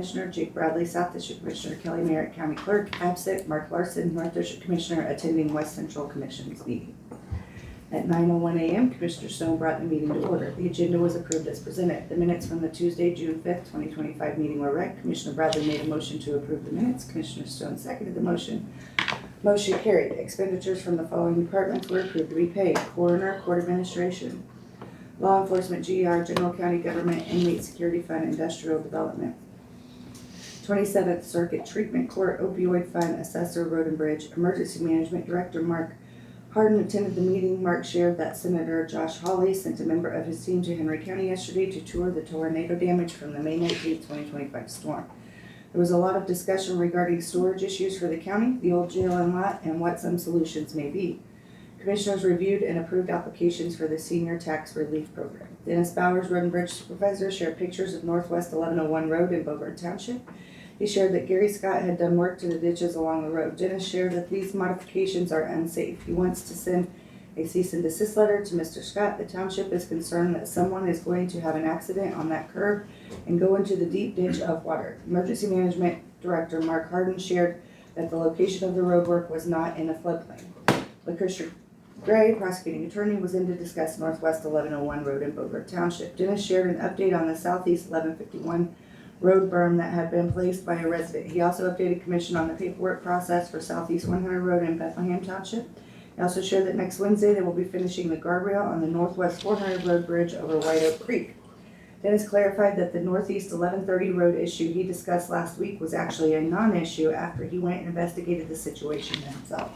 Commissioner, Jake Bradley, South District Commissioner, Kelly Merritt, County Clerk, absent, Mark Larson, North District Commissioner, attending West Central Commission's meeting. At 9:01 a.m., Commissioner Stone brought the meeting to order. The agenda was approved as presented. The minutes from the Tuesday, June 5th, 2025 meeting were read. Commissioner Bradley made a motion to approve the minutes. Commissioner Stone seconded the motion. Motion carried. Expenditures from the following departments were approved to be paid. Coroner, Court Administration, Law Enforcement, GR, General County Government, Inmate Security Fund, Industrial Development. 27th Circuit Treatment Court, Opioid Fund, Assessor, Road and Bridge, Emergency Management Director Mark Hardin attended the meeting. Mark shared that Senator Josh Hawley sent a member of his team to Henry County yesterday to tour the tornado damage from the May 19th, 2025 storm. There was a lot of discussion regarding storage issues for the county, the old jail and lot, and what some solutions may be. Commissioners reviewed and approved applications for the Senior Tax Relief Program. Dennis Bowers, Road and Bridge Supervisor, shared pictures of Northwest 1101 Road in Bogart Township. He shared that Gary Scott had done work to the ditches along the road. Dennis shared that these modifications are unsafe. He wants to send a cease and desist letter to Mr. Scott. The township is concerned that someone is going to have an accident on that curb and go into the deep ditch of water. Emergency Management Director Mark Hardin shared that the location of the road work was not in a floodplain. LaChrister Gray, prosecuting attorney, was in to discuss Northwest 1101 Road in Bogart Township. Dennis shared an update on the Southeast 1151 road berm that had been placed by a resident. He also updated Commission on the paperwork process for Southeast 100 Road in Bethlehem Township. He also shared that next Wednesday they will be finishing the guardrail on the Northwest 400 Road bridge over White Oak Creek. Dennis clarified that the Northeast 1130 Road issue he discussed last week was actually a non-issue after he went and investigated the situation himself.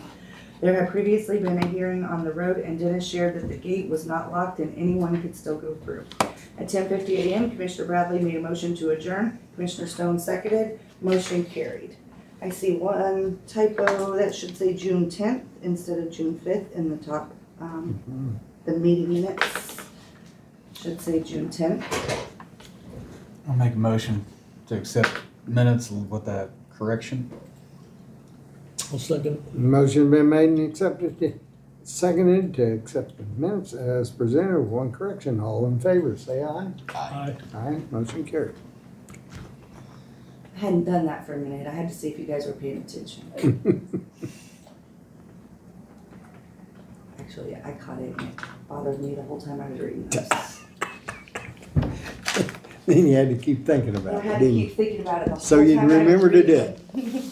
There had previously been a hearing on the road, and Dennis shared that the gate was not locked and anyone could still go through. At 10:50 a.m., Commissioner Bradley made a motion to adjourn. Commissioner Stone seconded. Motion carried. I see one typo. That should say June 10th instead of June 5th in the top. The meeting minutes should say June 10th. I'll make a motion to accept minutes with that correction. I'll second. Motion been made and accepted, seconded to accept the minutes as presented with one correction. All in favor, say aye. Aye. Aye, motion carried. I hadn't done that for a minute. I had to see if you guys were paying attention. Actually, I caught it and it bothered me the whole time I was reading this. Then you had to keep thinking I about it, had to didn't you? keep thinking about it the whole So time you'd I was remember to reading do it. it.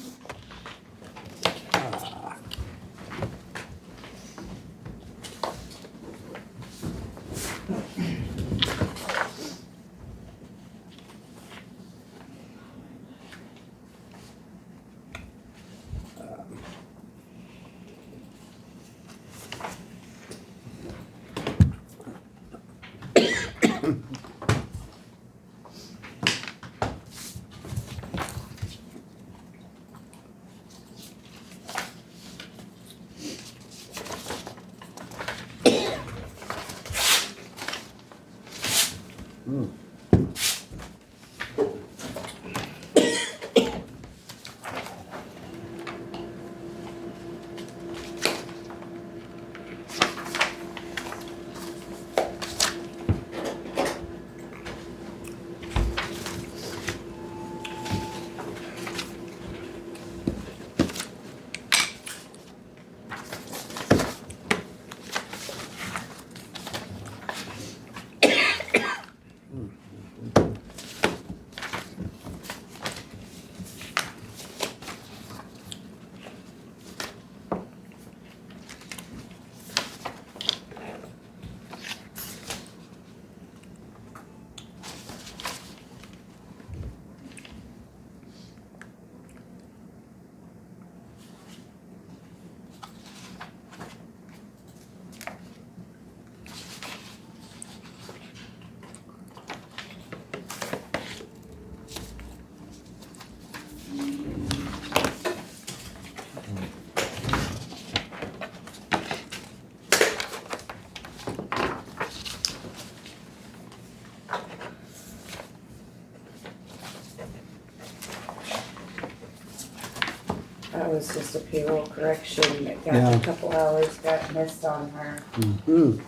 That was just a payroll correction that got Yeah. a couple hours, got missed on her. Mhm.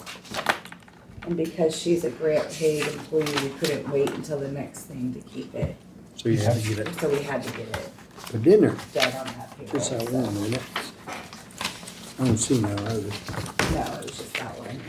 And because she's a grant paid employee, we couldn't wait until the next thing to keep it. So you have to get it So we had to get it for dinner. done on that payroll. Just that so- one, isn't it? I don't see no other. No, it was just that one.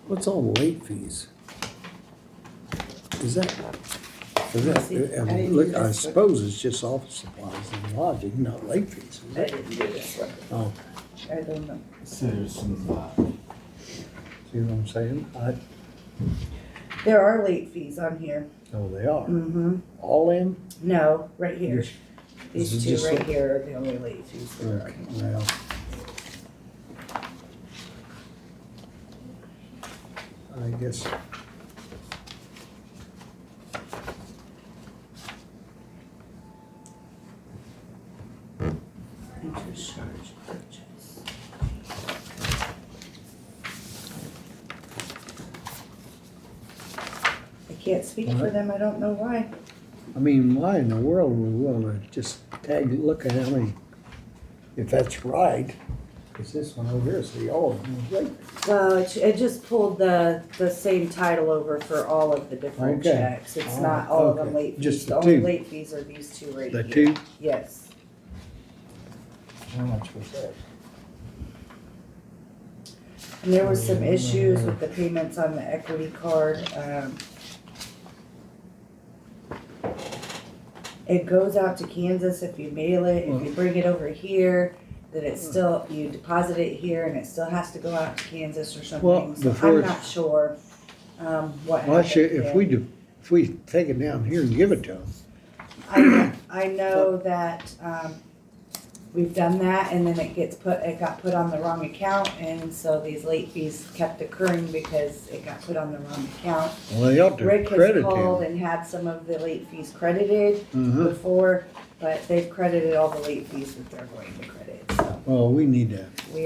What's all the late fees? Is that, See, I didn't look, do I this, but- suppose it's just office supplies and lodging, not late fees, is I it? didn't do this one. Oh, I don't know. So there's some, see what I'm saying? There are late fees on here. Oh, they are. Mm-hmm. All in? No, right here. This These is two just right a- here are the only late fees that are on here. Well. I guess. Interest charge purchase. I can't speak for What? them, I don't know why. I mean, why in the world would we wanna just look at how many, if that's right, cause this one over here, see, all of them is late. Well, it just pulled the same title over for all of the different Okay. checks. It's All not right, all of them okay. late fees. Just The the only two. late fees are these two right The here. two? Yes. How much was that? And there was some issues with the payments on the equity card. It goes out to Kansas if you mail it. If you bring it over here, then it's still, you deposit it here and it still has to go out to Kansas or Well, something. So before I'm it's- not sure, what Well, actually, happened. if we take it down here and give it to them, I know that, we've done that and then it got put on the wrong account and so these late fees kept occurring because it got put on the wrong account. well, they ought to Rick has credit called him. and had some of the late fees credited Uh-huh. before, but they've credited all the late fees that they're going to credit, so Well, we need to, we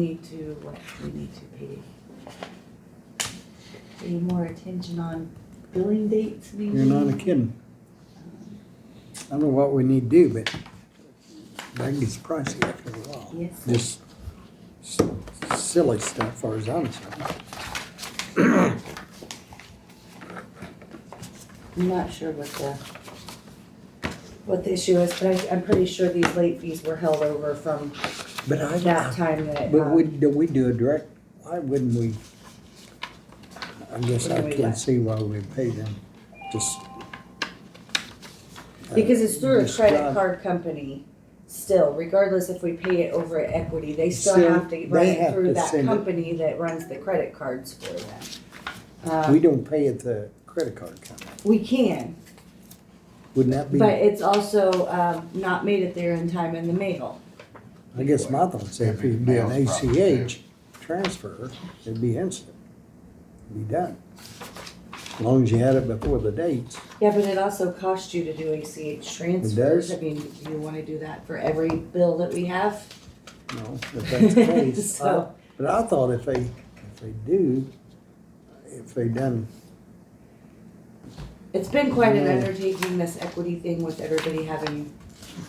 need to pay more attention on billing dates maybe. you're not kidding. I don't know what we need to do, but that gets pricey after a while. Yes. Just silly stuff, as far as I'm concerned. I'm not sure what the issue is, but I'm pretty sure these late fees were held over from But I, that time that, but we do a direct, why wouldn't we? I guess I Wouldn't we can't what? see why we pay them, just. because it's through a just credit drive- card company still, regardless if we pay it over at Equity, they still Still, have to they run it have through to that send it. company that runs the credit cards for them. We don't pay at the credit card company, We can, wouldn't that be? but it's also, not made it there in time in the mail. I guess my thought is if you do an Mail's probably ACH transfer, it'd be instant, it'd be done. As long as you had it before the dates. Yeah, but it also costs you to do ACH transfers. does? I mean, do you wanna do that for every bill that we have? No, if that's the case. So- But I thought if they done, It's been quite an Yeah. undertaking, this Equity thing with everybody having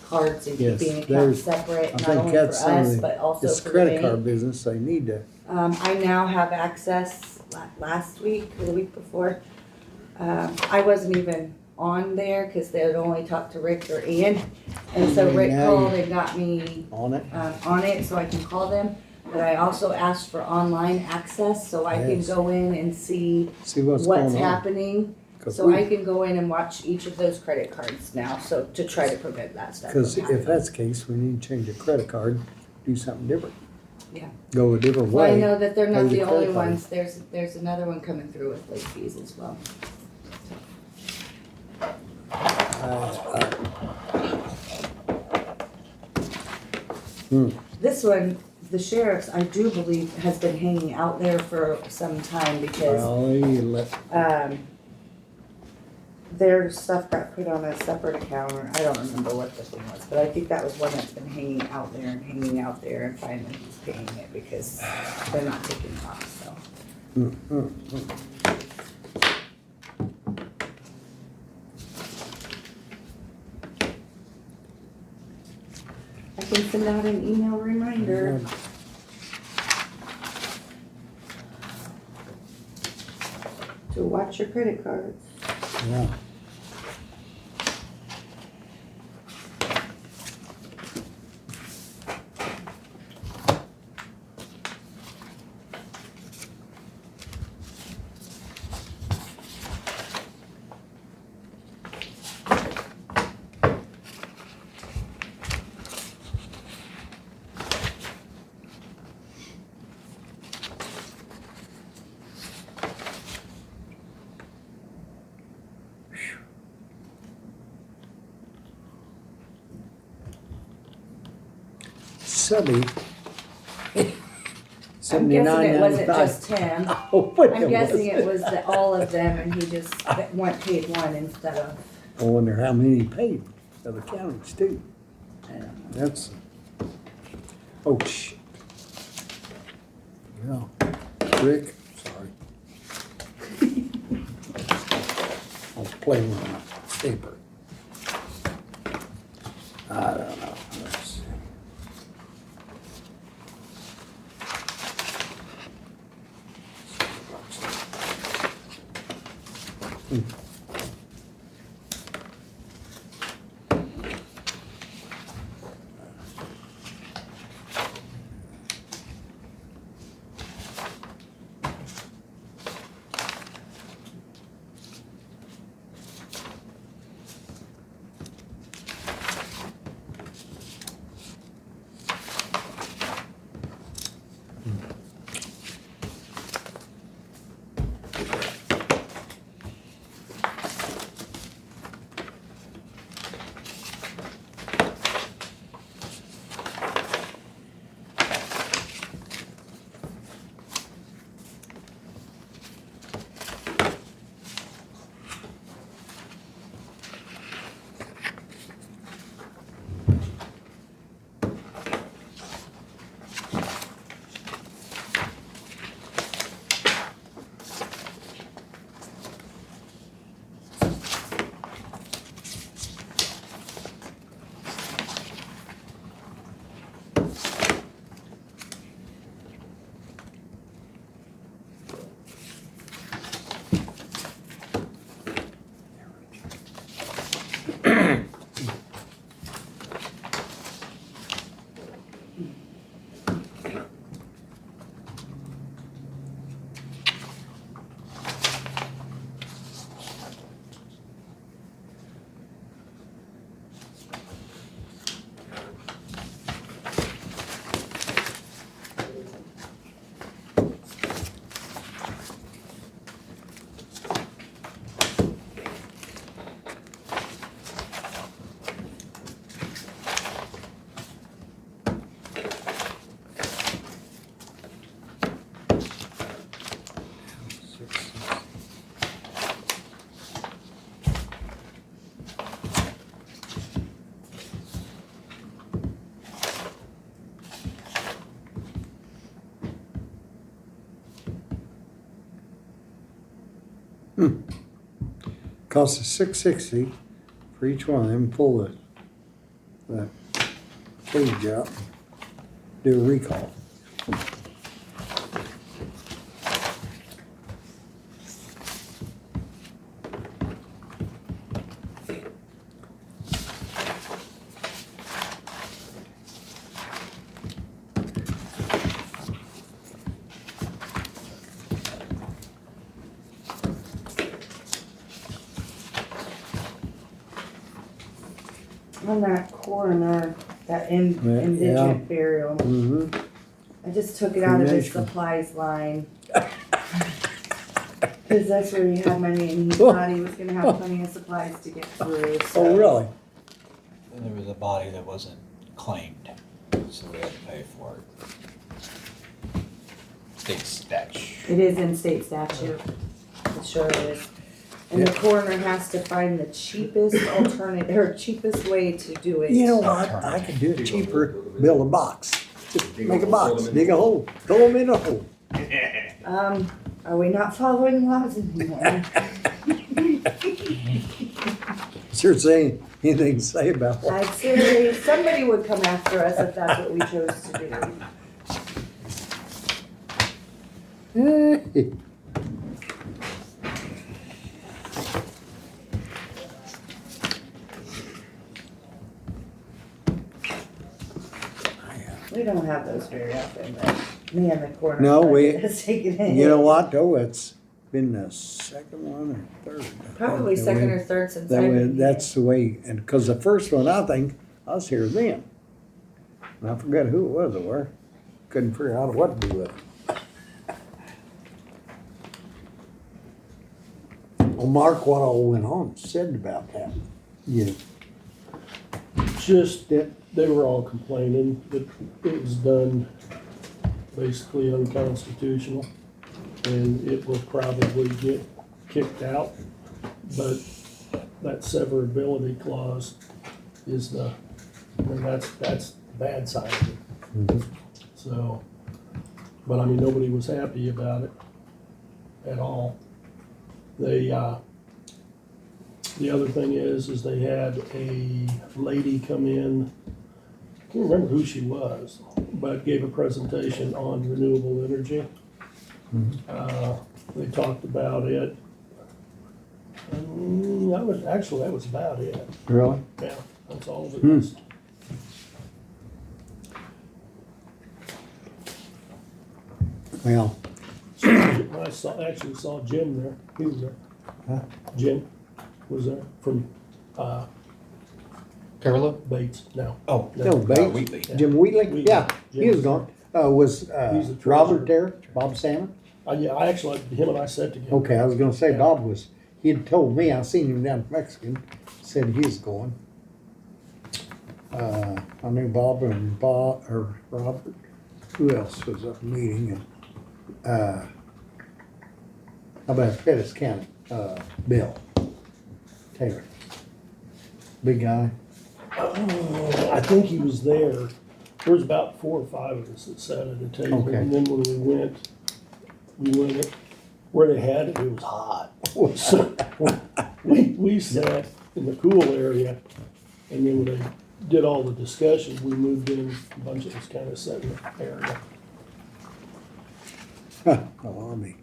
cards and Yes, keeping accounts there's- separate, I not think only for that's some of us, the- but also this for the credit card bank. business, they need to, I now have access, last week or the week before. I wasn't even on there, cause they had only talked to Rick or Ian. And so Rick Now called you- and got me on it. on it so I can call them. But I also asked for online access so I can Yes. go in and see See what's what's going on. happening. 'Cause So we- I can go in and watch each of those credit cards now, so to try to prevent that stuff from Cause if happening. that's the case, we need to change the credit card, do something different. Yeah. Go a different Well, I way. know that they're pay not the the only credit card. ones, there's another one coming through with late fees as well. This one, the sheriff's, I do believe, has been hanging out there for some time because Well, you let, their stuff got put on a separate account, or I don't remember what the thing was, but I think that was one that's been hanging out there and hanging out there, and finally he's paying it because they're not taking it off, so. I can send out an email reminder. To watch your credit cards. yeah. Subby. I'm guessing it wasn't just him. Oh, but I'm guessing it was all of them and he just paid one instead of, I wonder how many paid, other counties too. I don't know. That's, oh, shit. Yeah, Rick, sorry. I was playing with my paper. I don't know, let's see. Costs us $660 for each one of them, pull the cage out, do a recall. On that corner, that Yeah. indigent burial, Mm-hmm. I just took it out of his Cremation. supplies line. Cause that's where he had money and he thought he was gonna have plenty of supplies to get through, so. Oh, really? And there was a body that wasn't claimed, so we had to pay for it. State statute. It is in state statute. It sure is. And the coroner has to find the cheapest alternative, or cheapest way to do it. You know what? I could do it cheaper, build a box. Just make a box, dig a hole, throw them in a hole. Are we not following laws anymore? Sure saying anything to say about that. I'd say somebody would come after us if that's what we chose to do. We don't have those very often, but man, the coroner. No, we- has taken it. You know what, though, it's been the second one or third. I think, Probably that second we- or third since That I've way, been that's the way, and, cause the first one, I think, I was here then. And I forgot who it was, or couldn't figure out what to do with it. Well, Mark, what all went on, said about that? Yeah. Just that they were all complaining that it was done basically unconstitutional, and it will probably get kicked out. But that severability clause is that's the bad side of it. Mhm. So, but I mean, nobody was happy about it at all. They, the other thing is they had a lady come in, I can't remember who she was, but gave a presentation on renewable energy. They talked about it. That was about it. Really? Yeah, that's all of it is. Well, I actually saw Jim there. He was there. Huh? Jim was there from Carolyn? Bates. No. Oh, no, Bates, Wheatley. Jim Wheatley, Wheatley. yeah, Jim he was was gone. Was, He's the Robert treasurer. there, Bob Salmon? Yeah, I actually, him and I sat together. Okay, I was gonna say Yeah. Bob was, he had told me, I seen him down in Mexican, said he was going. I knew Bob and or Robert, who else was at the meeting, and, how about Pettis County, Bill Taylor? Big guy, I think he was there. There was about 4 or 5 of us that sat at a table. Okay. And then when we went where they had it, it was hot. So we sat in the cool area, and then when they did all the discussion, we moved in, a bunch of us kind of sat in the area. oh, I mean,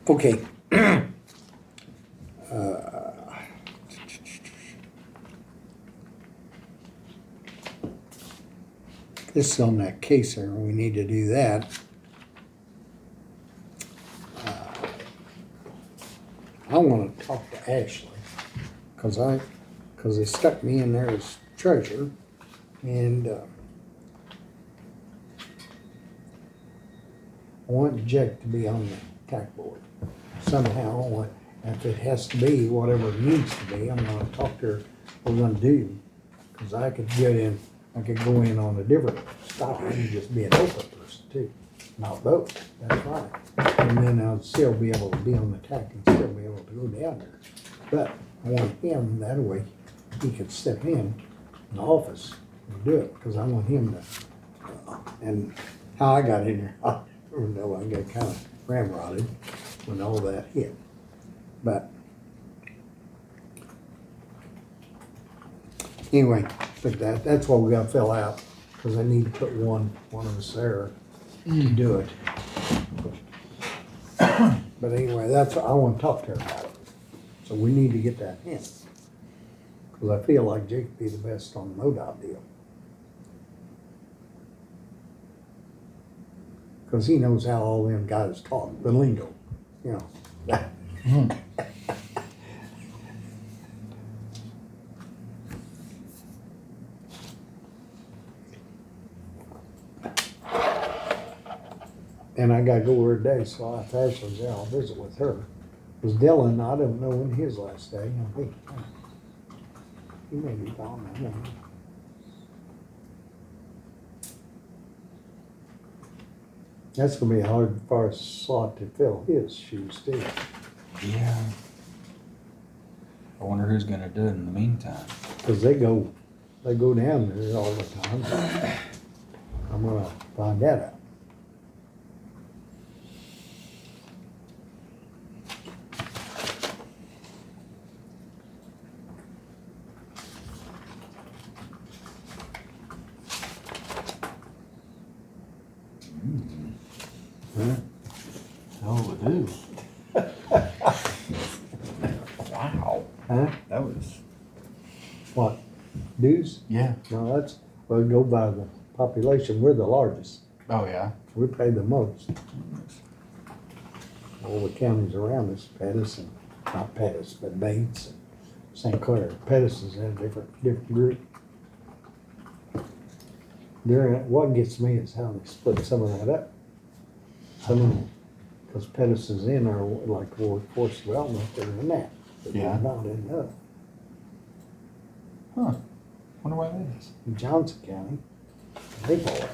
okay. This is on that case there, we need to do that. I wanna talk to Ashley, cause they stuck me in there as treasurer, and, I want Jack to be on the tax board somehow, if it has to be, whatever it needs to be, I'm gonna talk to her, what we're gonna do. Cause I could go in on a different style and just be an open person too, not vote, that's right. And then I'll still be able to be on the tax and still be able to go down there. But I want him, that way he could step in the office and do it, cause I want him to, and how I got in there, I don't know, I got kind of ramrodded when all that hit. But Anyway, but that's what we gotta fill out, cause I need to put one of us there to do it. But anyway, I wanna talk to her about it. So we need to get that in. Cause I feel like Jake would be the best on the MoDOT deal. Cause he knows how all them guys talk, the lingo, you know. And I gotta go over today, so if Ashley's there, I'll visit with her. Cause Dylan, I don't know when his last day, I think. He may be gone, I don't know. That's gonna be a hard far slot to fill his shoes too. Yeah. I wonder who's gonna do it in the meantime. Cause they go down there all the time. I'm gonna find that out. Huh? Oh, we do. Wow. Huh? That was. What? Dues? Yeah. No, well, go by the population. We're the largest. Oh, yeah. We pay the most. All the counties around us, Pettis and, not Pettis, but Bates and St. Clair. Pettis is in a different group. What gets me is how they split some of that up. Some of them, because Pettis is in our, like, workforce development, they're in that. But Yeah. they're not in the Huh. Wonder why that is. in Johnson County. They fall in.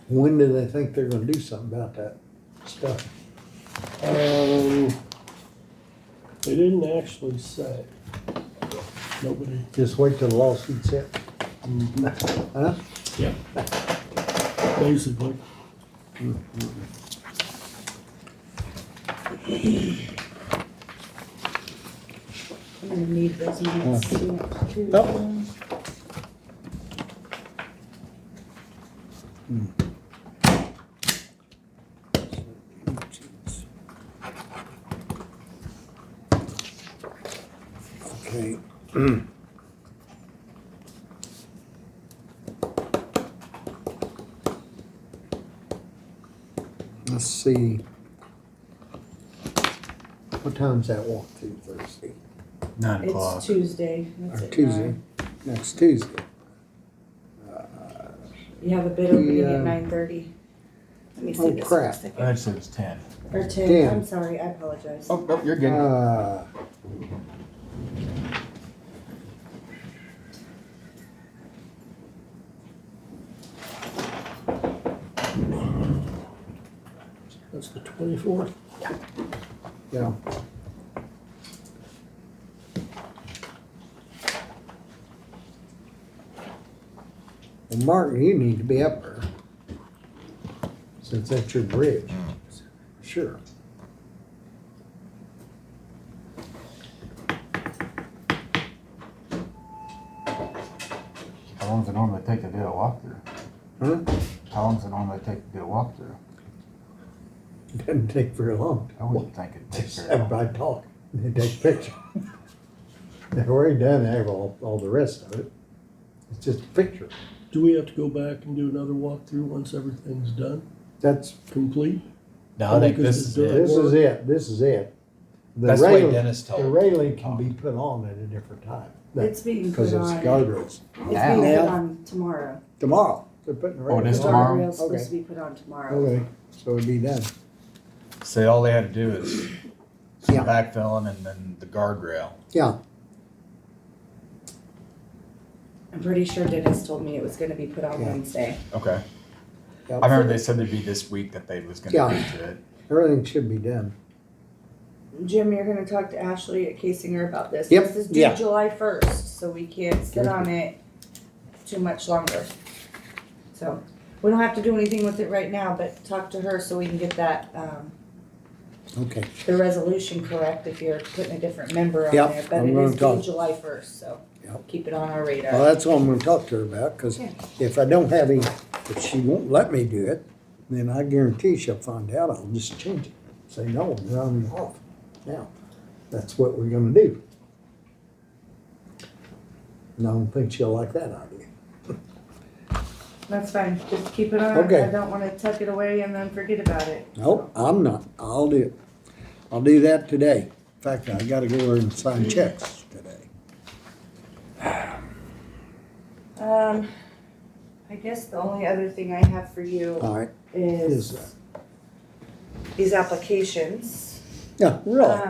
When do they think they're gonna do something about that stuff? They didn't actually say. Nobody. Just wait till the lawsuit's set? Huh? Yeah. Basically. I'm gonna need those minutes too. Oh. Okay. Let's see. What time's that walkthrough Thursday? 9 o'clock. It's Tuesday. That's Or at Tuesday? 9. Next Tuesday. You have a bid opening Yeah. at 9:30. Let me see Oh, this crap. for a I second. said it's 10. Or 10, 10. I'm sorry, I apologize. Oh, no, you're good. That's the 24th. Yeah. Well, Martin, you need to be up there. Since that's your bridge. Sure. How long does it normally take to do a walkthrough? Huh? How long does it normally take to do a walkthrough? It doesn't take very long. I wouldn't think it'd take Just very long. everybody talk, and they take a picture. They've already done all the rest of it. It's just a picture. Do we have to go back and do another walkthrough once everything's done, That's, complete? No, I think Because this is the it. dirt- this is it. The That's the way railing- Dennis told The me. railing can be put on at a different time. It's being Because put it's on, guardrails. it's being Now? put on tomorrow. Tomorrow, they're putting the Oh, it railing is The on. tomorrow? guardrail's supposed Okay. to be put on tomorrow. Okay, so it'd be done. So all they had to do is some Yeah. backfilling and then the guardrail. Yeah, I'm pretty sure Dennis told me it was gonna be put on Yeah. Wednesday. Okay. yeah. I remember they said it'd be this week that they was gonna Yeah. do it. Everything should be done. Jim, you're gonna talk to Ashley at Casinger about this. Yep, This is due yeah. July 1st, so we can't sit on it too much longer. So, we don't have to do anything with it right now, but talk to her so we can get that, Okay, the resolution correct if you're putting a different member on Yep, there. But I'm it gonna is due talk. July 1st, so Yep. keep it on our well, radar. that's what I'm gonna talk to her about, cause Yeah. if I don't have any, if she won't let me do it, then I guarantee she'll find out, I'll just change it. Say, no, you're on and off. Now, that's what we're gonna do. And I don't think she'll like that idea. That's fine, just keep it on. Okay. I don't wanna tuck it away and then forget about it. Nope, I'm not, I'll do it. I'll do that today. In fact, I gotta go over and sign checks today. I guess the only other thing I have for you All right, is Is these applications. yeah, really,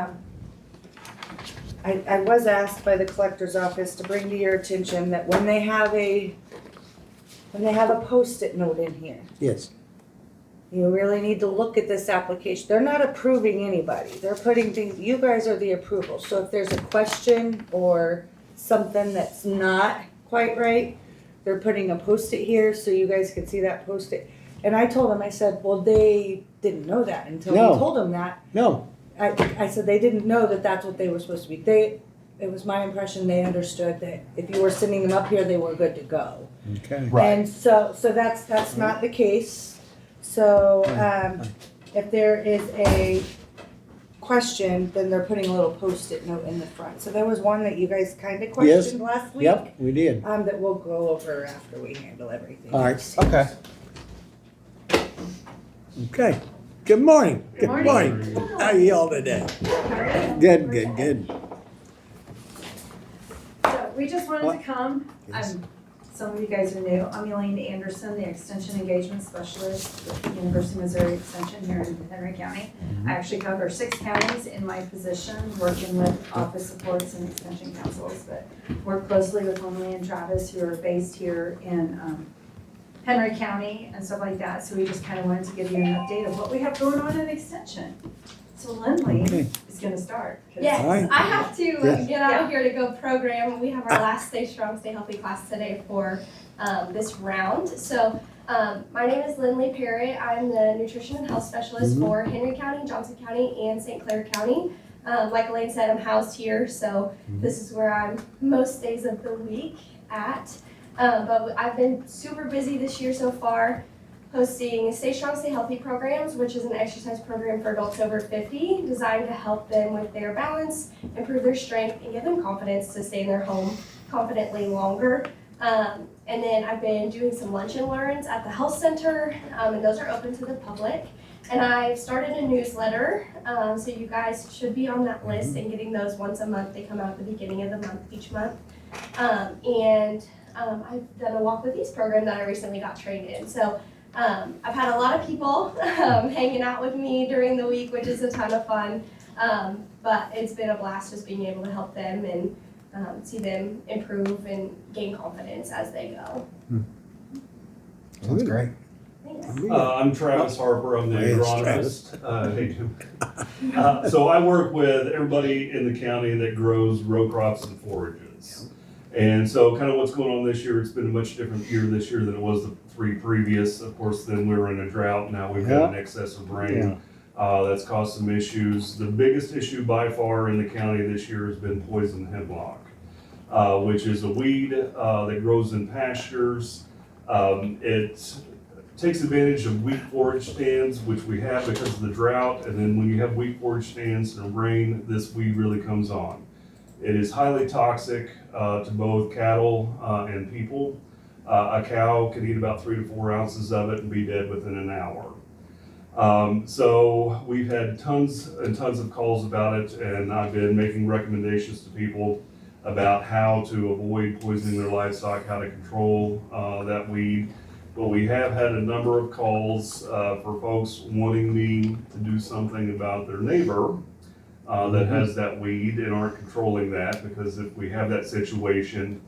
I was asked by the collector's office to bring to your attention that when they have a Post-it note in here, yes, you really need to look at this application. They're not approving anybody. They're putting things, you guys are the approval. So if there's a question or something that's not quite right, they're putting a Post-it here so you guys can see that Post-it. And I told them, I said, well, they didn't know that until we No. told them that. no, I said they didn't know that that's what they were supposed to be. It was my impression they understood that if you were sending them up here, they were good to go. okay. Right. And so that's not the case. So, if there is a question, then they're putting a little Post-it note in the front. So there was one that you guys kind of questioned last week. Yep, we did. That we'll go over after we handle everything. All right. Okay. Okay. Good morning. Good morning. How are y'all today? Good, good, good. So we just wanted What? to come, Yes. some of you guys are new, I'm Elaine Anderson, the Extension Engagement Specialist with the University of Missouri Extension here in Henry County. I actually cover 6 counties in my position, working with office supports and extension councils, but work closely with Emily and Travis, who are based here in Henry County and stuff like that, so we just kind of wanted to give you an update of what we have going on in Extension. So Lindley Okay. is gonna start. 'cause- Yes, All right. I have to Yes. get out of here to go program. We have our last Stay Strong, Stay Healthy class today for this round. So my name is Lindley Perry. I'm the Nutrition and Health Specialist Mhm. for Henry County, Johnson County, and St. Clair County. Like Elaine said, I'm housed here, so this is where I'm most days of the week at. But I've been super busy this year so far, hosting Stay Strong, Stay Healthy programs, which is an exercise program for adults over 50, designed to help them with their balance, improve their strength, and give them confidence to stay in their home confidently longer. And then I've been doing some lunch and learns at the health center, and those are open to the public. And I've started a newsletter, so you guys should be on that list and getting those once a month. They come out at the beginning of the month, each month. I've done a Walk with Ease program that I recently got trained in. So I've had a lot of people hanging out with me during the week, which is a ton of fun. But it's been a blast just being able to help them and see them improve and gain confidence as they go. Sounds great. Thanks. I'm Travis Harper, I'm the Hey, it's agronomist. Hey, Jim. So I work with everybody in the county that grows row crops and forages. And so kind of what's going on this year, it's been a much different year this year than it was the 3 previous. Of course, then we were in a drought, now we've got an excess of rain. That's caused some issues. The biggest issue by far in the county this year has been poison hemlock, which is a weed that grows in pastures. It takes advantage of weak forage stands, which we have because of the drought, and then when you have weak forage stands and rain, this weed really comes on. It is highly toxic to both cattle and people. A cow can eat about 3 to 4 ounces of it and be dead within an hour. So we've had tons and tons of calls about it, and I've been making recommendations to people about how to avoid poisoning their livestock, how to control that weed. But we have had a number of calls for folks wanting me to do something about their neighbor that has that weed and aren't controlling that, because if we have that situation,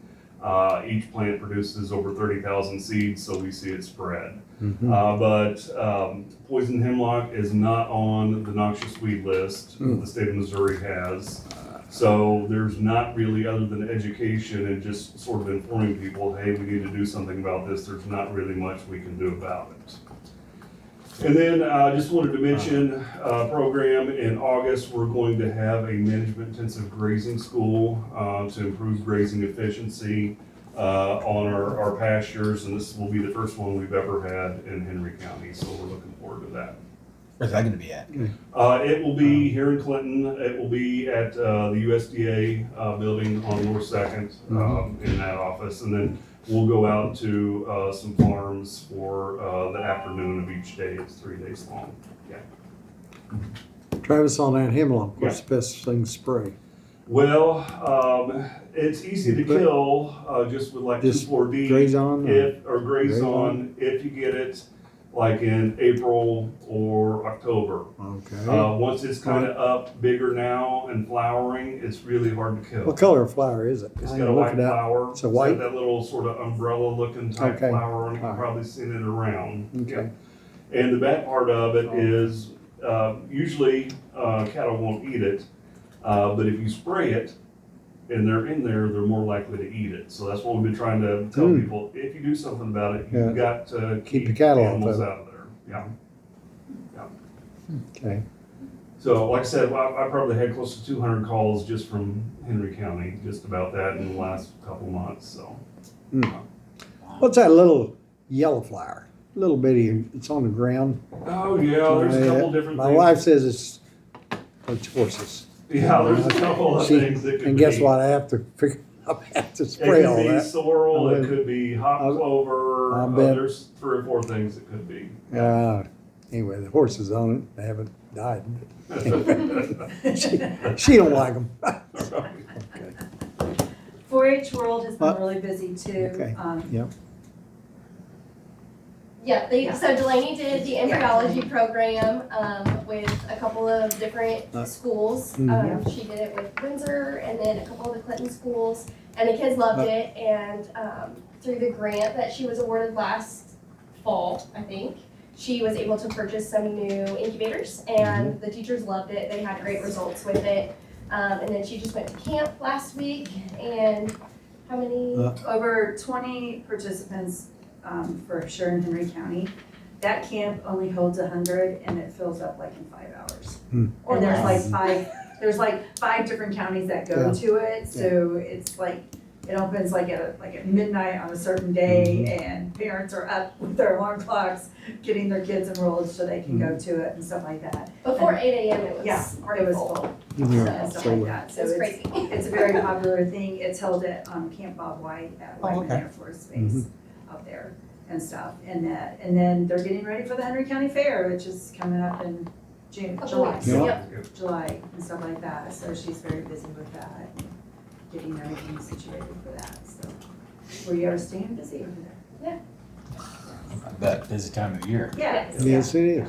Each plant produces over 30,000 seeds, so we see it spread. Mhm. But poison hemlock is not on the noxious weed list the state of Missouri has. So there's not really, other than education and just sort of informing people, hey, we need to do something about this, there's not really much we can do about it. And then I just wanted to mention a program in August, we're going to have a management intensive grazing school to improve grazing efficiency on our pastures, and this will be the first one we've ever had in Henry County, so we're looking forward to that. Where's that gonna be at? It will be here in Clinton, it will be at the USDA building on North Second in that office, and then we'll go out to some farms for the afternoon of each day. It's 3 days long. Yeah. Travis, on that hemlock, what's the best thing to spray? Well, it's easy to kill just with like Just 2,4-D graze on? or graze on if you get it like in April or October. Okay. Once it's kind of up bigger now and flowering, it's really hard to kill. What color of flower is it? It's I got a can white look it up. flower. It's a white? got that little sort of umbrella looking type Okay. flower on it. You've Alright. probably seen it around. Okay. Yeah. And the bad part of it is usually cattle won't eat it, but if you spray it and they're in there, they're more likely to eat it. So that's what we've been trying to tell people. If you do something about it, you've got to Keep the cattle off animals of it. out of there. Yeah. Okay. So like I said, I probably had close to 200 calls just from Henry County, just about that in the last couple months, so. What's that little yellow flower? Little bitty, it's on the ground. Oh, yeah, there's a couple different My things. wife says it's horses. Yeah, there's a couple of She- things that could be. And guess what? I have to figure, I have to It spray all could be that. sorrel, I it bet- could be hop I- clover, I bet. there's 3 or 4 things it could be. Anyway, the horses on it, they haven't died. She don't like them. 4-H World has been really busy too. Okay. Yep. Yeah, so Delaney did the embryology program with a couple of different schools. She did it with Windsor and then a couple of the Clinton schools, and the kids loved it. And through the grant that she was awarded last fall, I think, she was able to purchase some new incubators, and the teachers loved it. They had great results with it. And then she just went to camp last week, and how many? Over 20 participants for sure in Henry County. That camp only holds 100 and it fills up like in 5 hours. Or And less. there's like 5 different counties that go to it, so it's like, it opens like at midnight on a certain day, and parents are up with their alarm clocks, getting their kids enrolled so they can go to it and stuff like that. Before 8 a.m. it was Yeah, already it was full. full Yeah, and stuff so, like that, so It's crazy. it's a very popular thing. It's held at Camp Bob White at Whiteman okay. Air Force Base out there and stuff. And then they're getting ready for the Henry County Fair, which is coming up in July. Yep. July and stuff like that. So she's very busy with that, getting everything situated for that. So were you ever staying busy over there? That busy time of year. Yeah. yes, it is.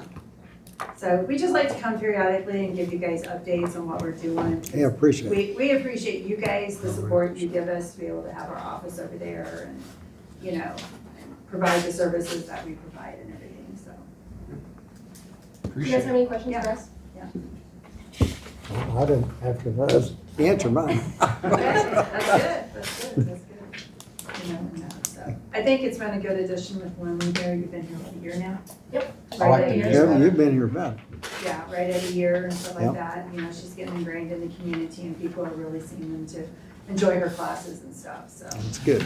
So we just like to come periodically and give you guys updates on what we're doing. Yeah, appreciate it. We appreciate you guys, the support you give us to be able to have our office over there and, you know, provide the services that we provide and everything, so. Do you Appreciate guys have it. any questions Yeah. for us? Well, I didn't have to answer mine. That's good, that's good, that's good. You know, and, so, I think it's been a good addition with Lynn here. You've been here what, a year now? Yep. I like Right the at a music. year. Yeah, you've been here about. Yeah, right at a year and stuff like Yep. that. You know, she's getting ingrained in the community and people are really seeming to enjoy her classes and stuff, so. That's good.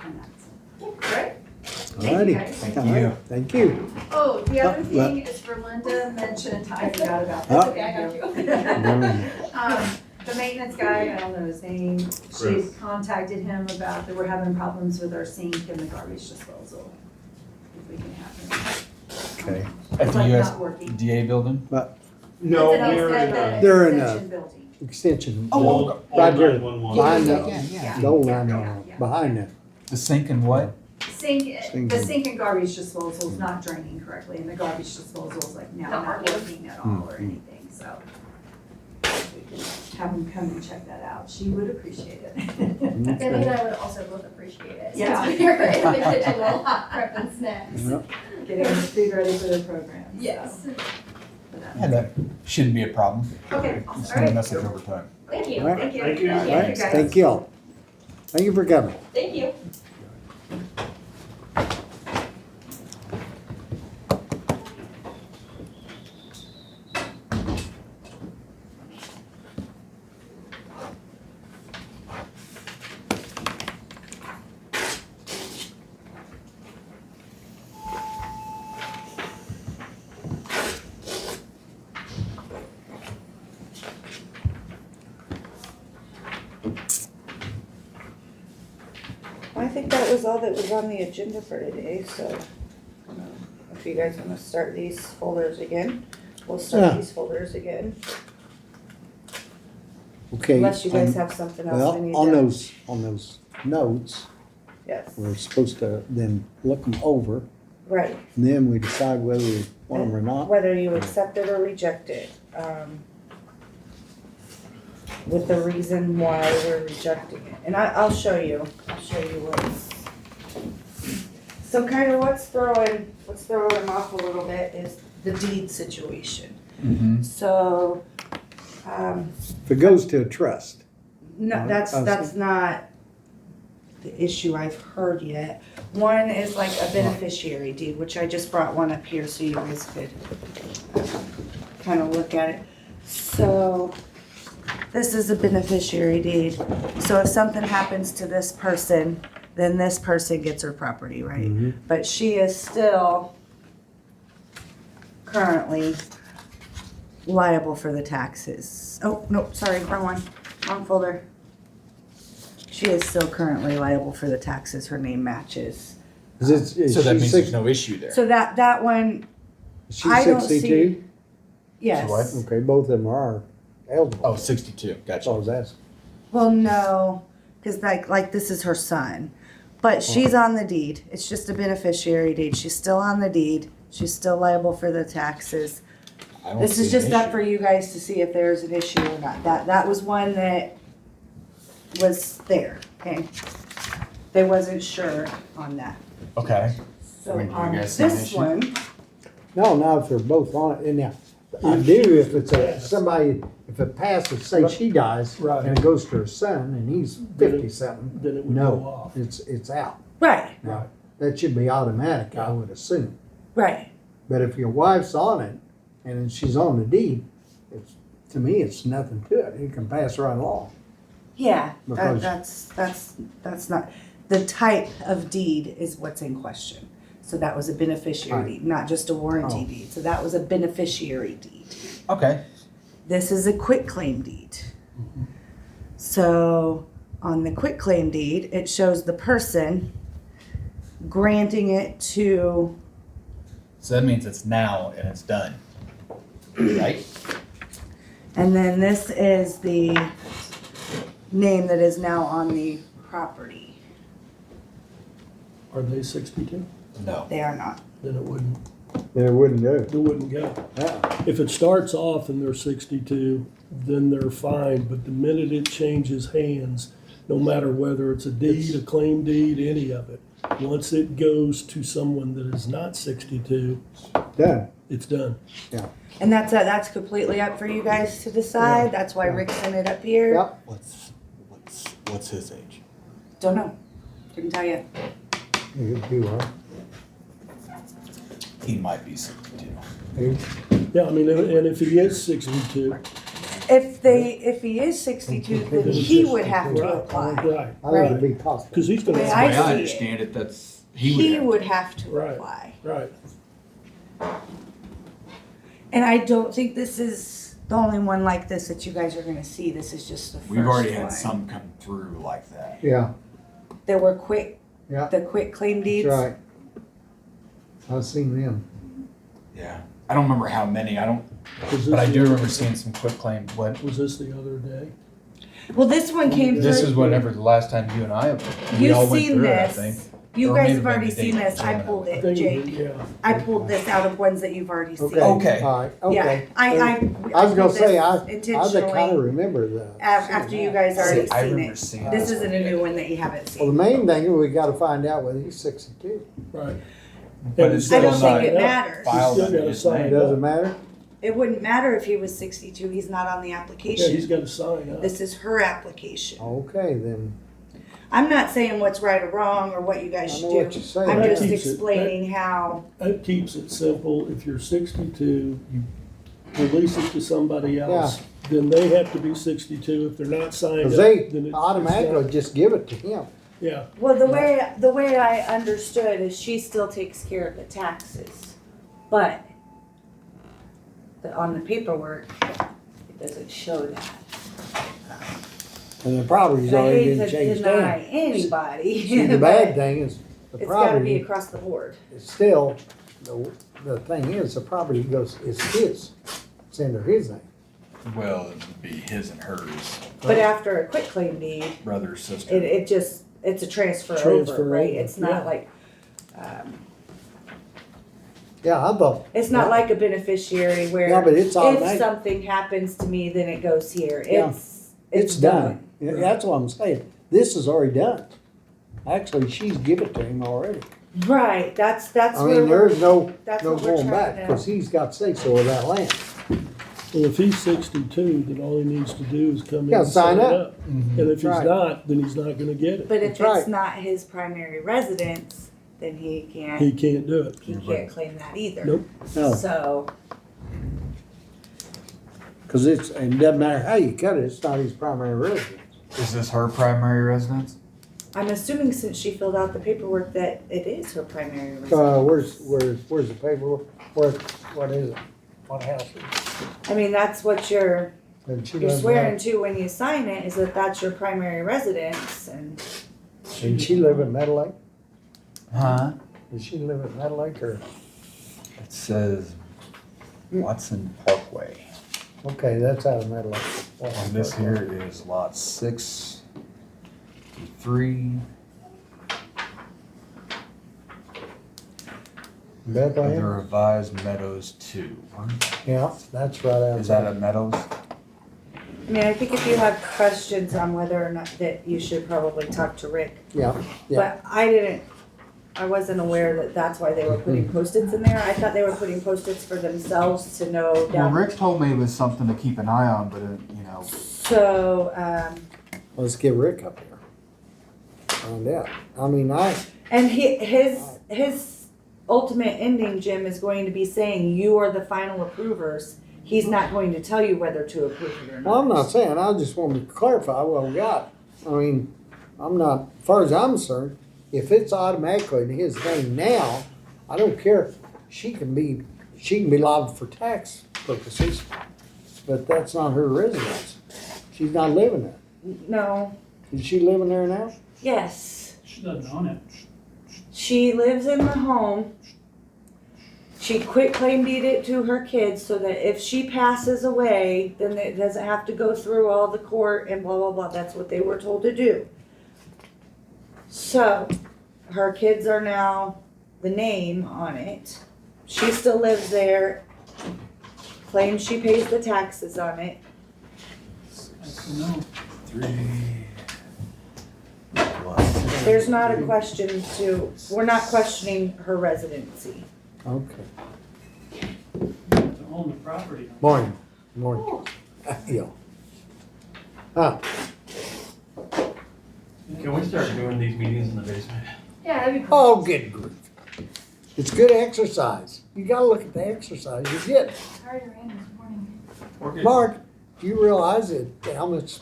And that's, right? Alrighty. guys. Thank you. Thank you. Oh, the other Well- thing is for Linda mentioned, I forgot about Oh. that. Okay, I got you. The maintenance guy, I don't know his name, she Chris. contacted him about that we're having problems with our sink and the garbage disposal. If we can have him. Okay. At It's the like US not working. DA building? No, It's an we're in extension- They're in extension building. Extension. Oh, old Right there. 911. Behind Yeah, the, yeah, yeah. the old Yeah, line, yeah. behind that. The sink and what? Sink, the sink and garbage disposal is not draining correctly, and the garbage disposal is like now Not not working. working at all or anything, so. we can have him come and check that out. She would appreciate it. Emily and I would also both appreciate it. Yeah. Since we're in the kitchen while hot prepping snacks. Yep. Getting the food ready for the program. so. Yes. And that shouldn't be a problem. Okay, Just all send a right. message over time. Thank you. All right. Thank you. Thank you. All right, guys. thank y'all. Thank you for coming. Thank you. I think that was all that was on the agenda for today, so if you guys wanna start these folders again, we'll start Yeah. these folders again. Okay. Unless you guys have something else we need Well, to. on those notes, Yes, we're supposed to then look them over, right. and then we decide whether we want them or not. Whether you accept it or reject it, with the reason why we're rejecting it. And I'll show you what's. So kind of what's throwing them off a little bit is the deed situation. Mm-hmm. So, If it goes to a trust, no, Right. that's not the issue I've heard yet. One is like a beneficiary deed, which I just brought one up here so you guys could kind of look at it. So, this is a beneficiary deed. So if something happens to this person, then this person gets her property, right? Mhm. But she is still currently liable for the taxes. Oh, no, sorry, wrong folder. She is still currently liable for the taxes. Her name matches. is So that she means six, there's no issue there. So that one, she I don't see- 62? yes. Okay, both of them are eligible. Oh, 62, That's all I gotcha. was asking. Well, no, because like this is her son, but she's on the deed. It's just a beneficiary deed. She's still on the deed. She's still liable for the taxes. I don't This see is just an up issue. for you guys to see if there's an issue or not. That was one that was there, okay? They wasn't sure on that. Okay. So I mean, do you on guys see an this issue? one, No, if they're both on it, and now, I do if it's somebody, if it passes, say she dies, Right. and it goes to her son, and he's 50-something, Then it would go no, off. it's out. right, Right. That should be automatic, I would assume. right. But if your wife's on it, and then she's on the deed, it's, to me, it's nothing to it, it can pass right along. Yeah, Because- that's not, the type of deed is what's in question. So that was a beneficiary Right. deed, not just a warranty Oh. deed. So that was a beneficiary deed. Okay. This is a quitclaim deed. So on the quitclaim deed, it shows the person granting it to, So that means it's now and it's done. Right? and then this is the name that is now on the property. Are they 62? No. They are not. Then it wouldn't go. It wouldn't go. Yeah. If it starts off and they're 62, then they're fine, but the minute it changes hands, no matter whether it's a deed, a claim deed, any of it, once it goes to someone that is not 62, Done. it's done. And that's completely up for you guys to decide. That's why Rick sent it up here. Yep. What's his age? Don't know. Couldn't tell you. You are. He might be 62. Yeah, I mean, and if he is 62, If he is 62, then he would have to right, apply. right, I think it'd be possible. because he's gonna, The way The I way see I it, understand it, that's, He would have to Right. apply. right. And I don't think this is the only one like this that you guys are gonna see. This is just the first we've already one. had some come through like that. Yeah, There were yeah, the quick claim deeds. that's right. I've seen them. Yeah. I don't remember how many. I don't, Was but I this do the- remember seeing some quick claim. What? Was this the other day? Well, this one came This through. is whenever the last time you and I we You've all went seen through it, I this. think. You Or guys maybe have already the seen date this, I Joanna pulled would- it, Thing, Jake. yeah. I pulled this out of ones that you've already seen. Okay. Okay. All right, Yeah, okay. I was gonna pulled say, this I kinda intentionally remember the. after you guys already I seen remember it. seeing This this isn't a new one that you haven't Well, the seen. main thing is we gotta find out whether he's 62. Right. But it's I still don't not think it up. matters. filed Still under gotta his sign It name. it. doesn't matter? It wouldn't matter if he was 62, he's not on the Yeah, he's application. gotta sign up. This is her application. Okay, then, I'm not saying what's right or wrong or what you guys I should know do. what you're saying. I'm That just keeps it- explaining how, That keeps it simple. If you're 62, you release it to somebody else, then they have to be 62. If they're not signed up, cause then they it's automatically not- just give it to him. Yeah, well, the way I understood is she still takes care of the taxes. But on the paperwork, it doesn't show that. And the property's And I already hate been to changed deny down. anybody. See, the bad thing is, the It's gotta be property across the board. is still, the thing is, the property is his. It's under his name. Well, it would be his and hers, But after a quitclaim deed, brother, sister. it just, it's a transfer Transfer over, right? over, It's not yeah. like, Yeah, I thought, it's not like a beneficiary where yeah, but it's if automatic. something happens to me, then it goes here. Yeah. It's It's done. Yeah, that's what I'm saying. This is already done. Actually, she's given it to him already. Right, that's I where mean, we're, there's no that's going what we're trying back, to. cause he's got say-so of that land. well, if he's 62, then all he needs to do is come in Yeah, and sign sign up. up. And if he's Right. not, then he's not gonna get it. But if That's right. it's not his primary residence, then he He can't can't do it. can't claim that either. Nope. No, So, cause it doesn't matter how you cut it, it's not his primary residence. Is this her primary residence? I'm assuming since she filled out the paperwork that it is her primary residence. Where's the paperwork? What is it? What house is it? I mean, that's what you're And she you're lives swearing to when you sign it, is that that's your primary residence, and And she live in Meadow Lake? Huh? Does she live in Meadow Lake or? It says Watson Parkway. Okay, that's out of Meadow Lake. And this here is lot 6, 3. The Bethlehem? revised Meadows 2. Yeah, that's right out. Is that a Meadows? I mean, I think if you have questions on whether or not that you should probably talk to Rick. Yeah, yeah. But I wasn't aware that that's why they were putting Post-its in there. I thought they were putting Post-its for themselves to know Well, down. Rick told me it was something to keep an eye on, but you know, So, Let's get Rick up here. Find out. I mean, and his ultimate ending, Jim, is going to be saying you are the final approvers. He's not going to tell you whether to approve it or not. well, I'm not saying, I just wanted to clarify what we got. I mean, I'm not, as far as I'm concerned, if it's automatically in his name now, I don't care. She can be liable for tax purposes, but that's not her residence. She's not living there. No. Is she living there now? Yes. She doesn't own it. She lives in the home. She quit claim deed it to her kids so that if she passes away, then it doesn't have to go through all the court and blah, blah, blah. That's what they were told to do. So, her kids are now the name on it. She still lives there, claims she pays the taxes on it. That's a no. 3. There's not a question we're not questioning her residency. Okay. To own the property. Morning, morning. Yeah. Huh, Can we start doing these meetings in the basement? Yeah, that'd be cool. oh, good grief. It's good exercise. You gotta look at the exercise you're getting. I already ran this morning. Okay. Mark, do you realize that how much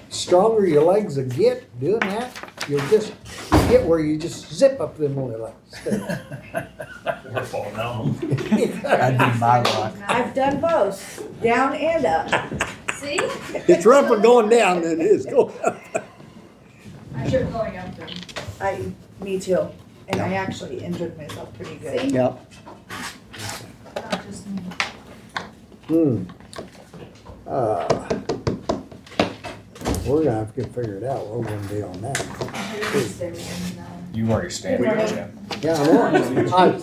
stronger your legs will get doing that? You'll just get where you just zip up them little legs. Or fall down. That'd be my luck. I've done both, down and up. See? It's rougher going down than it is going up. I should going up then. Me too. And I actually injured myself pretty good. See? Yep. Not just me. We're gonna have to get figured out what we're gonna do on that. Tuesday we can, You already stand there, Jim. Yeah, I know. You gotta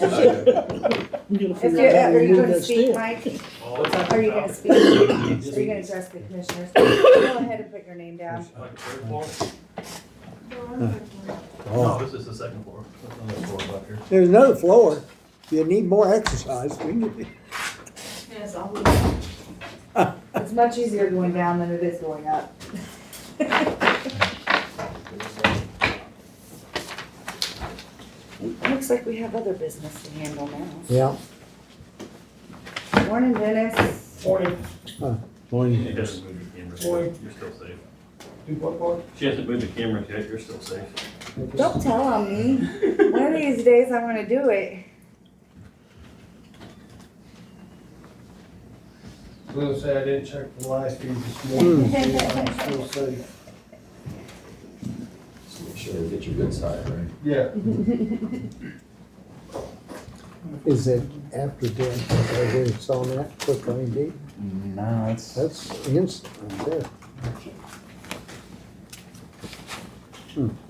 If figure you, out how are to you move gonna that speak, stick. Mike? Oh, it's Are you gonna speak? Are you gonna address the commissioners? Go ahead and put your name down. like the third floor? Oh, No, this is the second floor. There's another floor up here. there's another floor. You need more exercise. We can- Yes, I'll It's much easier going down than it is going up. Looks like we have other business to handle now. Yeah. Morning, Dennis. Morning. Morning. She hasn't moved the cameras Boy. yet. You're still safe. Do what part? She hasn't moved the cameras yet. You're still safe. Don't tell on me. One of these days I'm gonna do it. I was gonna say, I didn't check the live feed this morning, to see if I'm still safe. Just make sure you get your good side, right? Yeah. Is it after dinner? Where it's on that quick lane deep? No, That's instant right there.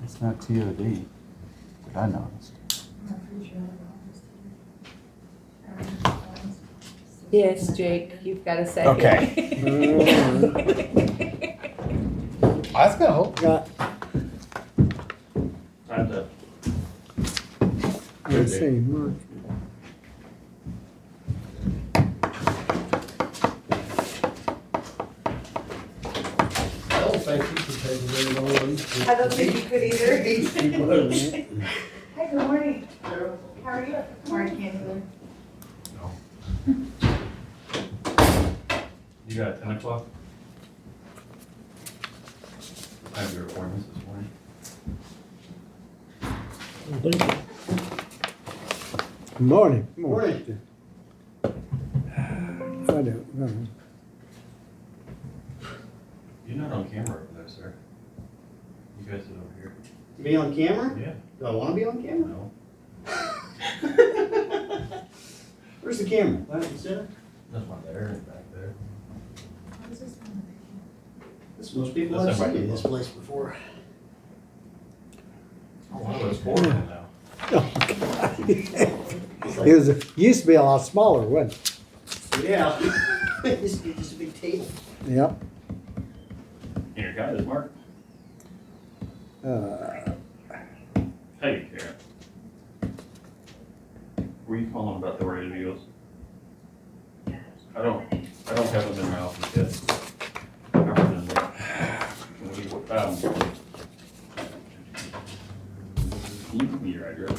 it's not TOD that I noticed. Yes, Jake, you've got a second. Okay. Let's go. Got, Time's up. let's see, Mark. I don't think you can take it very long. I don't think you could either. Hey, good morning. How are you? Morning, Candy. You got 10 o'clock? I have your appointments this morning. Morning. Morning. I don't know. You're not on camera over there, sir. You guys sit over here. Be on camera? Yeah. Do I want to be on camera? No. Where's the camera? Left and center? There's one there and back there. This most people That's have not seen right. this place before. Oh, wow, there's 4 of them now. It was, used to be a lot smaller, wasn't it? Yeah. Just a big table. Yep. And your guy is Mark. Hey, Karen. Were you calling about the radios? I don't have them in my office yet. I heard them there. Can you give me your address?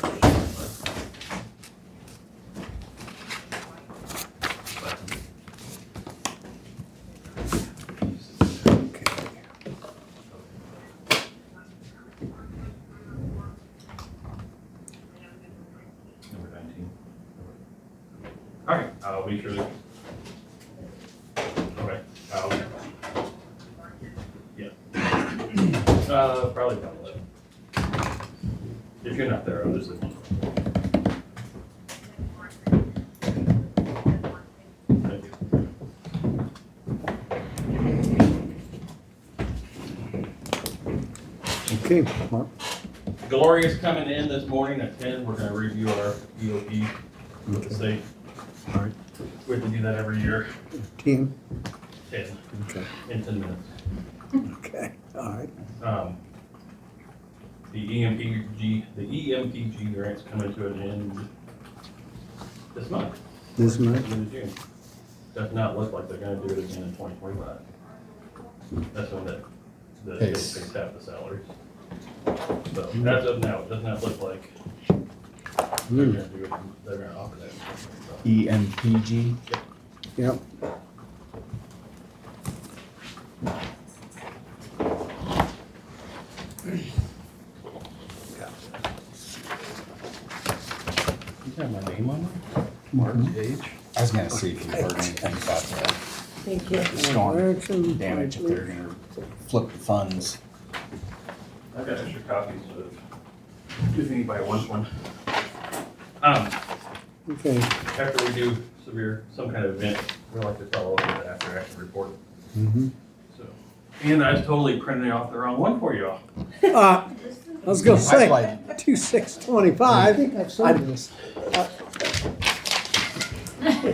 Number 19. All right, I'll be sure to. Okay, yeah. Probably about 11. If you're not there, I'll just leave. Thank you. Okay, Mark. Gloria's coming in this morning at 10. We're gonna review our EOP with the state. All right. We have to do that every year. 10. 10 Okay. in 10 minutes. Okay. All right. The EMPG grant's coming to an end this month. This month. End of June. Does not look like they're gonna do it again in 2025. That's when the state Yes. takes half the salaries. So as of now, it does not look like they're gonna do it, they're gonna offer that. EMPG. Yep. You got my name on it? Mark Page? I was gonna see if you heard anything about the Thank you. storm damage, if they're gonna flip the funds. I've got extra copies of, if anybody wants one. Okay. After we do some kind of event, we like to follow up with the after-action report. Mm-hmm. So, and I was totally printing off the wrong one for y'all. I was gonna say, Like, to six I twenty-five. think I've seen this.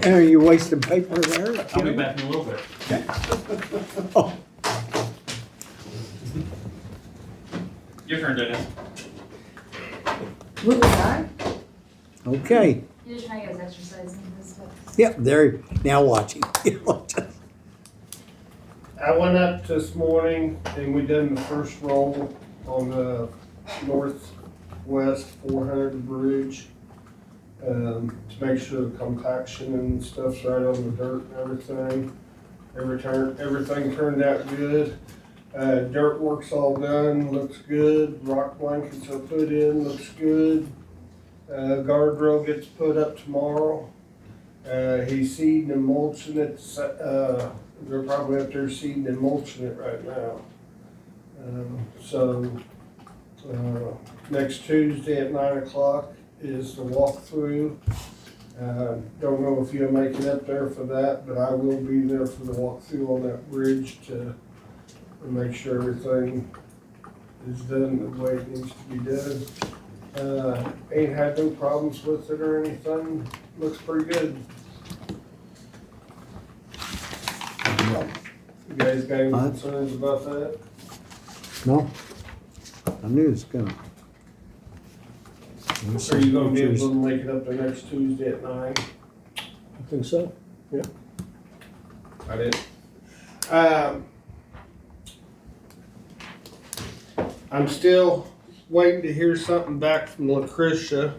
Are you wasting paper there? I'll be back in a little bit. Oh, Your turn, Dennis. Moving on. okay. You're just trying to get us exercising and stuff. Yep, there, now watching. I went up this morning and we done the first roll on the northwest 400 bridge. To make sure the compaction and stuff's right on the dirt and everything. Everything turned out good. Dirt work's all done, looks good. Rock blankets are put in, looks good. Guardrail gets put up tomorrow. He's seeding and mulching it. They're probably up there seeding and mulching it right now. Next Tuesday at 9 o'clock is the walkthrough. Don't know if you'll make it up there for that, but I will be there for the walkthrough on that bridge to make sure everything is done the way it needs to be done. Ain't had no problems with it or anything. Looks pretty good. You guys got any concerns about that? No, I knew it was gonna. Are you gonna be able to make it up there next Tuesday at 9? I think so. I did. I'm still waiting to hear something back from Lucretia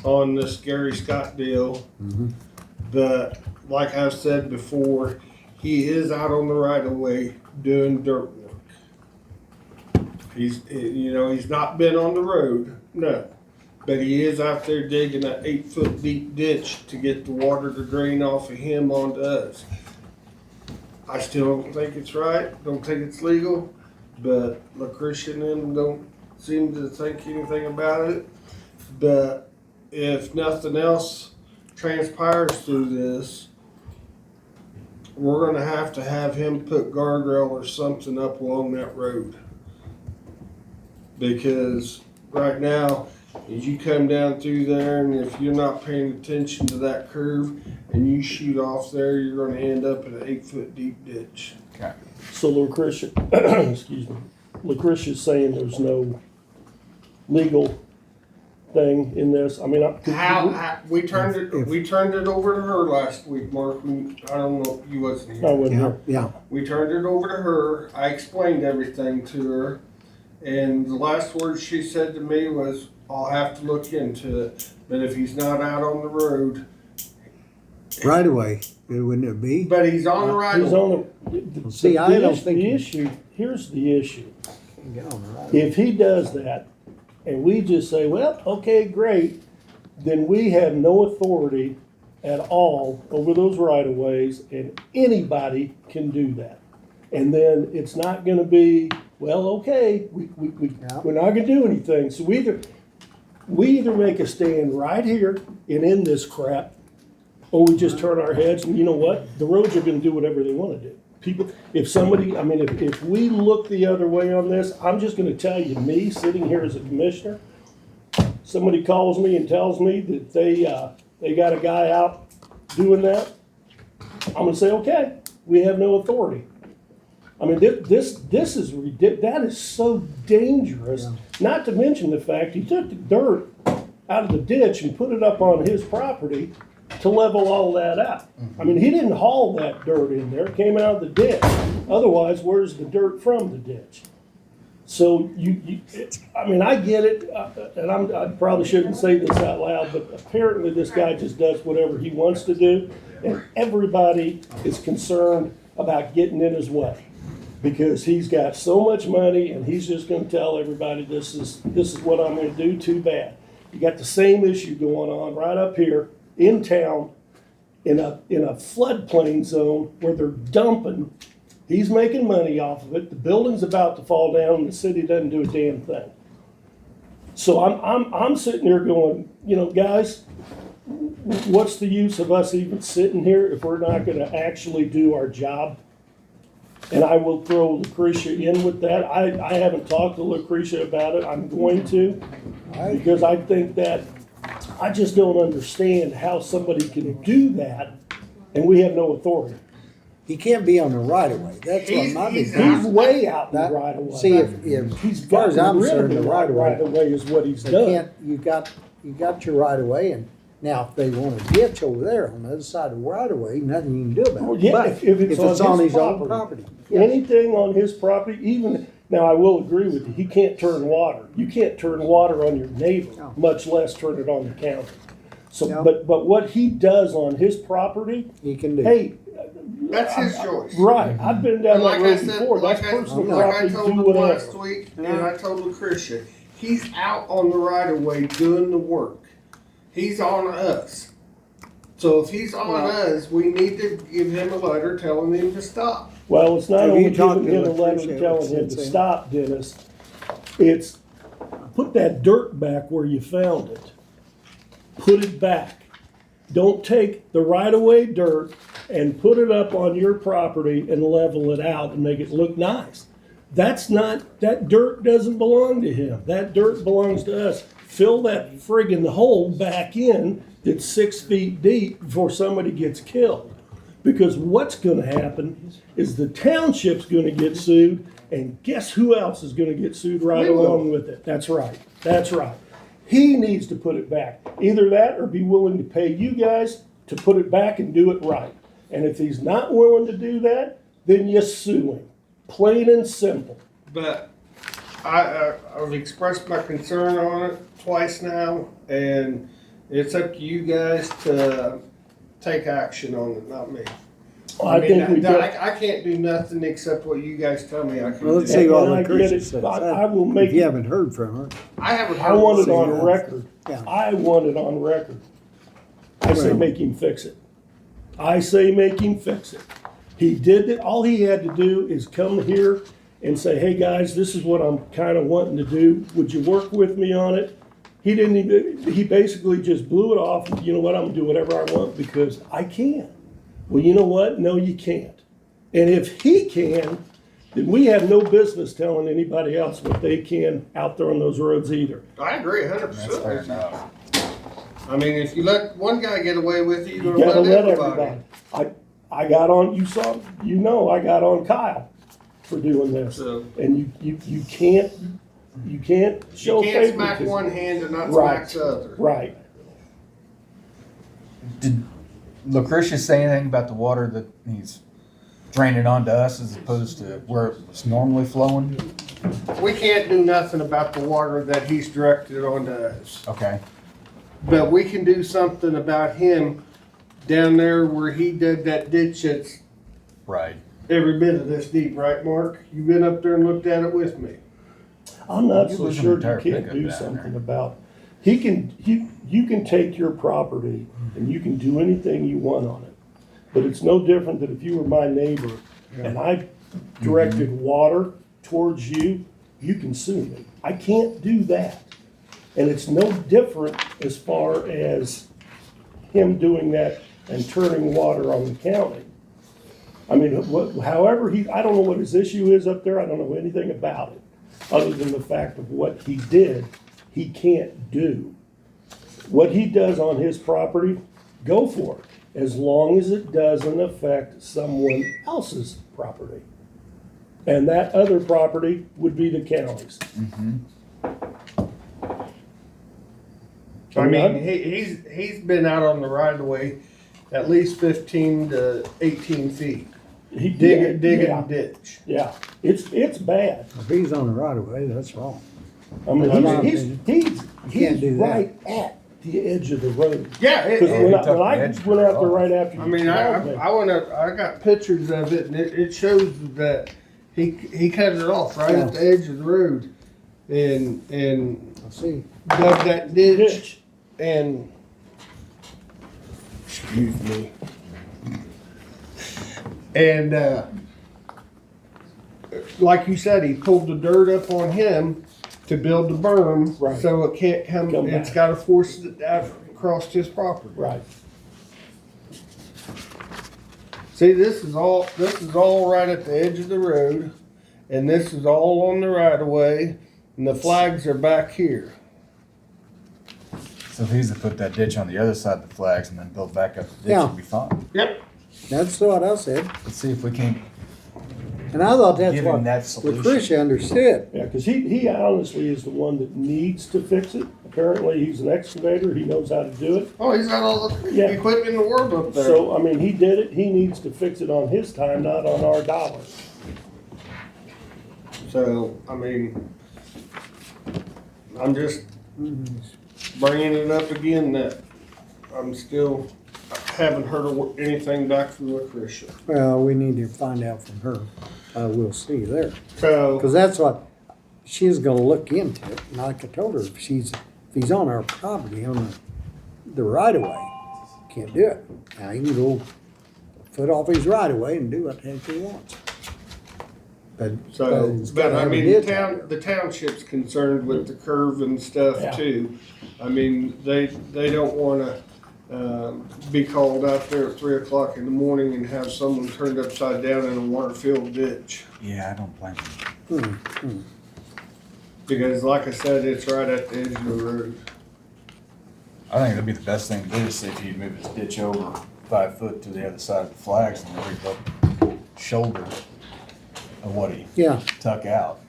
on this Gary Scott deal. Mhm. But like I've said before, he is out on the right of way doing dirt work. He's not been on the road, no. But he is out there digging an 8-foot deep ditch to get the water to drain off of him onto us. I still don't think it's right, don't think it's legal, but Lucretia and them don't seem to think anything about it. But if nothing else transpires through this, we're gonna have to have him put guardrail or something up along that road. Because right now, as you come down through there, and if you're not paying attention to that curve and you shoot off there, you're gonna end up in an 8-foot deep ditch. So Lucretia, excuse me, Lucretia's saying there's no legal thing in this. I mean, We turned it over to her last week, Mark. I don't know, you wasn't here. I wouldn't Yeah, know. yeah. We turned it over to her. I explained everything to her. And the last word she said to me was, I'll have to look into it. But if he's not out on the road, Right away, wouldn't it be? but he's on the right He's of way. on the. See, I don't think The he- issue, here's the issue. Get on the right. If he does that, and we just say, well, okay, great, then we have no authority at all over those right of ways, and anybody can do that. And then it's not gonna be, well, okay, we're not gonna do anything. So we either make a stand right here and in this crap, or we just turn our heads and you know what? The roads are gonna do whatever they wanna do. People, if we look the other way on this, I'm just gonna tell you, me, sitting here as a commissioner, somebody calls me and tells me that they got a guy out doing that, I'm gonna say, okay, we have no authority. I mean, this is ridiculous. That is so dangerous, not to mention the fact he took the dirt out of the ditch and put it up on his property to level all that out. I mean, he didn't haul that dirt in there, it came out of the ditch. Otherwise, where's the dirt from the ditch? So I mean, I get it, and I probably shouldn't say this out loud, but apparently this guy just does whatever he wants to do, and everybody is concerned about getting in his way. Because he's got so much money and he's just gonna tell everybody this is what I'm gonna do, too bad. You got the same issue going on right up here in town in a floodplain zone where they're dumping. He's making money off of it. The building's about to fall down and the city doesn't do a damn thing. So I'm sitting there going, you know, guys, what's the use of us even sitting here if we're not gonna actually do our job? And I will throw Lucretia in with that. I haven't talked to Lucretia about it. I'm going to, because I think that, I just don't understand how somebody can do that and we have no authority. He can't be on the right of way. That's what my big He's thing. way out in the That- right of way. See, if, He's as far as I'm gotten rid of concerned, the the right of right way, of way is what he's they done. can't, you got your right of way, and now if they want a ditch over there on the other side of the right of way, nothing you can do about Well, it. yeah, But if it's on his his own property. property. yes. Anything on his property, even, now I will agree with you, he can't turn water. You can't turn water on your neighbor, No. much less turn it on the county. So, No. but what he does on his property, He can do. hey, That's his choice. right, I've been down And that like I road said, before, like that's I, personal like I property, told do him last whatever. week, and I told Lucretia, he's out on the right of way doing the work. He's on us. So if he's on us, we need to give him a letter telling him to stop. Well, it's not Have only you talked giving to him a letter Lucretia telling him since to then? stop, Dennis, it's put that dirt back where you found it. Put it back. Don't take the right-of-way dirt and put it up on your property and level it out and make it look nice. That's not, that dirt doesn't belong to him. That dirt belongs to us. Fill that friggin' hole back in that's 6 feet deep before somebody gets killed. Because what's gonna happen is the township's gonna get sued, and guess who else is gonna get sued right We will. along with it? That's right, that's right. He needs to put it back. Either that or be willing to pay you guys to put it back and do it right. And if he's not willing to do that, then you sue him. Plain and simple. But I've expressed my concern on it twice now, and it's up to you guys to take action on it, not me. I think we got. I can't do nothing except what you guys tell me I can Well, let's do. see what And I get Lucretia it. says. I will make If you it- haven't heard from her. I haven't I heard. want it See, on that's- record. yeah. I want it on record. I say Well- make him fix it. I say make him fix it. He did it, all he had to do is come here and say, hey, guys, this is what I'm kinda wanting to do. Would you work with me on it? He didn't even, he basically just blew it off. You know what, I'm gonna do whatever I want because I can. Well, you know what? No, you can't. And if he can, then we have no business telling anybody else what they can out there on those roads either. I agree That's fair 100%. enough. I mean, if you let one guy get away with it, You you're gotta gonna let let everybody. everybody. I got on, I got on Kyle for doing this. So And you can't show you can't smack favoritism. one hand and not Right. smack the other. Right. Did Lucretia say anything about the water that he's draining onto us as opposed to where it's normally flowing? We can't do nothing about the water that he's directed onto us. Okay. But we can do something about him down there where he did that ditch that's Right. every bit of this deep, right, Mark? You've been up there and looked at it with me. I'm not You so lose an sure entire you can't pickup do down something there. about, you can take your property and you can do anything you want on it. But it's no different than if you were my neighbor and I directed water towards you, you can sue me. I can't do that. And it's no different as far as him doing that and turning water on the county. I mean, however I don't know what his issue is up there, I don't know anything about it, other than the fact of what he did, he can't do. What he does on his property, go for it, as long as it doesn't affect someone else's property. And that other property would be the county's. I mean, he's been out on the right of way at least 15 to 18 feet. He Digging yeah, a ditch. yeah, it's bad. If he's on the right of way, that's wrong. I mean, That's my he's can't do that. right at the edge of the road. Yeah, Because Yeah, when he I took the edge went out off. there right after I you mean, called me. I went up, I got pictures of it, and it shows that he cut it off right at the edge of the road, and I see. dug that ditch, and excuse me, and like you said, he pulled the dirt up on him to build the berm, Right. so it can't come. Come It's back. got to force it out across his property. Right. See, this is all right at the edge of the road, and this is all on the right of way, and the flags are back here. So if he's to put that ditch on the other side of the flags and then build back up the ditch, Yeah. it'd be fine. Yep. That's what I said. Let's see if we can't And I thought that's give him what that solution. Lucretia understood. Yeah, because he honestly is the one that needs to fix it. Apparently, he's an excavator, he knows how to do it. Oh, he's got all the Yeah. equipment in the world up there. So, I mean, he did it, he needs to fix it on his time, not on our dollars. So, I mean, I'm just bringing it up again that I'm still, haven't heard of anything back from Lucretia. Well, we need to find out from her. We'll see there. So, Because that's what, she's gonna look into it. And like I told her, if he's on our property, on the right of way, can't do it. Now, he can go a foot off his right of way and do what the heck he wants. But it's but gotta I have a mean, ditch out there. the township's concerned with the curve and stuff Yeah. too. I mean, they don't wanna, be called out there at 3 o'clock in the morning and have someone turned upside down in a water-filled ditch. Yeah, I don't blame him. Because like I said, it's right at the edge of the road. I think that'd be the best thing to do is see if he'd move his ditch over 5 foot to the other side of the flags and every shoulder of what he Yeah, tuck out.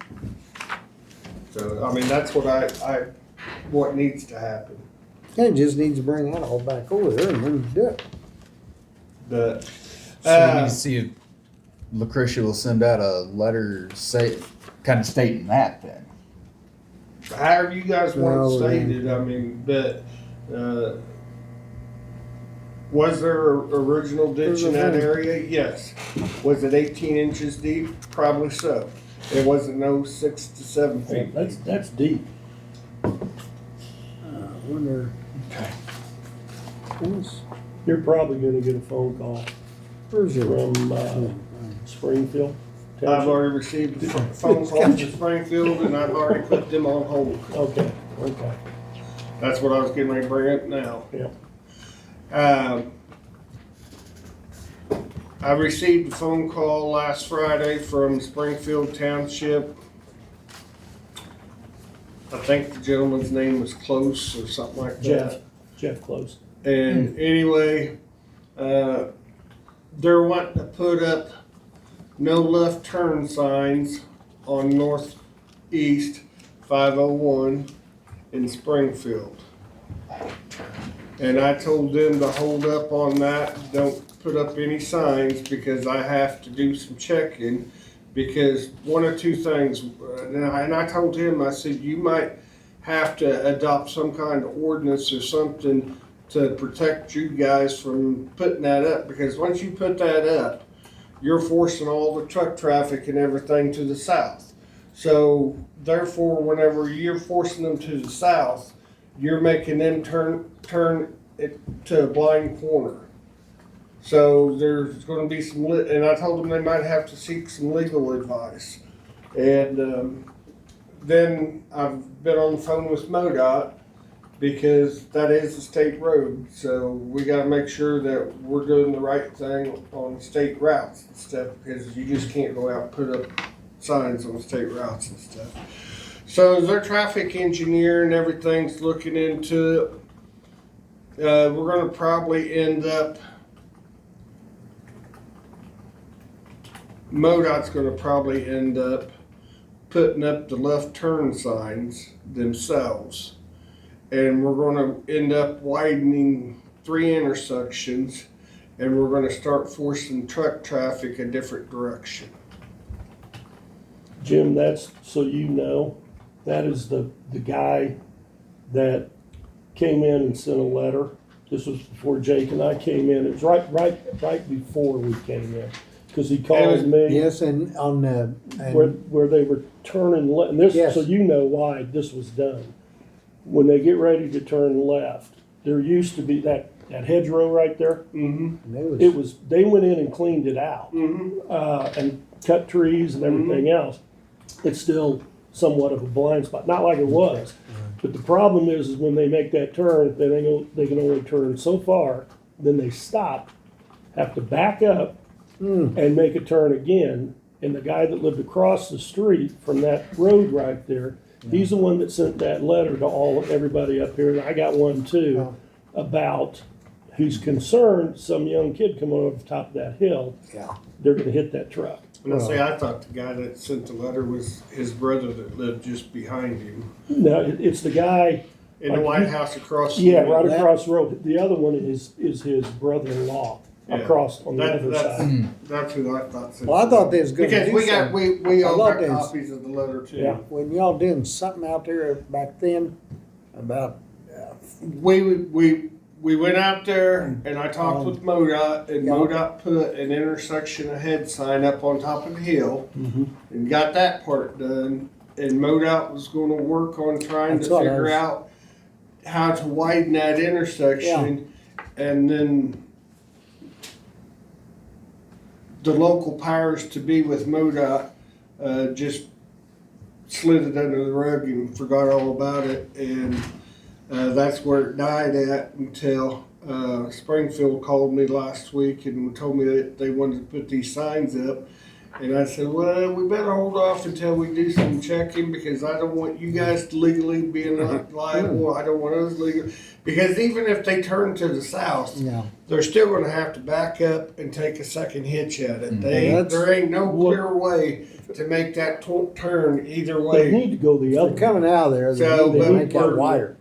So, I mean, that's what what needs to happen. it just needs to bring that all back over there and then do it. But, So we need to see if Lucretia will send out a letter kind of stating that then. however you guys want Well, it stated, I mean, but, was there a original ditch in that area? Yes. Was it 18 inches deep? Probably so. It wasn't no 6 to 7 feet. That's deep. I wonder. Okay. You're probably gonna get a phone call Where's your? from, Springfield. I've Township. already received a phone call from Springfield and I've already put them on hold. Okay. That's what I was getting ready to bring up now. Yeah. I received a phone call last Friday from Springfield Township. I think the gentleman's name was Close or something like that. Jeff Close. And anyway, they're wanting to put up no left turn signs on Northeast 501 in Springfield. And I told them to hold up on that, don't put up any signs because I have to do some checking. Because one or two things, and I told him, I said, you might have to adopt some kind of ordinance or something to protect you guys from putting that up. Because once you put that up, you're forcing all the truck traffic and everything to the south. So therefore, whenever you're forcing them to the south, you're making them turn it to a blind corner. So there's going to be some, and I told them they might have to seek some legal advice. And then I've been on the phone with MoDOT because that is a state road. So we got to make sure that we're doing the right thing on state routes and stuff because you just can't go out and put up signs on state routes and stuff. So their traffic engineer and everything's looking into it. We're going to probably end up, MoDOT's going to probably end up putting up the left turn signs themselves. And we're going to end up widening 3 intersections and we're going to start forcing truck traffic a different direction. Jim, that's, so you know, that is the guy that came in and sent a letter. This was before Jake and I came in. It was right before we came in. Cause he called me. Yes, and on the. Where they were turning left, and this, Yes. so you know why this was done. When they get ready to turn left, there used to be that hedgerow right there. Mm-hmm. They went in and cleaned it out, Mm-hmm. and cut trees and everything else. It's still somewhat of a blind spot, not like it was. But the problem is when they make that turn, they can only turn so far, then they stop, have to back up, and make a turn again. And the guy that lived across the street from that road right there, he's the one that sent that letter to everybody up here, and I got one too, about who's concerned some young kid coming over the top of that hill, Yeah. they're gonna hit that truck. And I thought the guy that sent the letter was his brother that lived just behind him No, it's the guy, in the White House across. the yeah, way. right across the road. The other one is his brother-in-law Yeah. across on the That- other that's- side. That's who I thought. sent Well, I the thought letter. they was gonna Because do we got, something. we all I thought got they was- copies of the letter too. Yeah. When y'all doing something out there back then about, We went out there and I talked with MoDOT, and Yeah. MoDOT put an intersection ahead sign up on top of the hill Mhm. and got that part done. And MoDOT was gonna work on trying That's to what I figure was- out how to widen that intersection. And then the local powers to be with MoDOT, just slid it under the rug and forgot all about it. And that's where it died at until Springfield called me last week and told me that they wanted to put these signs up. And I said, well, we better hold off until we do some checking because I don't want you guys to legally be liable. I don't want us legal. Because even if they turn to the south, yeah, they're still going to have to back up and take a second hitch at it. That's- There ain't no clear way to make that turn either They way. need to go the if other they're way. coming out of there, they So, need to but make that we're- wider.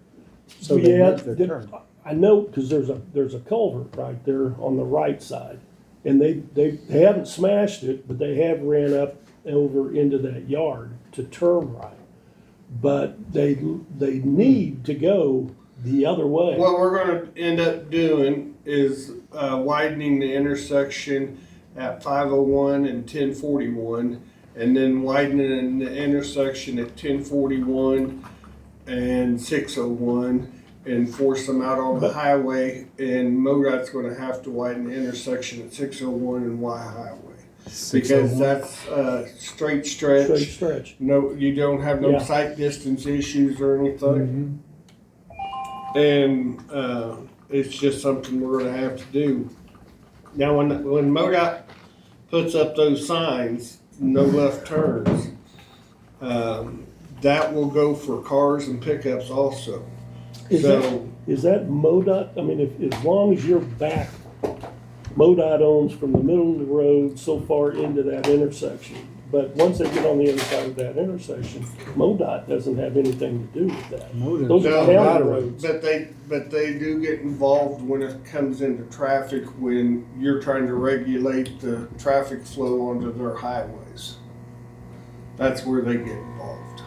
So they Yeah, make their turn. I know, because there's a culvert right there on the right side. And they haven't smashed it, but they have ran up over into that yard to turn right. But they need to go the other way. What we're going to end up doing is widening the intersection at 501 and 1041, and then widening the intersection at 1041 and 601, and force them out on the highway. And MoDOT's going to have to widen the intersection at 601 and Y Highway because that's a straight stretch. Straight stretch. No, you don't have no Yeah. sight distance issues or anything. And it's just something we're gonna have to do. Now, when MoDOT puts up those signs, no left turns, that will go for cars and pickups also. Is that MoDOT, I mean, as long as you're back, MoDOT owns from the middle of the road so far into that intersection. But once they get on the other side of that intersection, MoDOT doesn't have anything to do with that. Those are No, county roads. but they do get involved when it comes into traffic, when you're trying to regulate the traffic flow onto their highways. That's where they get involved.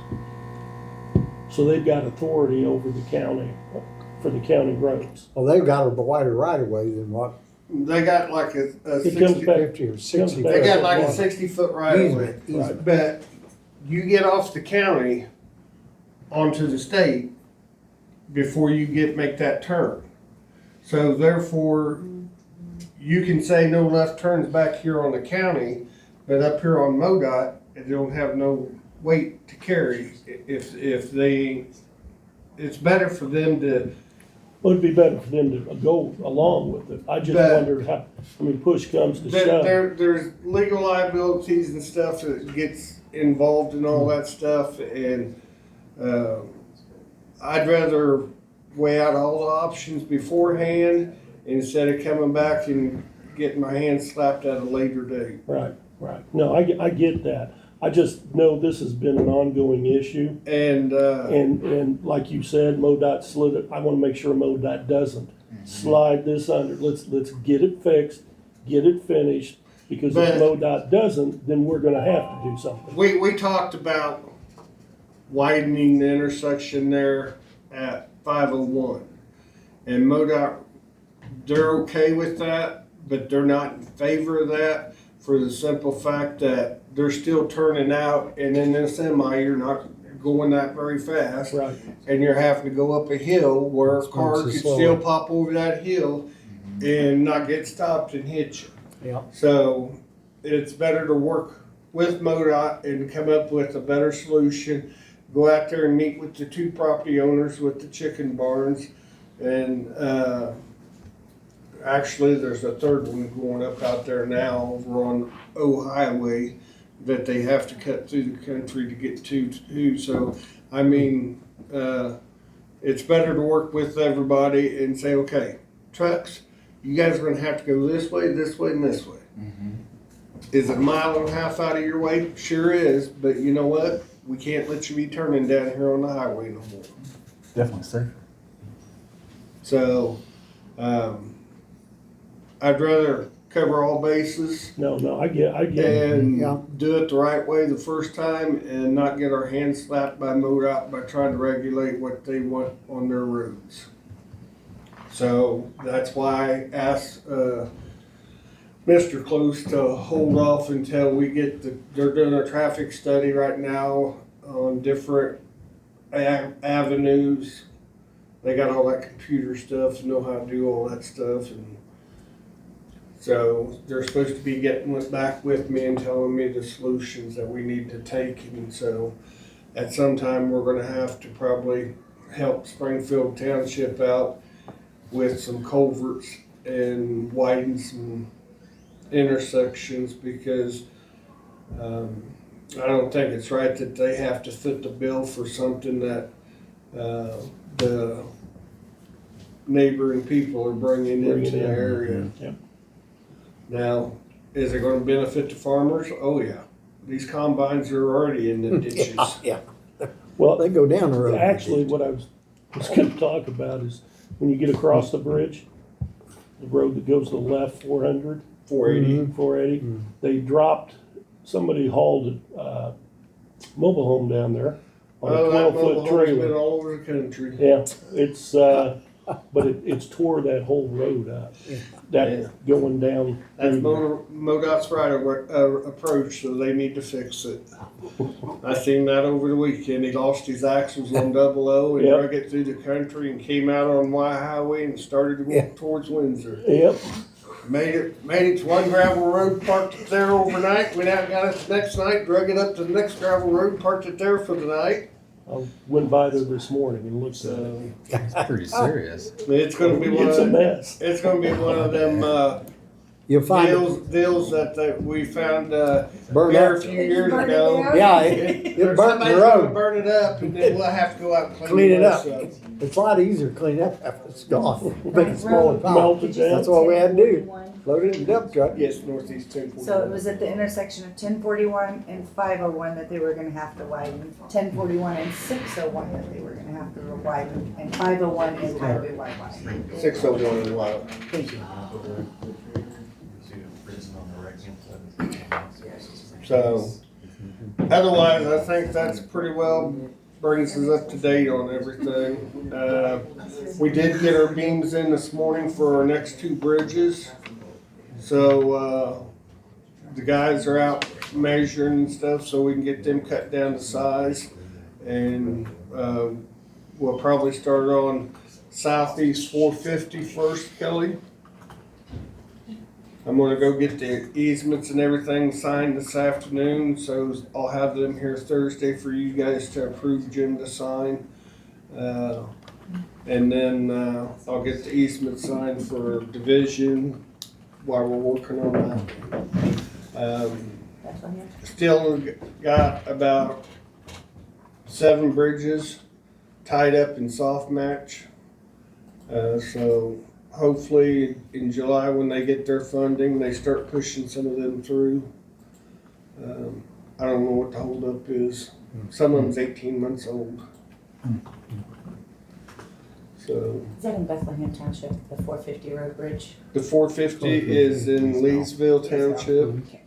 So they've got authority over the county, for the county roads. Well, they've got a wider right of way than what, They got like a It comes 60, back, 50 or 60. they got like a Right. 60-foot right of way. Easement. But you get off the county onto the state before you make that turn. So therefore, you can say no left turns back here on the county, but up here on MoDOT, it don't have no weight to carry. If they, it's better for them to, well, it'd be better for them to go along with it. I just But- wondered how, I mean, push comes to shove. there's legal liabilities and stuff that gets involved in all that stuff, and I'd rather weigh out all the options beforehand instead of coming back and getting my hand slapped at a later date. Right, right. No, I get that. I just know this has been an ongoing issue. And And like you said, MoDOT slid it. I want to make sure MoDOT doesn't slide this under. Let's get it fixed, get it finished, because if But- MoDOT doesn't, then we're gonna have to do something. we talked about widening the intersection there at 501. And MoDOT, they're okay with that, but they're not in favor of that for the simple fact that they're still turning out, and in a semi, you're not going that very fast. Right. And you're having to go up a hill where a It's car going could slower. still pop over that hill and not get stopped and hit you. Yeah. So it's better to work with MoDOT and come up with a better solution. Go out there and meet with the two property owners with the chicken barns and actually, there's a third one going up out there now over on O Highway that they have to cut through the country to get to too. So, I mean, it's better to work with everybody and say, okay, trucks, you guys are gonna have to go this way, and this way. Is it a mile and a half out of your way? Sure is, but you know what? We can't let you be turning down here on the highway no more. Definitely safer. So, I'd rather cover all bases No, I get it. and Yeah. do it the right way the first time and not get our hands slapped by MoDOT by trying to regulate what they want on their roads. So that's why I asked, Mr. Close to hold off until we get they're doing a traffic study right now on different avenues. They got all that computer stuff, know how to do all that stuff, and so they're supposed to be getting back with me and telling me the solutions that we need to take. And so at some time, we're gonna have to probably help Springfield Township out with some culverts and widen some intersections, because I don't think it's right that they have to foot the bill for something that the neighboring people are bringing into the area. Yep. Now, is it gonna benefit the farmers? Oh, yeah. These combines are already in the ditches. Yeah, Well, they go down the road. actually, what I was gonna talk about is when you get across the bridge, the road that goes to the left, 400, 480. 480, they dropped, somebody hauled a mobile home down there on a Oh, that 12-foot mobile home's been trailer. all over the country. Yeah, it's, but it's tore that whole road up, that going down. That's through MoDOT's right approach, so they need to fix it. I seen that over the weekend. He lost his axles on 00 and Yep. drug it through the country and came out on Y Highway and started to walk towards Windsor. Yep, Made it to one gravel road, parked it there overnight, went out and got it the next night, drug it up to the next gravel road, parked it there for the night. I went by there this morning and looked at it. So It's pretty serious. it's gonna be one It's a of mess. it's gonna be one of them You'll find it deals that we found burned here a up. few years Burn it ago. down? Yeah, it burnt the Somebody's gonna road. burn it up, and then we'll have to go out and Clean clean it the up. rest up. It's a lot easier to clean up after it's gone. Make it smaller pile. Melted down. That's what we had to do. Load it in the dump truck. Yes, northeast 1041. So it was at the intersection of 1041 and 501 that they were gonna have to widen, 1041 and 601 that they were gonna have to widen, and 501 is highway wide. 601 and Wild. Thank you. So, otherwise, I think that's pretty well brings us up to date on everything. We did get our beams in this morning for our next two bridges. So, the guys are out measuring and stuff so we can get them cut down to size. And, we'll probably start on Southeast 450 first, Kelly. I'm gonna go get the easements and everything signed this afternoon, so I'll have them here Thursday for you guys to approve, Jim to sign. And then, I'll get the easement signed for division while we're working on that. Still got about 7 bridges tied up in soft match. So hopefully in July, when they get their funding, they start pushing some of them through. I don't know what the holdup is. Some of them's 18 months old. So Is that in Bethlehem Township, the 450 road bridge? the 450 is in Leesville Township,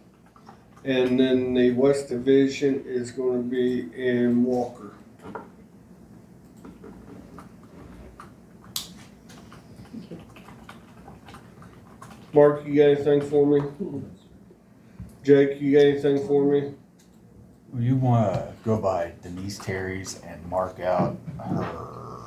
and then the West Division is going to be in Walker. Mark, you got anything for me? Jake, you got anything for me? You wanna go by Denise Terry's and mark out her,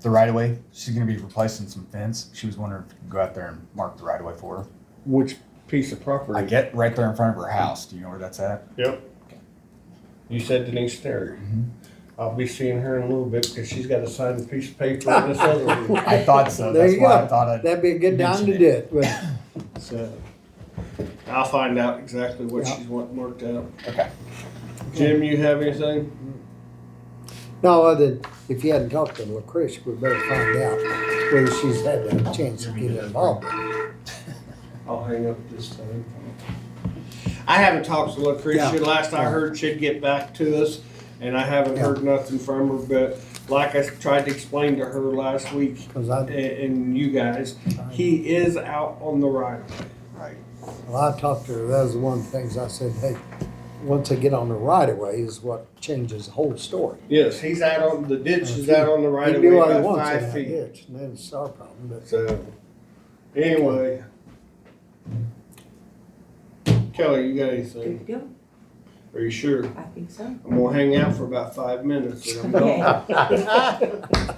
the right of way. She's gonna be replacing some fence. She was wondering if you could go out there and mark the right of way for her. Which piece of property? I get right there in front of her house. Do you know where that's at? Yep. You said Denise Terry. I'll be seeing her in a little bit because she's got to sign a piece of paper on this other one. I thought so. There That's you why go. I thought I'd. That'd be a good time to mention do it, but So I'll find out exactly what Yeah. she's wanting worked out. Okay. Jim, you have anything? no, other than if you hadn't talked to LaCrish, we better find out whether she's had a chance to get involved. I'll hang up this time. I haven't talked to Lucretia. Yeah. Last I heard, she'd get back to us, and I haven't heard nothing from her. But like I tried to explain to her last week, Cause and you guys, he is out on the right of way. Well, I talked to her, that was one of the things I said, hey, once they get on the right of way is what changes the whole story. Yes, he's out on the ditch. Is out on the right He of can way do what he about wants in 5 that feet. ditch, and then it's our problem, but. So anyway, Kelly, you got Good anything? to go. Are you sure? I think so. I'm gonna hang out for about 5 minutes. And I'm gone. Okay.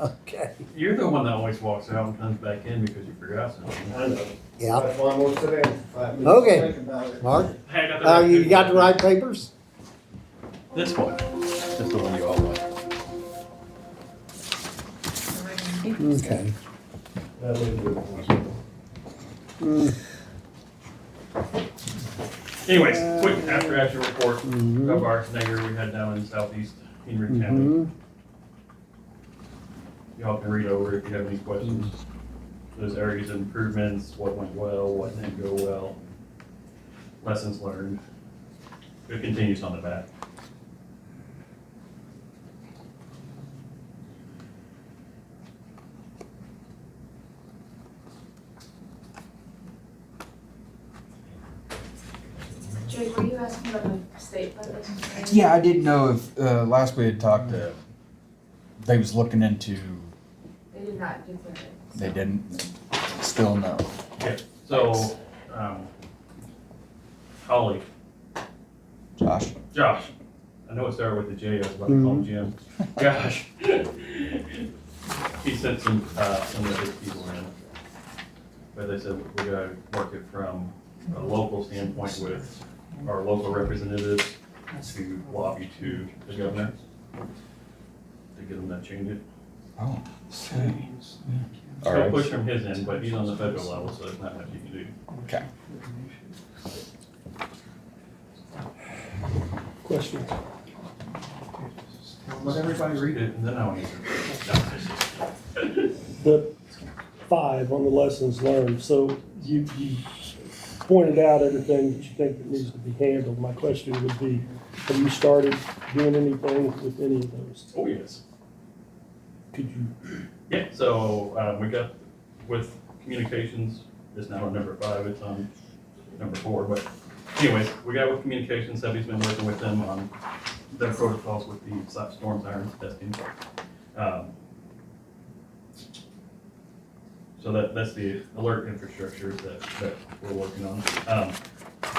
Okay, You're the one that always walks out and comes back in because you forgot something. I know. yeah, That's why I'm gonna sit down for 5 minutes. Okay. and Think about it. Mark, Hey, I got the right you paper. got the right papers? This one. This is the one you all want. Okay. That was good. Mm, Anyways, quick after action report Mhm. of our neighbor we had down in southeast Henry County. mhm. Y'all can read over if you have any questions. Those areas of improvements, what went well, what didn't go well, lessons learned. It continues on the back. Jay, were you asking about the state budget? Yeah, I didn't know if last we had talked to. They was looking into. They did not declare it. They didn't. Still no. So, Holly, Josh. Josh, I know it started with the J, I was about to call him Jim. Josh. He sent some of his people in. But they said we gotta work it from a local standpoint with our local representatives to lobby to the governor to get them to change it. Oh. Still push from his end, but he's on the federal level, so there's not much you can do. Okay. Questions? Let everybody read it and then I'll answer. The 5 on the lessons learned, so you pointed out everything that you think that needs to be handled. My question would be, have you started doing anything with any of those? Oh, yes. Could you, Yeah, so we got with communications, it's now on number 5, it's on number 4, but anyways, we got with communications, Debbie's been working with them on their protocols with the storm sirens testing. So that's the alert infrastructure that we're working on.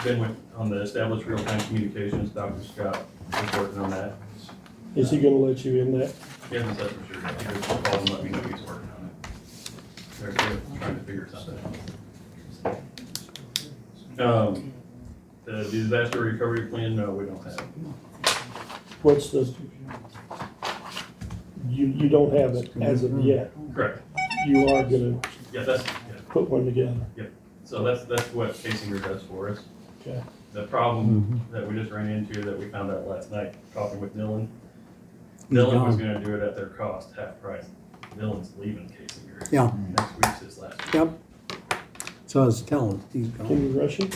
Been on the established real-time communications, Dr. Scott is working on that. is he gonna let you in that? He hasn't said for sure yet. He just called and let me know he's working on it. They're trying to figure something out. The disaster recovery plan, no, we don't have. What's the, you don't have it as of yet. Correct. You are gonna Yeah, yeah. put one together. So that's what Casinger does for us. Okay. The problem that we just ran into that we found out last night, talking with Dylan, Dylan was gonna do it at their cost, half price. Dylan's leaving Casinger. Yeah. Next week's his last week. Yep. So I was telling Steve, Can you rush it?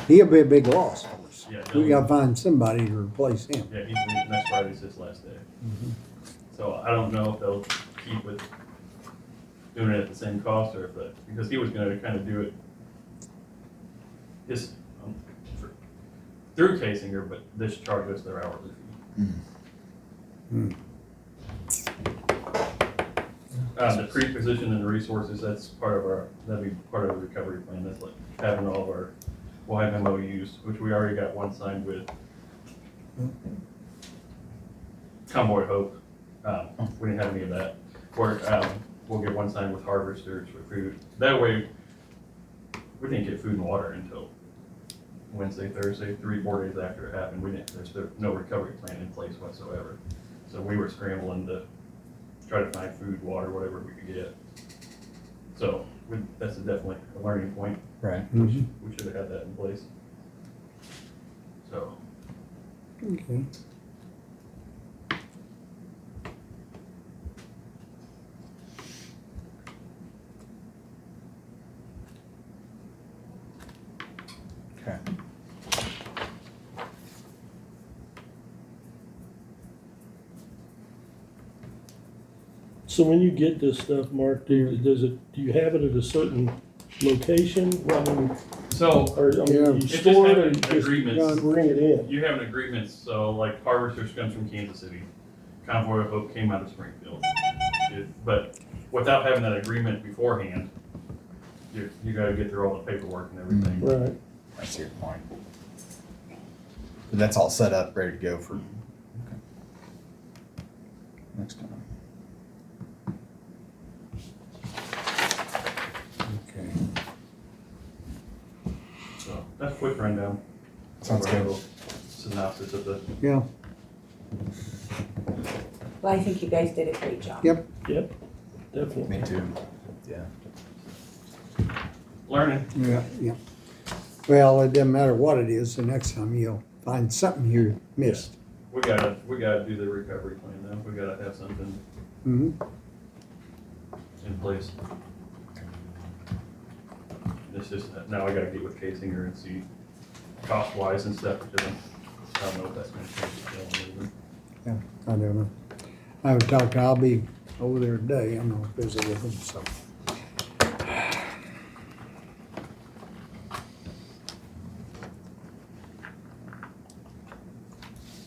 he'll be a big loss for us. Yeah, We Dylan- gotta find somebody to replace him. Yeah, he's leaving, next Friday's his last day. So I don't know if they'll keep with doing it at the same cost or if because he was gonna kind of do it through Casinger, but this charge us their hourly fee. The pre-position and the resources, that'd be part of the recovery plan, that's like having all of our, we'll have MOUs, which we already got one signed with Convoy Hope. We didn't have any of that. We'll get one signed with Harvesters for food. That way, we didn't get food and water until Wednesday, Thursday, 3-4 days after it happened. There's no recovery plan in place whatsoever. So we were scrambling to try to find food, water, whatever we could get. So that's definitely a learning point. Right. Mhm. We should have had that in place. So, Okay. Okay. So when you get this stuff, Mark, do you have it at a certain location? I mean, so or, I mean, Yeah. you it's just store it or having you just agreements. bring it in? You have an agreement, so like Harvesters comes from Kansas City, Convoy of Hope came out of Springfield. But without having that agreement beforehand, you gotta get through all the paperwork and everything. Right. I see your point. But that's all set up, ready to go for, okay. Next time. Okay. So that's a quick rundown. Sounds Of our good. little synopsis of the, Yeah, Well, I think you guys did a great job. Yep. Yep, definitely. Me too. Yeah. learning. yeah, yeah. Well, it doesn't matter what it is, the next time you'll find something you missed. We gotta do the recovery plan now. We gotta have something Mm-hmm. in place. It's just, now I gotta get with Casinger and see cost wise and stuff, because I don't know if that's gonna change the deal. Yeah, I don't know. I haven't talked, I'll be over there today, I'm gonna visit with them, so.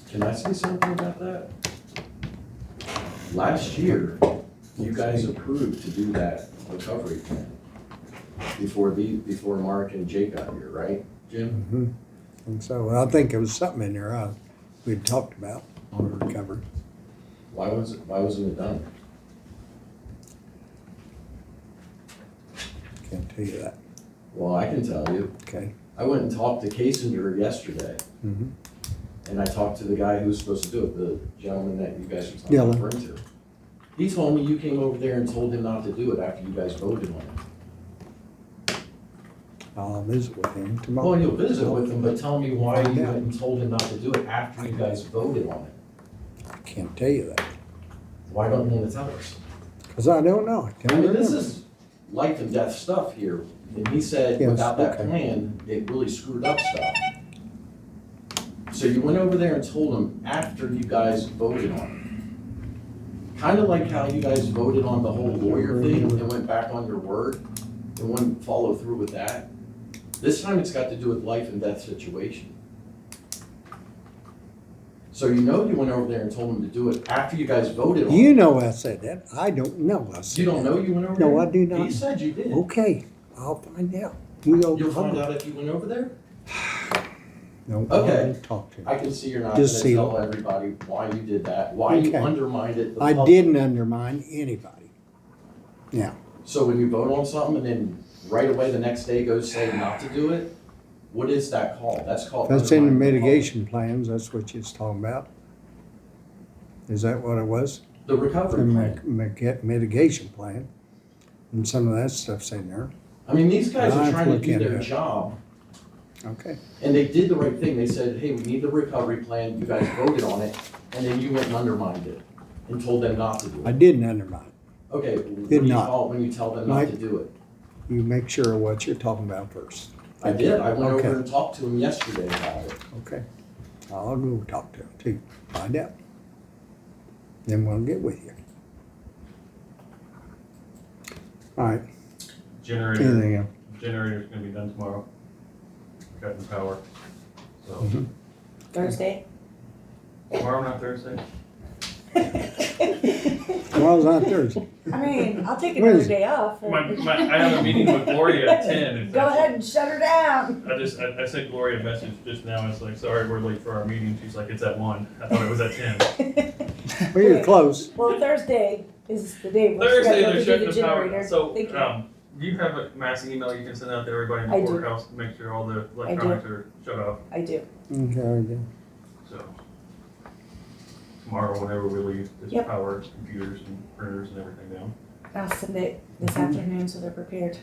Can I say something about that? Last year, you guys approved to do that recovery plan before Mark and Jake got here, right, Jim? Mm-hmm. And so, I think there was something in there, we'd talked about on the recovery. Why wasn't it done? Can't tell you that, Well, I can tell you. okay? I went and talked to Casinger yesterday, Mm-hmm. and I talked to the guy who was supposed to do it, the gentleman that you guys were Dylan. referring to. He told me you came over there and told him not to do it after you guys voted on it. I'll visit with him tomorrow. Well, you'll visit with him, but tell me why you went and told him not to do it after you guys voted on it. I can't tell you that, Why don't you want to tell us? because I don't know, I I can't mean, this remember. is life and death stuff here, and he said Yes, without that okay. plan, it really screwed up stuff. So you went over there and told him after you guys voted on it. Kind of like how you guys voted on the whole lawyer thing and went back on your word and wouldn't follow through with that. This time it's got to do with life and death situation. So you know you went over there and told him to do it after you guys voted on it. You know I said that, I don't know I said You don't that. know you went over there? No, I do not. He said you did. Okay, I'll find out. You'll You'll find out if you went over there? No, Okay. I'll talk to him. I can see you're not gonna Just see tell everybody why you did that, why you Okay. undermined it. the I public. didn't undermine anybody. Yeah, So when you vote on something and then right away the next day goes say not to do it, what is that called? That's called. that's in the undermining public. mitigation plans, that's what you're talking about. Is that what it was? The The recovery plan. mitigation plan, and some of that stuff's in there. I mean, these guys I'll are have trying to to look do into their it. job, Okay, and they did the right thing. They said, hey, we need the recovery plan, you guys voted on it, and then you went and undermined it and told them not to do I it. didn't undermine. Okay, what do Did you not. call it when you tell them not Mike? to do it? You make sure of what you're talking about first. I did, I went Okay. over and talked to him yesterday about it. Okay, I'll go talk to him too, find out. Then we'll get with you. All right, anything else? Generator's gonna be done tomorrow. Cutting power. So, Mhm. Thursday? tomorrow, not Thursday? Tomorrow's not Thursday. I mean, I'll take When another is it? day off. I have a meeting with Gloria at 10. If Go that's- ahead and shut her down. I sent Gloria a message just now. It's like, sorry, we're late for our meeting. She's like, it's at 1. I thought it was at 10. Well, you're close. Well, Thursday is the day we're Thursday, scheduled they're to do shutting the the power. generator. So, Thank you. Do you have a mass email you can send out to everybody in I the do. courthouse to make sure all the electronics are shut off? I do. Okay, So tomorrow, whenever we leave, just Yep. power computers and printers and everything down. I'll send it this afternoon so they're prepared.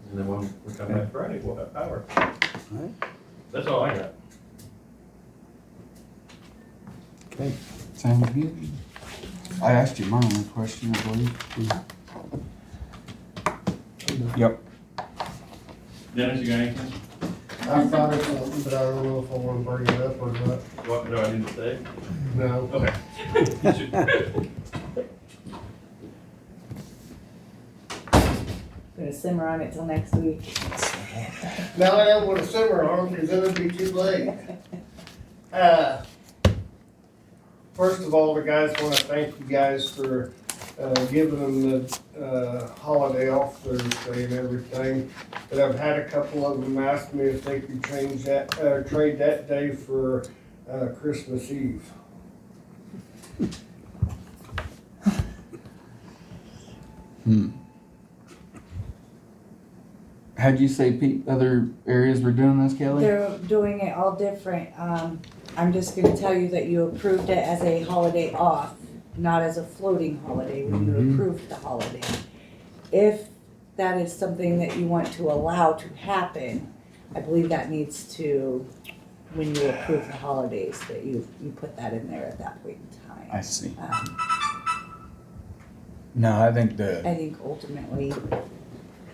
And then when we come back Friday, we'll have power. Alright. That's all I got. okay. Sounds good. I asked you my own question, I believe. Yep. Dennis, you got anything? I thought of something, but I don't know if I wanna bring it up or not. What do I need to say? No. Okay. Gonna simmer on it till next week. Now I don't wanna simmer on, cause then it'd be too late. First of all, the guys wanna thank you guys for, giving them the, holiday off Thursday and everything. But I've had a couple of them ask me if they could change that, trade that day for, Christmas Eve. How'd you say other areas were doing this, Kelly? They're doing it all different. I'm just gonna tell you that you approved it as a holiday off, not as a floating holiday when you approved the holiday. If that is something that you want to allow to happen, I believe that needs to, when you approve the holidays, that you put that in there at that point in time. I see. Um, No, I think I think ultimately,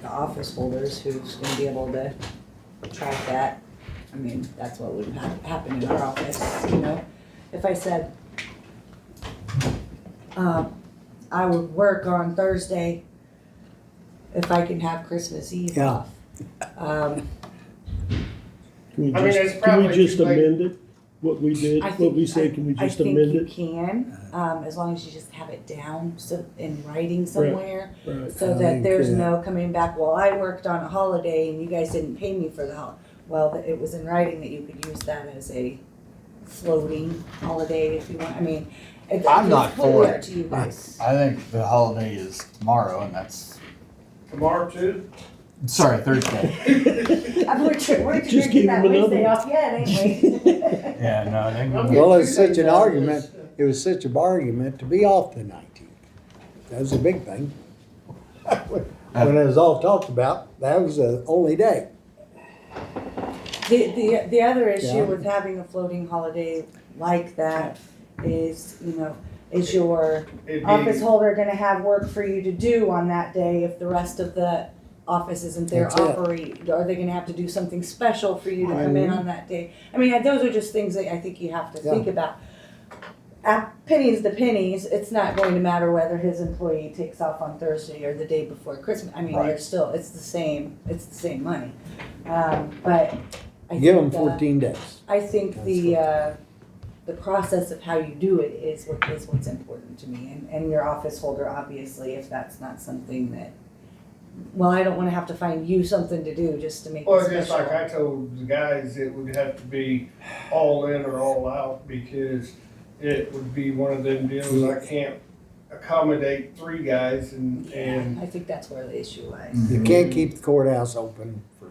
the office holders who's gonna be able to track that, I mean, that's what would happen in our office, you know? If I said, I would work on Thursday if I can have Christmas Eve Yeah. off. Can we I mean, just, it's can we probably just too late. amend it? What we did, I what think- we said, can we just I think amend you it? can, as long as you just have it down, so, in writing somewhere. Right. So I that think, there's no coming back, well, I worked on a holiday and you guys didn't pay me for the well, that it was in writing that you could use that as a floating holiday if you want, I mean, it's I'm not completely for up it. to you guys. I think the holiday is tomorrow, and that's Tomorrow too? sorry, Thursday. We're Just gonna give get that them another Wednesday one. off yet, ain't we? Yeah, no, they can Okay. Well, two it's such days an out of argument, this. it was such an argument to be off the 19th. That was a big thing. When it was all talked about, that was the only day. The other issue Yeah. with having a floating holiday like that is, you know, is your It'd be- office holder gonna have work for you to do on that day if the rest of the office isn't there That's it. operate? Are they gonna have to do something special for you to come in on that day? I mean, those are just things that I think you have to think about. Pennies to pennies, it's not going to matter whether his employee takes off on Thursday or the day before Christmas. I mean, they're Right. still, it's the same money. But I Give them think, 14 days. I think the process of how you do it is what's important to me, and your office holder, obviously, if that's not something that, well, I don't wanna have to find you something to do just to make it Well, special. just like I told the guys, it would have to be all in or all out, because it would be one of them deals, I can't accommodate three guys and I think that's where the issue lies. You can't keep the courthouse open for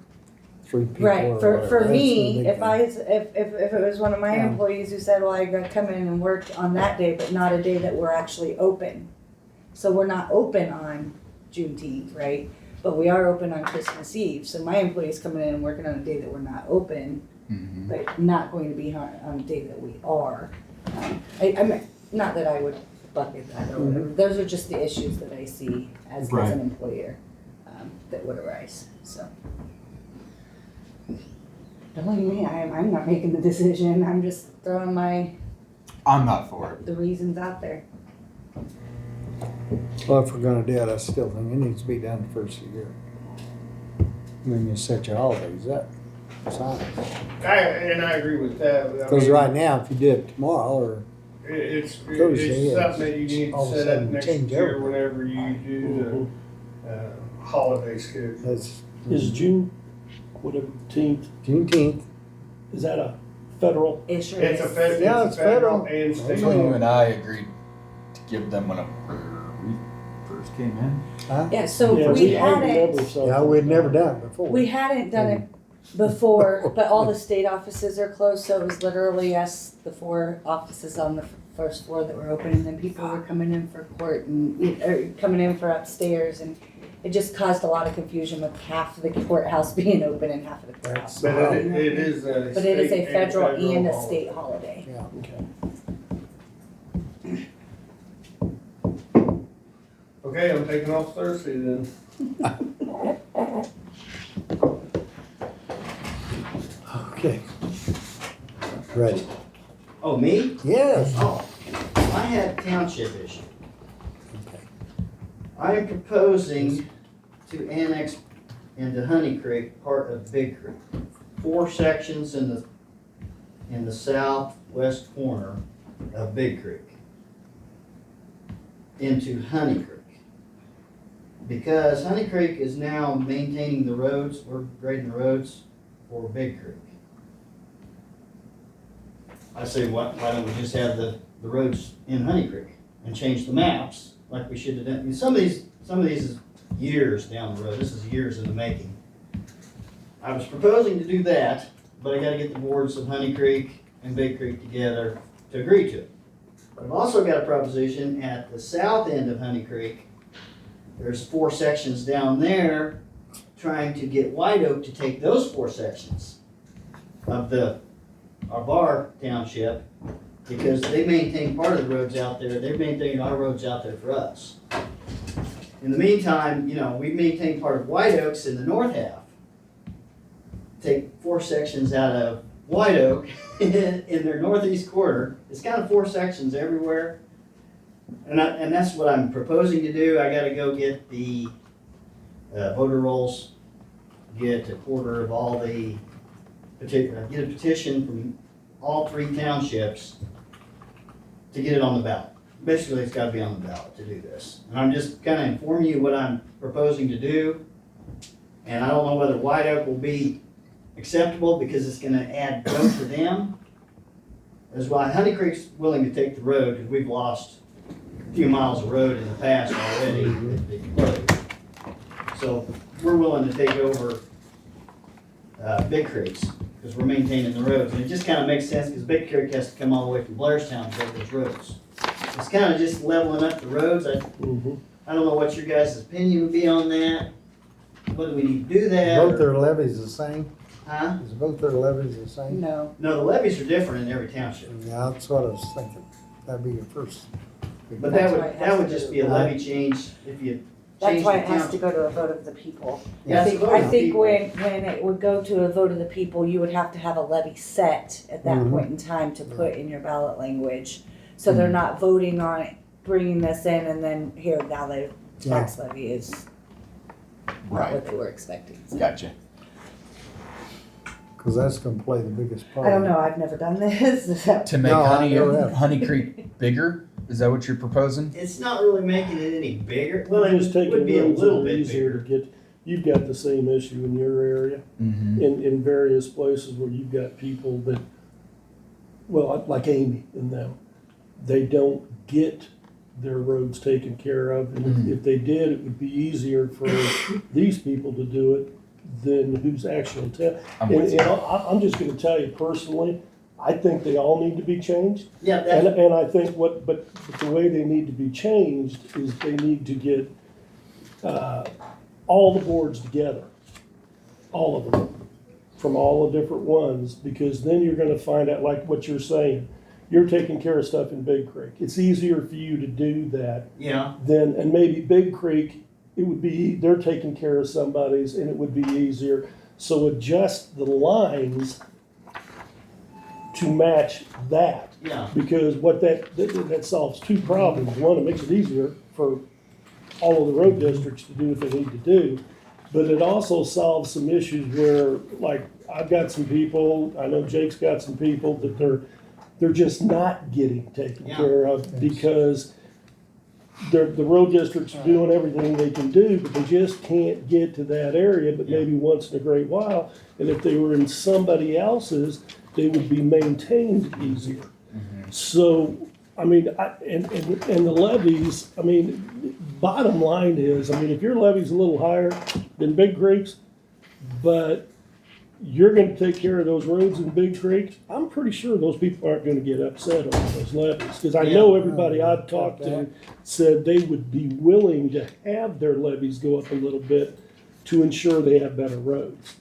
3 people. Right, or for whatever. That's the me, big if thing. if it was one of my Yeah. employees who said, well, I gotta come in and work on that day, but not a day that we're actually open. So we're not open on Juneteenth, right? But we are open on Christmas Eve, so my employee's coming in and working on a day that we're not open, Mhm. but not going to be on a day that we are. I mean, not that I would bucket that or whatever, those are just the issues that I see as Right. an employer, that would arise, so. Don't look at me, I'm not making the decision, I'm just throwing I'm not for it. the reasons out there. Well, if we're gonna do it, I still think it needs to be done the first of the year. When you set your holidays up. I agree with that. I Because mean, right now, if you do it tomorrow, or It's Thursday, something that you need all to of a set up sudden next change year everything. whenever you do the, holiday schedule. that's Is June, whatever, 10th, Juneteenth. is that a federal? It sure It's a is. federal, Yeah, it's it's a federal federal. and state. So you and I agreed to give them when we first came in. Huh? Yeah, so Yeah, we I remember hadn't, something. Yeah, we'd never done it before. we hadn't done it before, but all the state offices are closed, so it was literally us, the 4 offices on the first floor that were open, and then people were coming in for court and, or coming in for upstairs, and it just caused a lot of confusion with half of the courthouse being open and half of the courthouse. But it is a But it is a state federal and a holiday. state holiday. Yeah. Okay. Okay, I'm taking off Thursday then. Okay. Ready? Oh, me? Yes. Oh, I had township issue. Okay. I am proposing to annex into Honey Creek part of Big Creek. 4 sections in the southwest corner of Big Creek into Honey Creek. Because Honey Creek is now maintaining the roads, we're grading the roads for Big Creek. I say, why don't we just have the roads in Honey Creek and change the maps like we should have done? I mean, some of these is years down the road. This is years in the making. I was proposing to do that, but I gotta get the boards of Honey Creek and Big Creek together to agree to it. But I've also got a proposition at the south end of Honey Creek. There's 4 sections down there trying to get White Oak to take those 4 sections of our township, because they maintain part of the roads out there. They're maintaining our roads out there for us. In the meantime, we maintain part of White Oaks in the north half. Take 4 sections out of White Oak in their northeast quarter. It's kind of 4 sections everywhere. And that's what I'm proposing to do. I gotta go get the voter rolls, get a quarter of all the, get a petition from all 3 townships to get it on the ballot. Basically, it's gotta be on the ballot to do this. And I'm just kinda informing you what I'm proposing to do. And I don't know whether White Oak will be acceptable because it's gonna add growth to them. That's why Honey Creek's willing to take the road, because we've lost a few miles of road in the past already that they closed. So we're willing to take over Big Creek's, because we're maintaining the roads. And it just kind of makes sense, because Big Creek has to come all the way from Blairstown to build those roads. It's kind of just leveling up the roads. I don't know what your guys' opinion would be on that. Whether we need to do that. Both their levies the same? Huh? Is both their levies the same? No. No, the levies are different in every township. Yeah, that's what I was thinking. That'd be your first. But That's that why it would, has that would to just go be a to- levy change if you That's change why the it has to town. go to a vote of the people. Yeah, I it's a think, vote I of the think people. when it would go to a vote of the people, you would have to have a levy set at that Mhm. point in time to put in your ballot language. So they're not voting on it, bringing this in, and then here, now the tax levy is not Right, what they were expecting. So. gotcha. Cause that's gonna play the biggest part. I don't know, I've never done this. Is that- To make No, I never have. Honey Creek bigger, is that what you're proposing? It's not really making it any bigger. Well, Just it taking would be a roads that little are bit easier bigger. to get, you've got the same issue in your area, Mm-hmm. in various places where you've got people that, well, like Amy and them, they don't get their roads taken care of. And if they did, it would be easier for these people to do it than who's actually town. I'm And, with and you. I'm just gonna tell you personally, I think they all need to be changed. Yeah, And, that's, and I think but the way they need to be changed is they need to get, all the boards together. All of them, from all the different ones, because then you're gonna find out, like what you're saying, you're taking care of stuff in Big Creek. It's easier for you to do that yeah, than, and maybe Big Creek, it would be, they're taking care of somebody's and it would be easier. So adjust the lines to match that. yeah. Because what that solves 2 problems. One, it makes it easier for all of the road districts to do what they need to do. But it also solves some issues where, like, I've got some people, I know Jake's got some people that they're just not getting taken Yeah. care of because the road districts are doing everything they can do, but they just can't get to that area, but maybe once in a great while. And if they were in somebody else's, they would be maintained easier. So I mean, and the levies, I mean, bottom line is, I mean, if your levy's a little higher than Big Creek's, but you're gonna take care of those roads in Big Creek, I'm pretty sure those people aren't gonna get upset over those levies. Cause I know everybody I've talked to said they would be willing to have their levies go up a little bit to ensure they have better roads.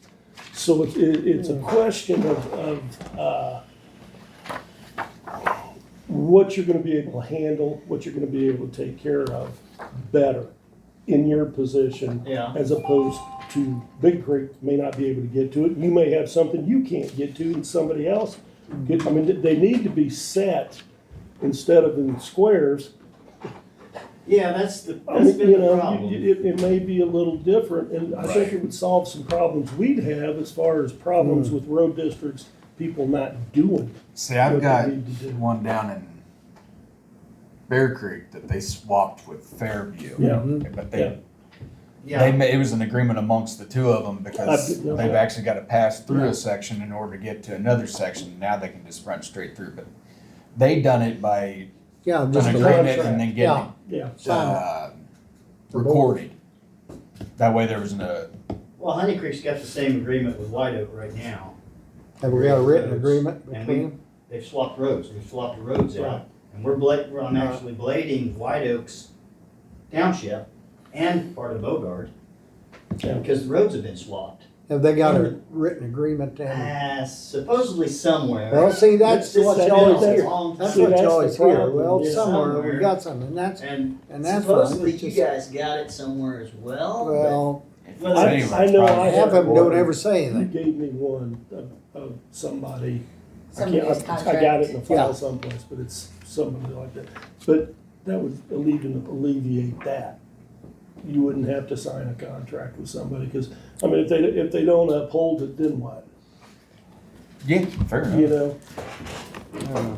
So it's a question of what you're gonna be able to handle, what you're gonna be able to take care of better in your position. Yeah. As opposed to Big Creek may not be able to get to it. You may have something you can't get to and somebody else get, I mean, they need to be set instead of in squares. Yeah, that's I mean, been you the know, problem. it may be a little different, and I think it would solve some problems we'd have as far as problems with road districts, people not doing. See, I've what they got need to do. one down in Bear Creek that they swapped with Fairview. Yeah. But Yeah. Yeah, it was an agreement amongst the two of them because I didn't know they've that. actually got to pass through Yeah. a section in order to get to another section. Now they can just run straight through, but they done it by Yeah, an just a agreement contract. and then Yeah. getting Yeah, Sign it. recorded. That way there was no, well, Honey Creek's got the same agreement with White Oak right now. Have we got a written Roads. agreement And between them? They've swapped roads, we've swapped the roads Right. out. And I'm actually blading White Oaks Township and part of Bogard. Yeah. Because the roads have been swapped. Have they got a written agreement then? Supposedly somewhere. Well, see, that's This what has you been always a hear. long That's time. what that's you the always hear. problem, Well, yeah. somewhere we Somewhere. got something, and that's And that's fine. supposedly It's you just- guys got it somewhere as well. but well, whether I it's- know I half of them don't ever say You anything. gave me one of somebody, Somebody's I got it in a file Yeah. someplace, but it's somebody like that. But that would alleviate that. You wouldn't have to sign a contract with somebody, because, I mean, if they don't uphold it, then what? yeah, fair You enough. know?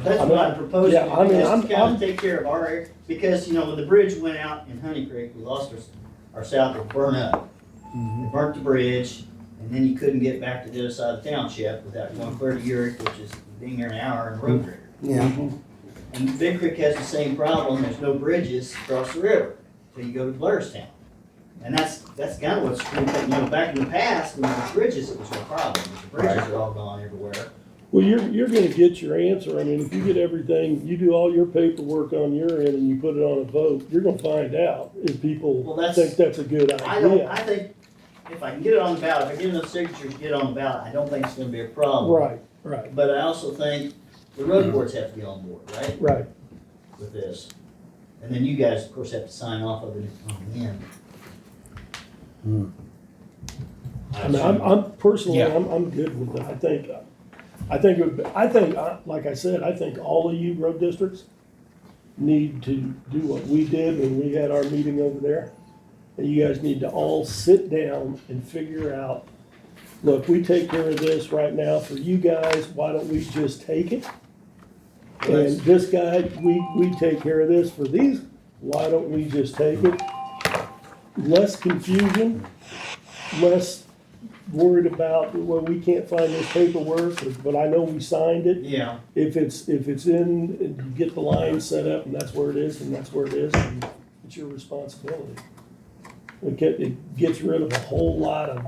That's what I'm proposing, Yeah, I mean, just I'm- to kind of take care of our area, because, you know, when the bridge went out in Honey Creek, we lost our south, it burned up. It burnt the bridge, and then you couldn't get back to the other side of the township without going clear to Urick, which is being there an hour in a road grader. Yeah. And Big Creek has the same problem, there's no bridges across the river, till you go to Blairstown. And that's kind of what's, you know, back in the past, when there was bridges, it was no problem, the bridges are all gone everywhere. Well, you're gonna get your answer. I mean, if you get everything, you do all your paperwork on your end and you put it on a vote, you're gonna find out if people Well, that's- think that's a good idea. I think if I can get it on the ballot, if I get enough signatures to get it on the ballot, I don't think it's gonna be a problem. Right, But I also think the road boards have to be on board, right, right. with this. And then you guys, of course, have to sign off of it on the end. I mean, I'm personally, Yeah. I'm good with it. Like I said, I think all of you road districts need to do what we did when we had our meeting over there. And you guys need to all sit down and figure out, look, we take care of this right now for you guys, why don't we just take it? And this guy, we take care of this for these, why don't we just take it? Less confusion, less worried about, well, we can't find this paperwork, but I know we signed it. Yeah, If it's in, you get the line set up and that's where it is, and that's where it is, and it's your responsibility. It gets rid of a whole lot of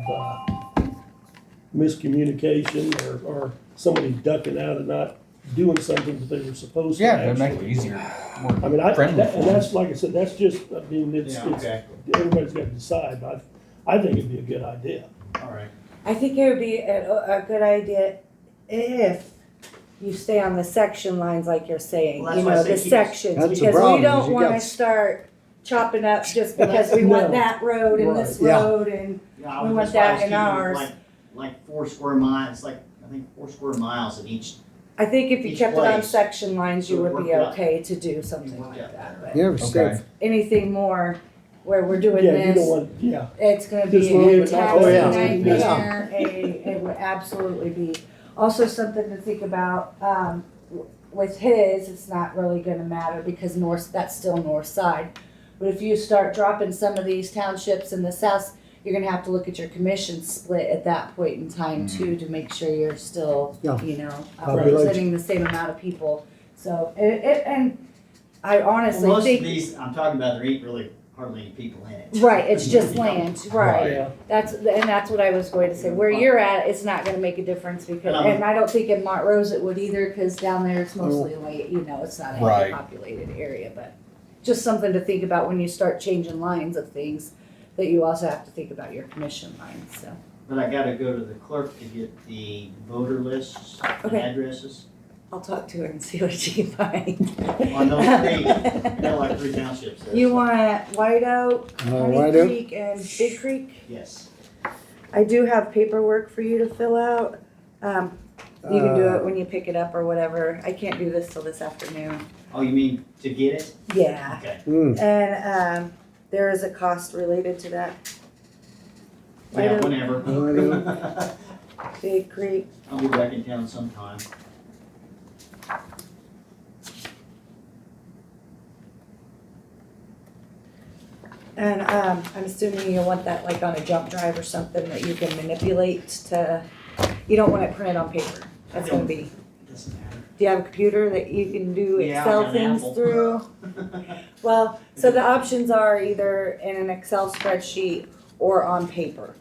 miscommunication or somebody ducking out and not doing something that they were supposed to. Yeah, it'd make it actually. easier, I more mean, friendly and for them. that's, like I said, that's just, I mean, it's, yeah, exactly. everybody's got to decide, but I think it'd be a good idea. All right. I think it would be a good idea if you stay on the section lines like you're saying, Well, you that's why I know, say the keep- sections, That's the because problem, we is don't you wanna got- start chopping up just because we want No. that road and this Right. Yeah. road and, Yeah, I We was- want that's why I that was in keeping ours. Like 4 square miles, I think 4 square miles in each. I think if you Each kept it on place. section lines, you So it would be worked out. okay to do something Worked like out that, better. but You ever Okay. said, anything more where we're doing Yeah, you don't this, want, yeah. it's gonna Just be leave a it taxing oh, yeah. nightmare, it would absolutely be. Also something to think about, with his, it's not really gonna matter because that's still north side. But if you start dropping some of these townships in the south, you're gonna have to look at your commission split at that point in time too, to make sure you're still, Yeah. you know, Population. representing the same amount of people. So, and I Well, honestly most of think, these, I'm talking about, there ain't really hardly any people in it. right, it's just land, right. Yeah. That's what I was going to say. Where you're at, it's not gonna make a difference because, and I don't think in Montrose it would either, cause down there it's mostly like, it's not a heavily Right. populated area, but just something to think about when you start changing lines of things, that you also have to think about your commission lines, so. But I gotta go to the clerk to get the voter lists and Okay. addresses I'll talk to her and see what she can find. on those three, like 3 townships. there, You so- want White Oak, Honey White Oak? Creek, and Big Creek? Yes. I do have paperwork for you to fill out. You can do it when you pick it up or whatever. I can't do this till this afternoon. Oh, you mean to get it? Yeah, Okay. and, there is a cost related to that. White Yeah, Oak, whenever. Big Creek, I'll be back in town sometime. and, I'm assuming you want that like on a jump drive or something that you can manipulate to, you don't want it printed on paper. That's gonna be, It doesn't matter. do you have a computer that you can do Yeah, I Excel got an things Apple. through? Well, so the options are either in an Excel spreadsheet or on paper.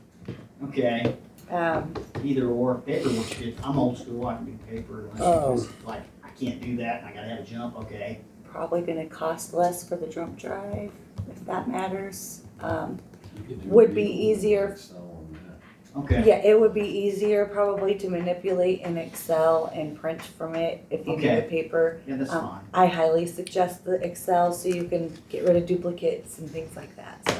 Okay, Um, either or, paper works good. I'm old school, I can do paper. Oh. Like, I can't do that, I gotta have a jump, okay. probably gonna cost less for the jump drive, if that matters. Would be easier, Okay. yeah, it would be easier probably to manipulate in Excel and print from it if you need Okay. a paper. Yeah, that's fine. I highly suggest the Excel so you can get rid of duplicates and things like that, so.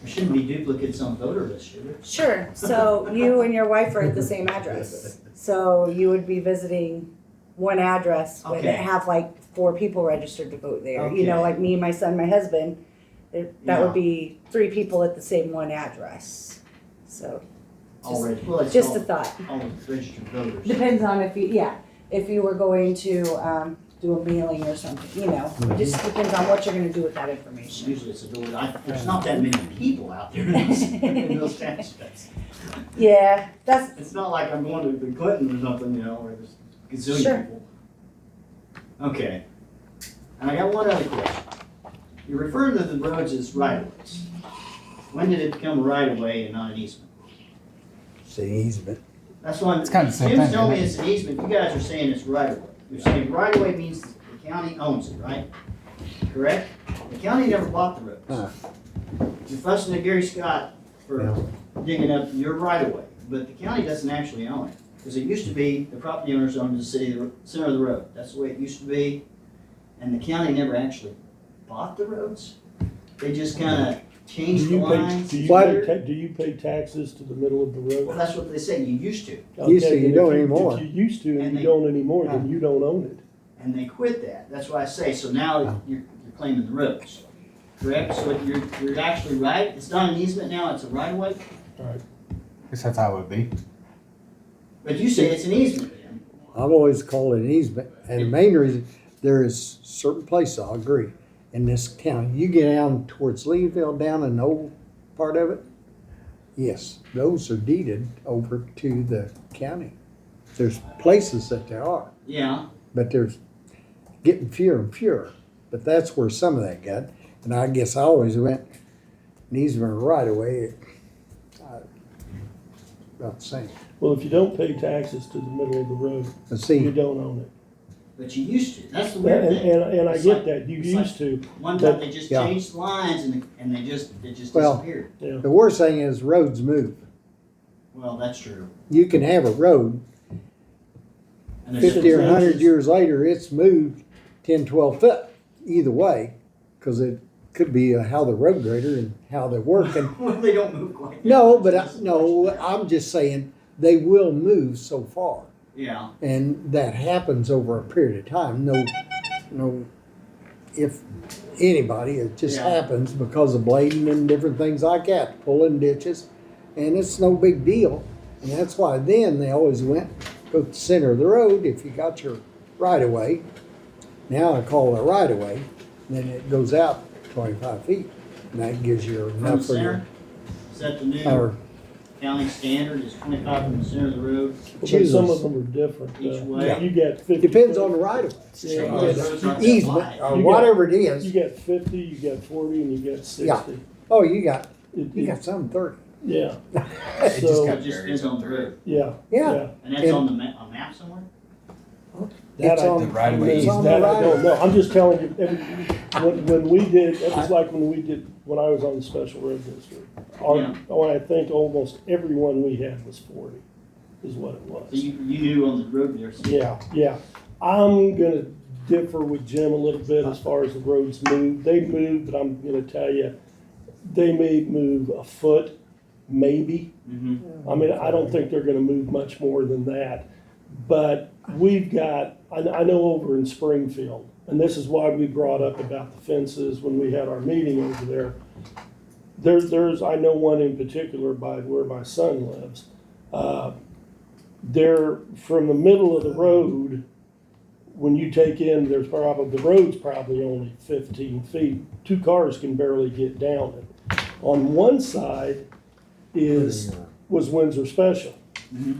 There shouldn't be duplicates on voter lists, should there? Sure, so you and your wife are at the same address, so you would be visiting one address, but Okay. have like 4 people registered to vote there. You know, Okay. like me, my son, my husband, that Yeah. would be 3 people at the same one address. So, Already, well, it's just a all, thought. all registered voters. Depends on if you, yeah, if you were going to, do a mailing or something, it just depends on what you're gonna do with that information. Usually it's a door, there's not that many people out there in those townships. Yeah, that's, It's not like I'm going to the Clinton or something, where there's a gazillion Sure. people. Okay. And I got one other question. You're referring to the roads as right-of-ways. When did it become a right-of-way and not an easement? It's an easement. That's why It's kinda the same Jim's thing, telling me isn't it's an easement, you guys are saying it's right-of-way. You're saying right-of-way means the county owns it, right? Correct? The county never bought the roads. You're fussing at Gary Scott for digging up your right-of-way, but the county doesn't actually own it. Because it used to be, the property owners owned the center of the road. That's the way it used to be. And the county never actually bought the roads. They just kinda changed the lines. Do you pay taxes to the middle of the Well, road? that's what they say, you used to. Used to, Okay, you and don't if anymore. If you used to And and they- you don't anymore, then you don't own it. And they quit that. That's why I say, so now you're claiming the roads. Correct? So you're actually right. It's not an easement now, it's a right-of-way. I guess that's how it would be. But you say it's an easement, Jim. I've always called it an easement, and the main reason, there is certain places, I agree, in this county, you get down towards Leeville, down in the old part of it, yes, those are deeded over to the county. There's places that there are, Yeah. but there's getting fewer and fewer, but that's where some of that got, and I guess I always went, an easement right away, about the same. Well, if you don't pay taxes to the middle of the road, But you see, don't own it. But you used to. That's the And, weird thing. and I It's get like- that, you it's used to, One time they just Yeah. changed the lines and it just Well- disappeared. yeah. the worst thing is roads move. Well, that's true. You can have a road, And there's 50 or different 100 branches. years later, it's moved 10, 12 foot either way, because it could be how the road grader and how they're working. Well, they don't move quite that No, much. but no, I'm just saying they will move so far, Yeah. and that happens over a period of time. No, if anybody, it just Yeah. happens because of blading and different things like that, pulling ditches, and it's no big deal. And that's why then they always went go to the center of the road if you got your right of way. Now I call it a right of way, then it goes out 25 feet, and that gives you From the enough for your, center? Is that the new? or county standard is 25 from the center of the road Because some of them are different. each way. You get 50. Depends on the right of way. Yeah. Those roads aren't that Easement, wide. or You whatever it You is. get 50, you get 40, and you get 60. Yeah. Oh, you got It- some 30. Yeah. It just So, So got it just varies depends on the on the road. yeah. Yeah. And that's on the a map somewhere? That It's I- on, The right of way. it's on That the I right don't of know. I'm just telling you, when we did, it was like when I was on the special road district. Yeah. I think almost everyone we had was 40, is what it was. So you knew on the road there. so- Yeah. I'm gonna differ with Jim a little bit as far as the roads move. They move, but I'm gonna tell you, they may move a foot, maybe. Mhm. I mean, I don't think they're gonna move much more than that. But we've got, I know over in Springfield, and this is why we brought up about the fences when we had our meeting over there. I know one in particular by where my son lives. They're from the middle of the road, when you take in, the road's probably only 15 feet. 2 cars can barely get down it. On one side was Windsor Special.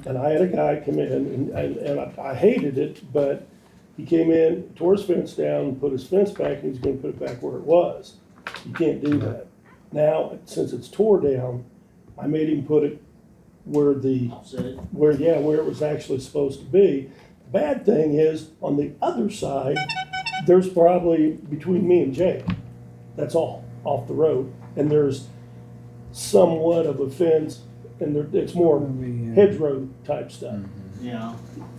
And I had a guy come in, and I hated it, but he came in, tore his fence down, put his fence back, and he's gonna put it back where it was. You can't do that. Now, since it's tore down, I made him put it where Offset it. where it was actually supposed to be. Bad thing is, on the other side, there's probably, between me and Jake, that's all, off the road. And there's somewhat of a fence, and it's more hedgerow type stuff. Yeah.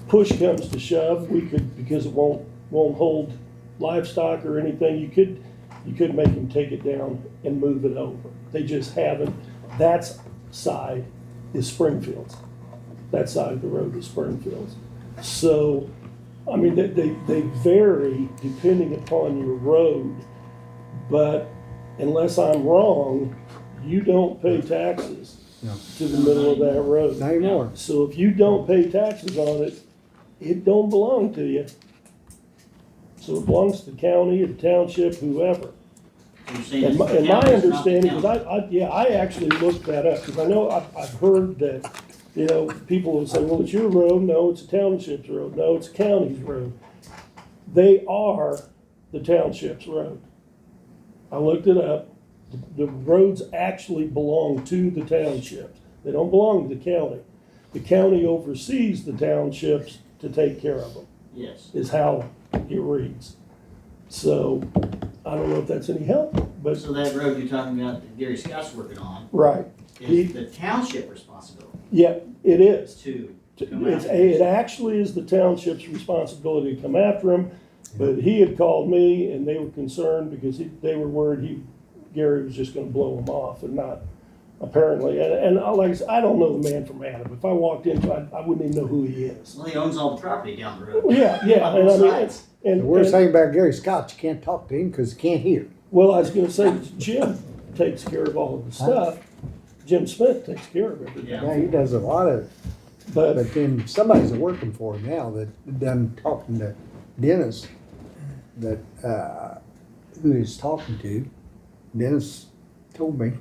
Push comes to shove, we could, because it won't hold livestock or anything, you could make them take it down and move it over. They just haven't. That side is Springfield's. That side of the road is Springfield's. So, I mean, they vary depending upon your road, but unless I'm wrong, you don't pay taxes to the middle of that road. Not anymore. So if you don't pay taxes on it, it don't belong to you. So it belongs to the county, the township, whoever. You're saying And it's my, the and my county, it's not the understanding, county. because I actually looked that up, because I know I've heard that, people will say, well, it's your road, no, it's a township's road, no, it's a county's road. They are the township's road. I looked it up, the roads actually belong to the townships, they don't belong to the county. The county oversees the townships to take care of them, Yes. is how it reads. So, I don't know if that's any help, but, So that road you're talking about that Gary Scott's working on right, is the township responsibility yeah, it is. to come It's, out. it actually is the township's responsibility to come after him, but he had called me and they were concerned because they were worried Gary was just gonna blow him off and not, apparently, and like I said, I don't know the man from Adam. If I walked into, I wouldn't even know who he is. Well, he owns all the property down the road. Well, yeah, On and I both mean, sides. and, The worst and- thing about Gary Scott, you can't talk to him because he can't hear. well, I was gonna say, Jim takes care of all of the stuff. Jim Smith takes care of everything. Yeah. Yeah, he does a lot of it. But, But then somebody's working for him now that done talking to Dennis, that, who he's talking to. Dennis told me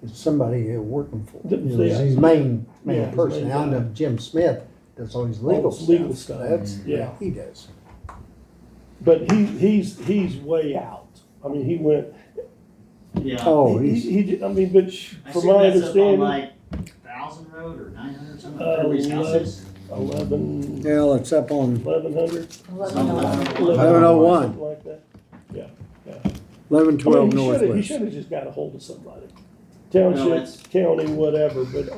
it's somebody working for him. Yeah. His main Yeah, his person. main I know guy. Jim Smith does all his All legal his stuff. legal stuff. That's, Yeah. he does. but he's way out. I mean, he went, Yeah. Oh, he, he's, I mean, but I from assume my that's up on understanding, like 1,000 Road or 900 something, where his house is. 11, well, it's up on 1100. Something like that. 1101. Something like that. Yeah. 1112 I mean, he Northwest. should have just got a hold of somebody. No, Township, it's- county, whatever, but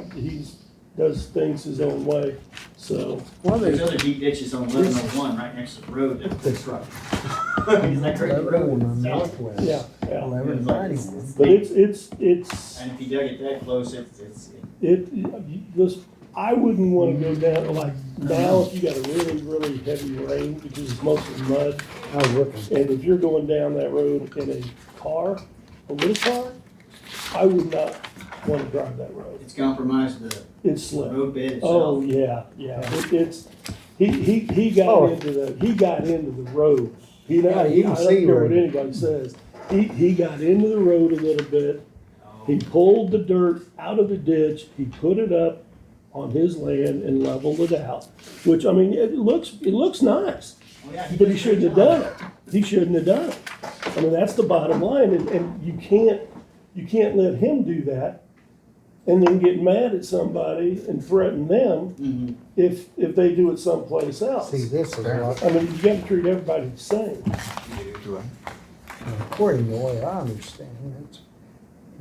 does things his own way, so. Well, There's there's other deep ditches on 1101 right next to the road that's rough. Isn't that crazy road? 1101 South. Northwest. Yeah. 1191. But it's, And if you dug it that close, I wouldn't wanna go down, like, now if you got a really, really heavy rain, because it's mostly mud, I was looking. and if you're going down that road in a little car, I would not wanna drive that road. it's compromised the It's slick. road bed Oh, itself. yeah. He got into the road. I Yeah, you can don't see care where what he- anybody says. He got into the road a little bit. He pulled the dirt out of the ditch, he put it up on his land and leveled it out, which, I mean, it looks nice. Oh, yeah, But he shouldn't have done it. He shouldn't have done it. I mean, that's the bottom line, and you can't let him do that and then get mad at somebody and threaten them Mhm. if they do it someplace else. See, this is what, I mean, you gotta treat everybody the same. according to the way I understand it,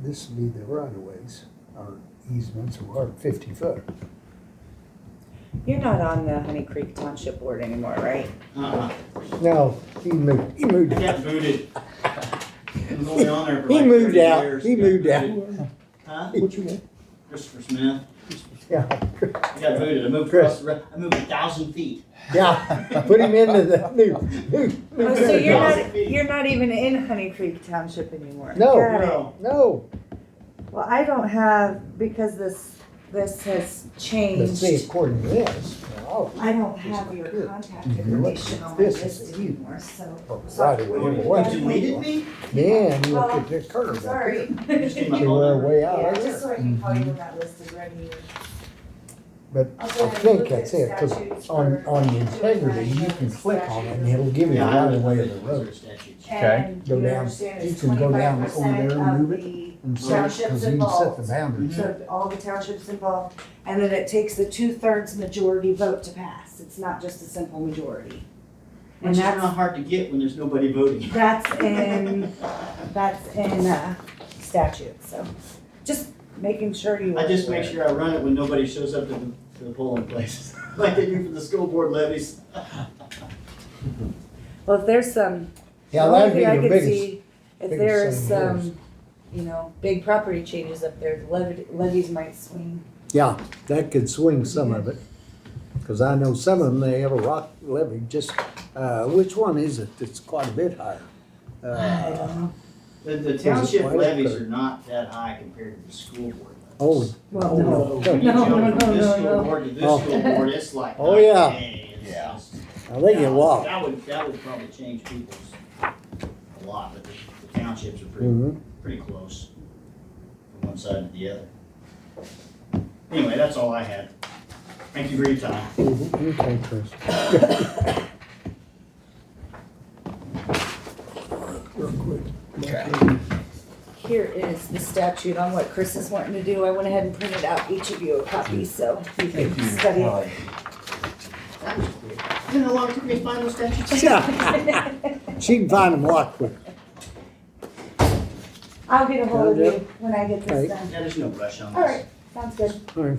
this would be the right of ways, or easements, or 50 foot. You're not on the Honey Creek Township Board anymore, right? Uh-uh. No, he moved. I got booted. I was only on there for He like moved 30 out. years. He Got moved out. booted. Huh? What's your name? Christopher Smith. Yeah, I got booted. I moved Chris. across the road. I moved 1,000 feet. yeah, put him into the new. Oh, so you're not even in Honey Creek Township anymore? No. Got it. No. No, Well, I don't have, because this has but changed. see, according to this, well, I don't have your contact Mhm. information on my This is list you. anymore, so. right away, Oh, number you one. deleted me? Yeah, and you Well, look at the curve. up Sorry. You just gave my there. You phone were number. way out Yeah, right just there. so I can call you when that list is ready. But I'll I go ahead and think look that's at it, cause statutes on for- integrity, you can click on it and it'll give you the Yeah, right I of way know of the those road. are statutes. And Go you down- understand you it's can go down over 25% there and of move it the And so, townships cause you can set involved. the boundaries. So all the townships involved, and then it takes the 2/3 majority vote to pass. It's not just a simple majority. Which And is that's, not hard to get when there's nobody voting. that's in statute, so just making sure you. I just are make aware. sure I run it when nobody shows up to the polling places, like they do for the school board levies. Well, if there's some. Yeah, the only that'd be thing I the could biggest, see, if biggest there's thing is- some, big property changes up there, the levies might swing. Yeah, that could swing some of it. Cause I know some of them, they have a rock levy, just, which one is it that's quite a bit higher? I don't know. The township White levies Oak? are not that high compared to the school board Oh, levies. Well, oh, no. When you No, jump no, from no, this no, school no. board to this Oh. school board, it's like. Oh, night and yeah. day. It's Yeah. just- they get wild. That would probably change people's a lot, but the townships are Mhm. pretty close from one side to the other. Anyway, that's all I had. Thank you for your time. Okay, Chris. Real quick. Okay. Here is the statute on what Chris is wanting to do. I went ahead and printed out each of you a copy, so you can study it. That was quick. You know how long it took me to find those statutes? Yeah, she can find them a lot quicker. I'll get a hold of Yeah, you when I get Right. this done. Yeah, there's no rush on this. All right, sounds good. All right.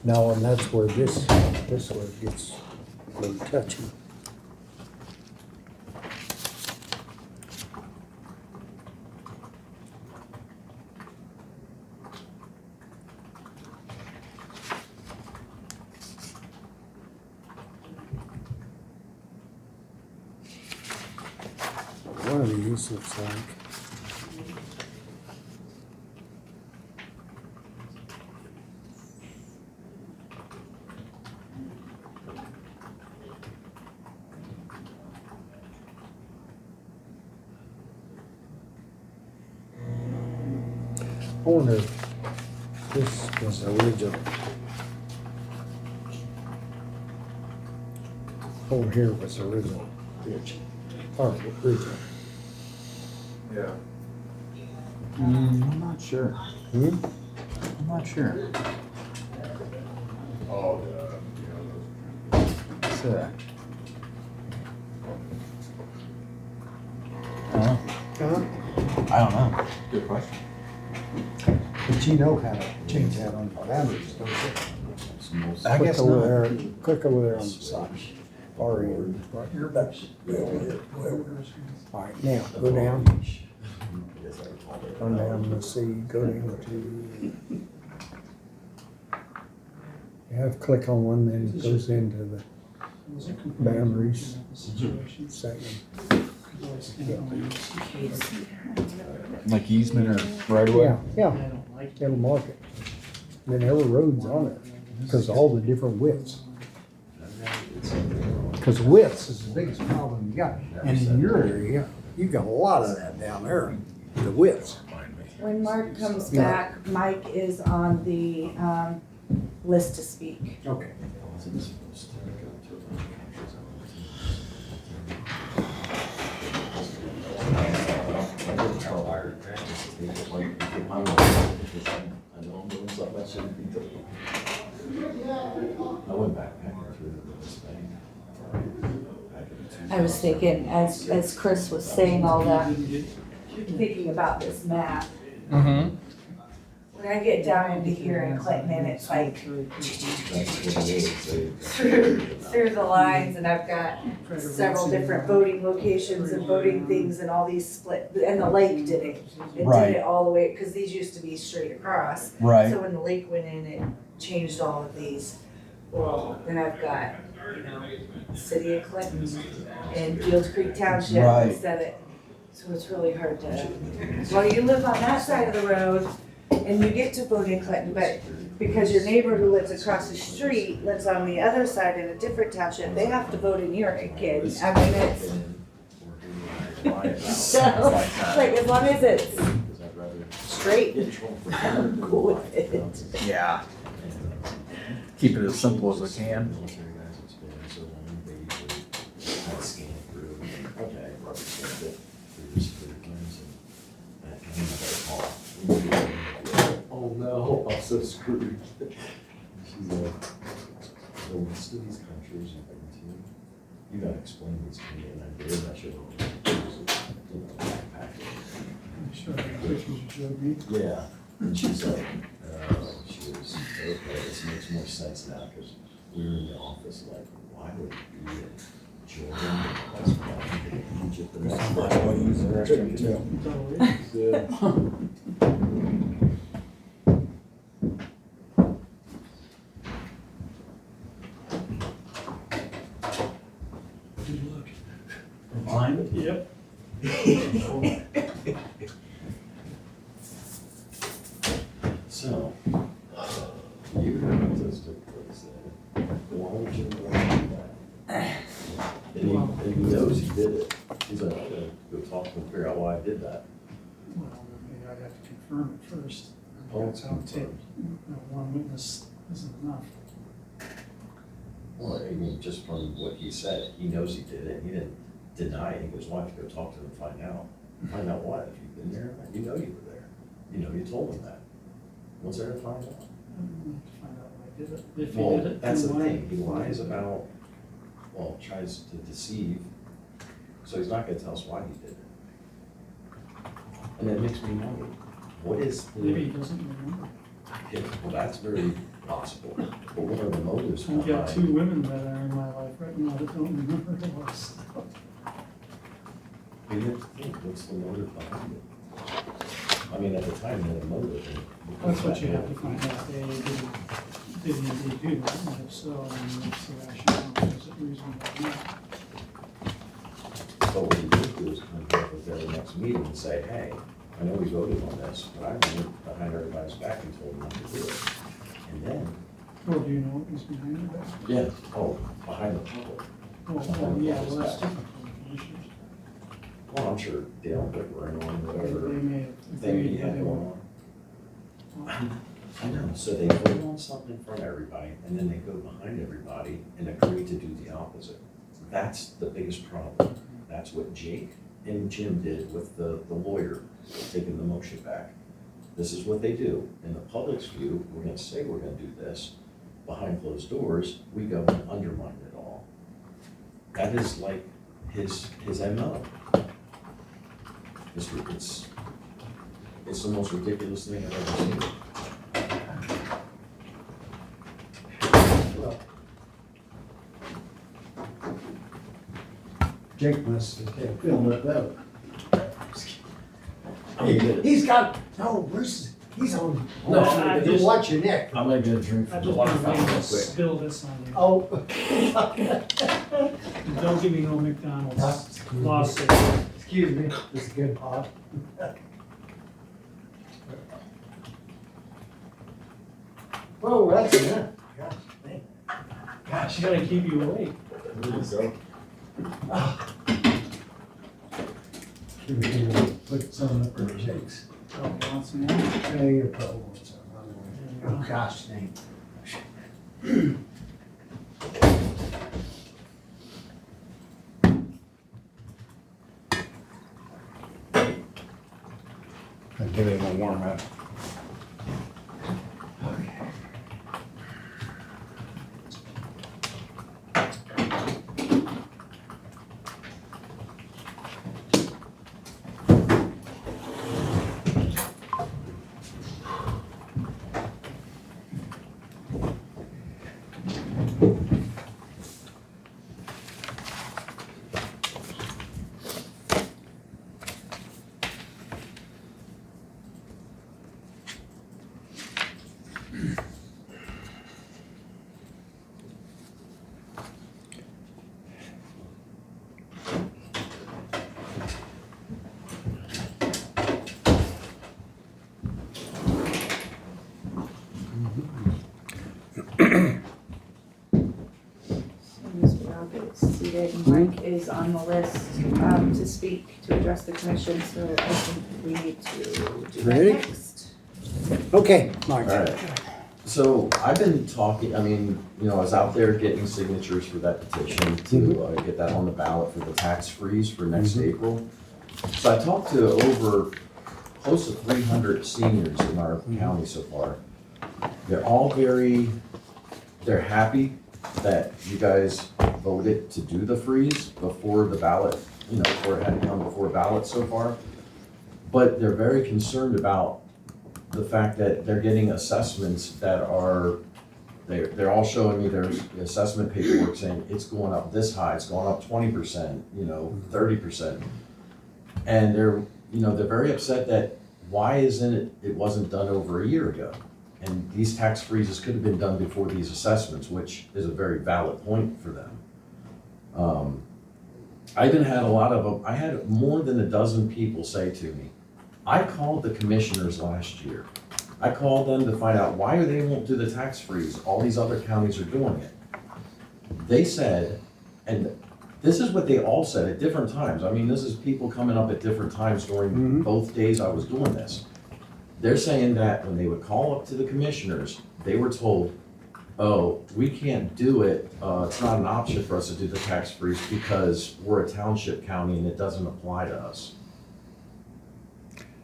No, and that's where this where it gets a little touchy. One of these looks like. I wonder if this was original. Over here was original, which, or original. Yeah. I'm not sure. Hmm? I'm not sure. Oh, What's that? I don't know. Huh? I don't know. Good question. But you know how to change that on the boundaries, don't you? I Click guess over not. there, click over there on the side, far end, right here, back. All right, now, go down. Go down, let's see, go down to. You have to click on one, then it goes into the boundaries section. Like easement or right away? Yeah, yeah, it'll mark it. Then every road's on it, because all the different widths. Cause widths is the biggest problem you got. And in your area, you got a lot of that down there, the widths. When Mark comes back, Mike is on the, list to speak. Okay. I went backpacking through this thing. I was thinking, as Chris was saying all that, thinking about this map. Mm-hmm. When I get down into here in Clinton, and it's like through the lines, and I've got several different voting locations and voting things and all these split, and the lake did it. It Right. did it all the way, because these used to be straight across. Right. So when the lake went in, it changed all of these. Well, then I've got, City of Clinton and Fields Creek Township Right. instead of, so it's really hard to, well, you live on that side of the road and you get to vote in Clinton, but because your neighbor who lives across the street lives on the other side in a different township, they have to vote in your kid. I mean, it's, so, like, as long as it's straight, I'm cool with it. Yeah. Keep it as simple as I can. Oh no, I'm so screwed. She's like, so most of these countries you've been to, you gotta explain these to me, and I did, I should have. Sure, the pictures you showed me. Yeah, and she's like, she was, okay, this makes more sense now, because we were in the office like, why would it be in Jordan, that's why Egypt, and that's why I use the restroom too. Mine? Yep. So, you have this big place there, why would you want to do that? And he knows he did it, he's like, I'm gonna go talk to him, figure out why I did that. Well, maybe I'd have to confirm it first. Oh, That's how it takes, one witness isn't enough. Well, I mean, just from what he said, he knows he did it, he didn't deny it, he goes, why don't you go talk to him and find out? Find out what, if you've been there, you know you were there, you know you told him that. What's there to find out? I don't have to find out why I did it. If he Well, did it, that's the then why? thing, he lies about, well, tries to deceive, so he's not gonna tell us why he did it. And that makes me wonder, what is Maybe he the, doesn't remember. well, that's very possible, but what are the motives I've got behind? 2 women that are in my life right now that don't remember the last. You have to think, what's the motive behind it? I mean, at the time, he had a motive. and That's what you have to find out. Did he indeed do that? And if so, then what's the rationale? Is it reasonable or not? But what he did do is come up with their next meeting and say, hey, I know we voted on this, but I went behind everybody's back and told them not to do it. And then, Well, do you know what was behind it? yeah, oh, behind the public. Oh, yeah, well, that's different from the commissioners. Well, I'm sure Dale and Rick were in on They whatever may have thing he agreed that had they going were. on. I know, so they vote on something in front of everybody, and then they go behind everybody and agree to do the opposite. That's the biggest problem. That's what Jake and Jim did with the lawyer taking the motion back. This is what they do. In the public's view, we're gonna say we're gonna do this. Behind closed doors, we go and undermine it all. That is like his MO. It's the most ridiculous thing I've ever seen. Jake must have filmed it though. He's got, no, Bruce, he's on. No, I You just- watch your neck. I'm gonna get a drink I from the just water want fountain real to quick. spill this on you. Oh. Don't give me no McDonald's Excuse me. lawsuit. Excuse me, this is good pot. Whoa, that's enough. Gosh, dang. Gosh, you gotta keep you awake. Put some up for Jake's. Oh, Johnson, Hey, you're probably want some. Oh, gosh, dang. Give it a little warm up. Mr. Roberts, seated, and Mike is on the list, to speak, to address the commission, so I think we need to do that Ready? next. Okay, Mike. All right. So I've been talking, I mean, you know, I was out there getting signatures for that petition to get that on the ballot for the tax freeze for next April. So I talked to over close to 300 seniors in our county so far. They're all they're happy that you guys voted to do the freeze before the ballot, you know, before it had come before ballot so far. But they're very concerned about the fact that they're getting assessments that are, they're all showing me their assessment paperwork saying it's going up this high, it's going up 20%, you know, 30%. And they're very upset that why it wasn't done over a year ago. And these tax freezes could have been done before these assessments, which is a very valid point for them. I even had I had more than a dozen people say to me, I called the commissioners last year. I called them to find out why they won't do the tax freeze. All these other counties are doing it. They said, and this is what they all said at different times. I mean, this is people coming up at different times during both days I was doing this. They're saying that when they would call up to the commissioners, they were told, oh, we can't do it. It's not an option for us to do the tax freeze because we're a township county and it doesn't apply to us.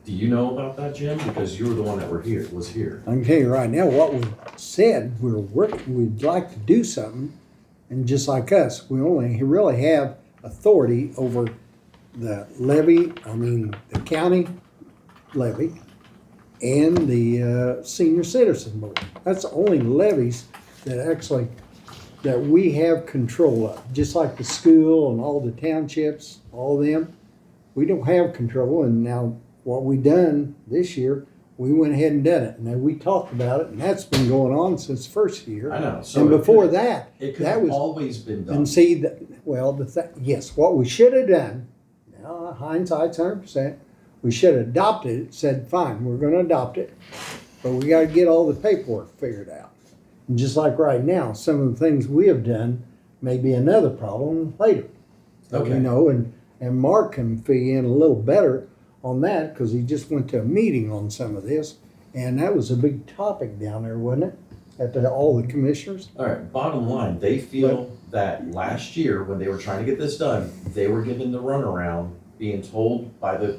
Do you know about that, Jim? Because you were the one that was here. I can tell you right now, what we said, we're working, we'd like to do something, and just like us, we only really have authority over the levy, the county levy, and the senior citizen board. That's the only levies that we have control of, just like the school and all the townships, all of them. We don't have control, and now what we done this year, we went ahead and done it. Now, we talked about it, and that's been going on since first year. I know. So And before that, it could that have was, always been done. and see, yes, what we should have done, now hindsight's 100%, we should have adopted it, said, fine, we're gonna adopt it, but we gotta get all the paperwork figured out. And just like right now, some of the things we have done may be another problem later. Okay. You know, and Mark can fill you in a little better on that, because he just went to a meeting on some of this, and that was a big topic down there, wasn't it? At all the commissioners? All right, bottom line, they feel that last year, when they were trying to get this done, they were given the runaround, being told by the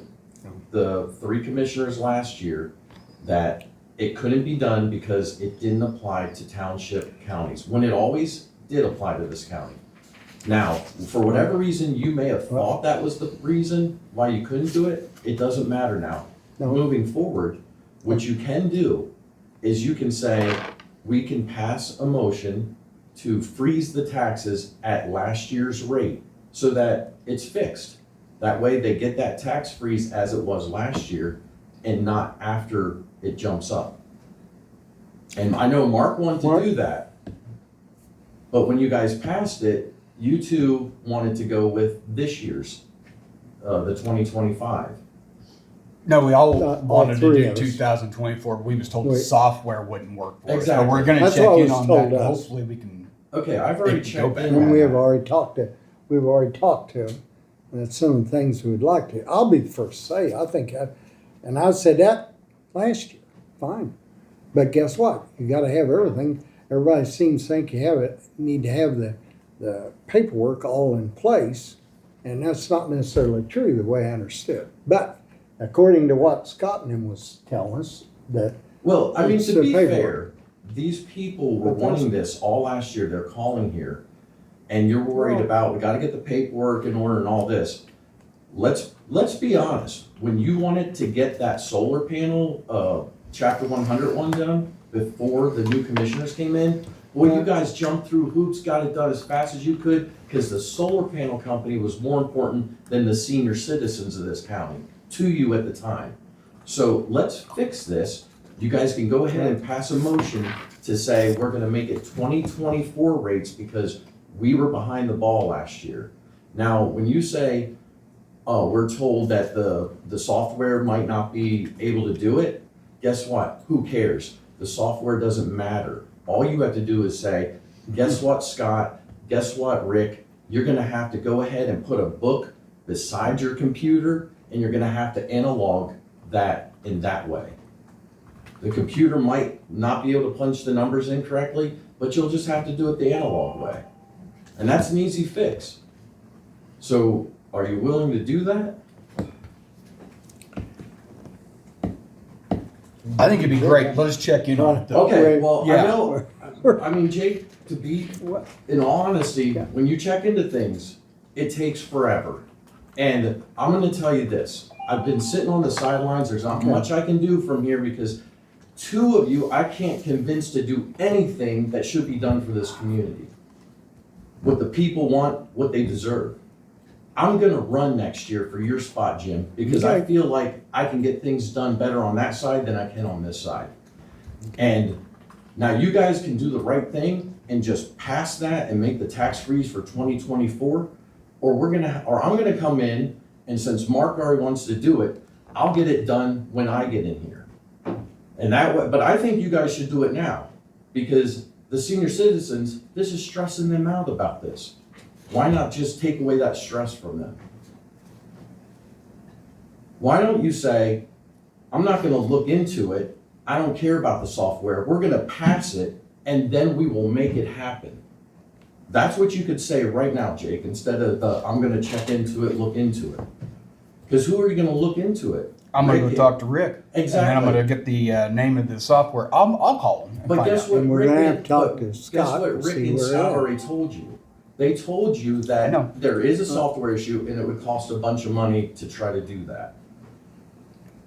3 commissioners last year that it couldn't be done because it didn't apply to township counties, when it always did apply to this county. Now, for whatever reason, you may have thought that was the reason why you couldn't do it. It doesn't matter now. No. Moving forward, what you can do is you can say, we can pass a motion to freeze the taxes at last year's rate so that it's fixed. That way they get that tax freeze as it was last year and not after it jumps up. And I know Mark wanted to do that, but when you guys passed it, you two wanted to go with this year's, the 2025. No, we all All wanted to three do of us. 2024, but we was told the Wait. software wouldn't work for us. So Exactly. we're gonna That's check what in was on told that, and us. hopefully we can Okay, I've already They can go checked back. in And on we have that. already talked to them. And that's some of the things we'd like to. I'll be the first to say, and I said that last year, fine. But guess what? You gotta have everything. Everybody seems to think need to have the paperwork all in place. And that's not necessarily true the way I understood. But according to what Scott and him was telling us, that Well, I mean, It's to the be paperwork. fair, these people were But that's- wanting this all last year. They're calling here. And you're worried Well- about, we gotta get the paperwork in order and all this. Let's be honest. When you wanted to get that solar panel, chapter 100 one done before the new commissioners came in, well, you guys jumped through hoops, got it done as fast as you could, because the solar panel company was more important than the senior citizens of this county, to you at the time. So let's fix this. You guys can go ahead and pass a motion to say we're gonna make it 2024 rates because we were behind the ball last year. Now, when you say, oh, we're told that the software might not be able to do it, guess what? Who cares? The software doesn't matter. All you have to do is say, guess what, Scott? Guess what, Rick? You're gonna have to go ahead and put a book beside your computer, and you're gonna have to analog that in that way. The computer might not be able to punch the numbers in correctly, but you'll just have to do it the analog way. And that's an easy fix. So are you willing to do that? I think it'd be great. Let us check in on it though. Okay, well, I Yeah. know, I mean, Jake, to be, in all honesty, when you check into things, it takes forever. And I'm gonna tell you this, I've been sitting on the sidelines, there's not much I can do from here because two of you, I can't convince to do anything that should be done for this community. What the people want, what they deserve. I'm gonna run next year for your spot, Jim, because I Okay. feel like I can get things done better on that side than I can on this side. And now you guys can do the right thing and just pass that and make the tax freeze for 2024, or I'm gonna come in, and since Mark already wants to do it, I'll get it done when I get in here. And that way, but I think you guys should do it now, because the senior citizens, this is stressing them out about this. Why not just take away that stress from them? Why don't you say, I'm not gonna look into it, I don't care about the software, we're gonna pass it, and then we will make it happen. That's what you could say right now, Jake, instead of I'm gonna check into it, look into it. Because who are you gonna look into it? I'm gonna go Rick- talk to Rick. And then I'm Exactly. gonna get the name of the software. I'll call him and But find guess out. what And we're Rick gonna have and- to talk but to guess Scott what and Rick see and where Scott they're at. already told you? They told you I know. that there is a software issue and it would cost a bunch of money to try to do that.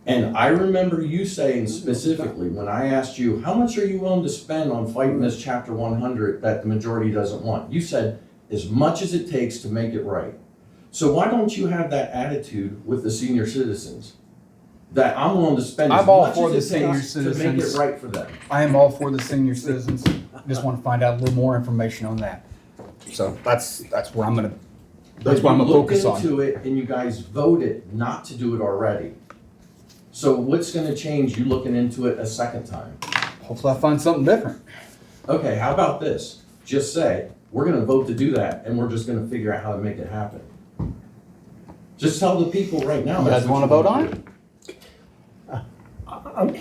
And I remember you saying specifically, when I asked you, how much are you willing to spend on fighting this chapter 100 that the majority doesn't want? You said, as much as it takes to make it right. So why don't you have that attitude with the senior citizens? That I'm willing to spend as I'm all much for the as it senior takes to make it citizens. right for them. I am all for the senior citizens. Just want to find out a little more information on that. So that's where I'm gonna But focus you looked on. into it and you guys voted not to do it already. So what's gonna change you looking into it a second time? Hopefully I find something different. Okay, how about this? Just say, we're gonna vote to do that and we're just gonna figure out how to make it happen. Just tell the people right now. You that's guys what wanna vote wanna on do. it? I'm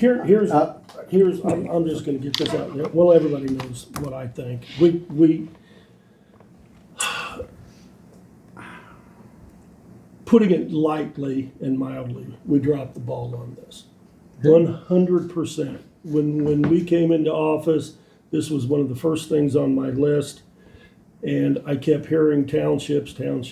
just gonna get this out there. Well, everybody knows what I think. We putting it lightly and mildly, we dropped the ball on this. 100%. When we came into office, this was one of the first things on my list. And I kept hearing townships, they're gonna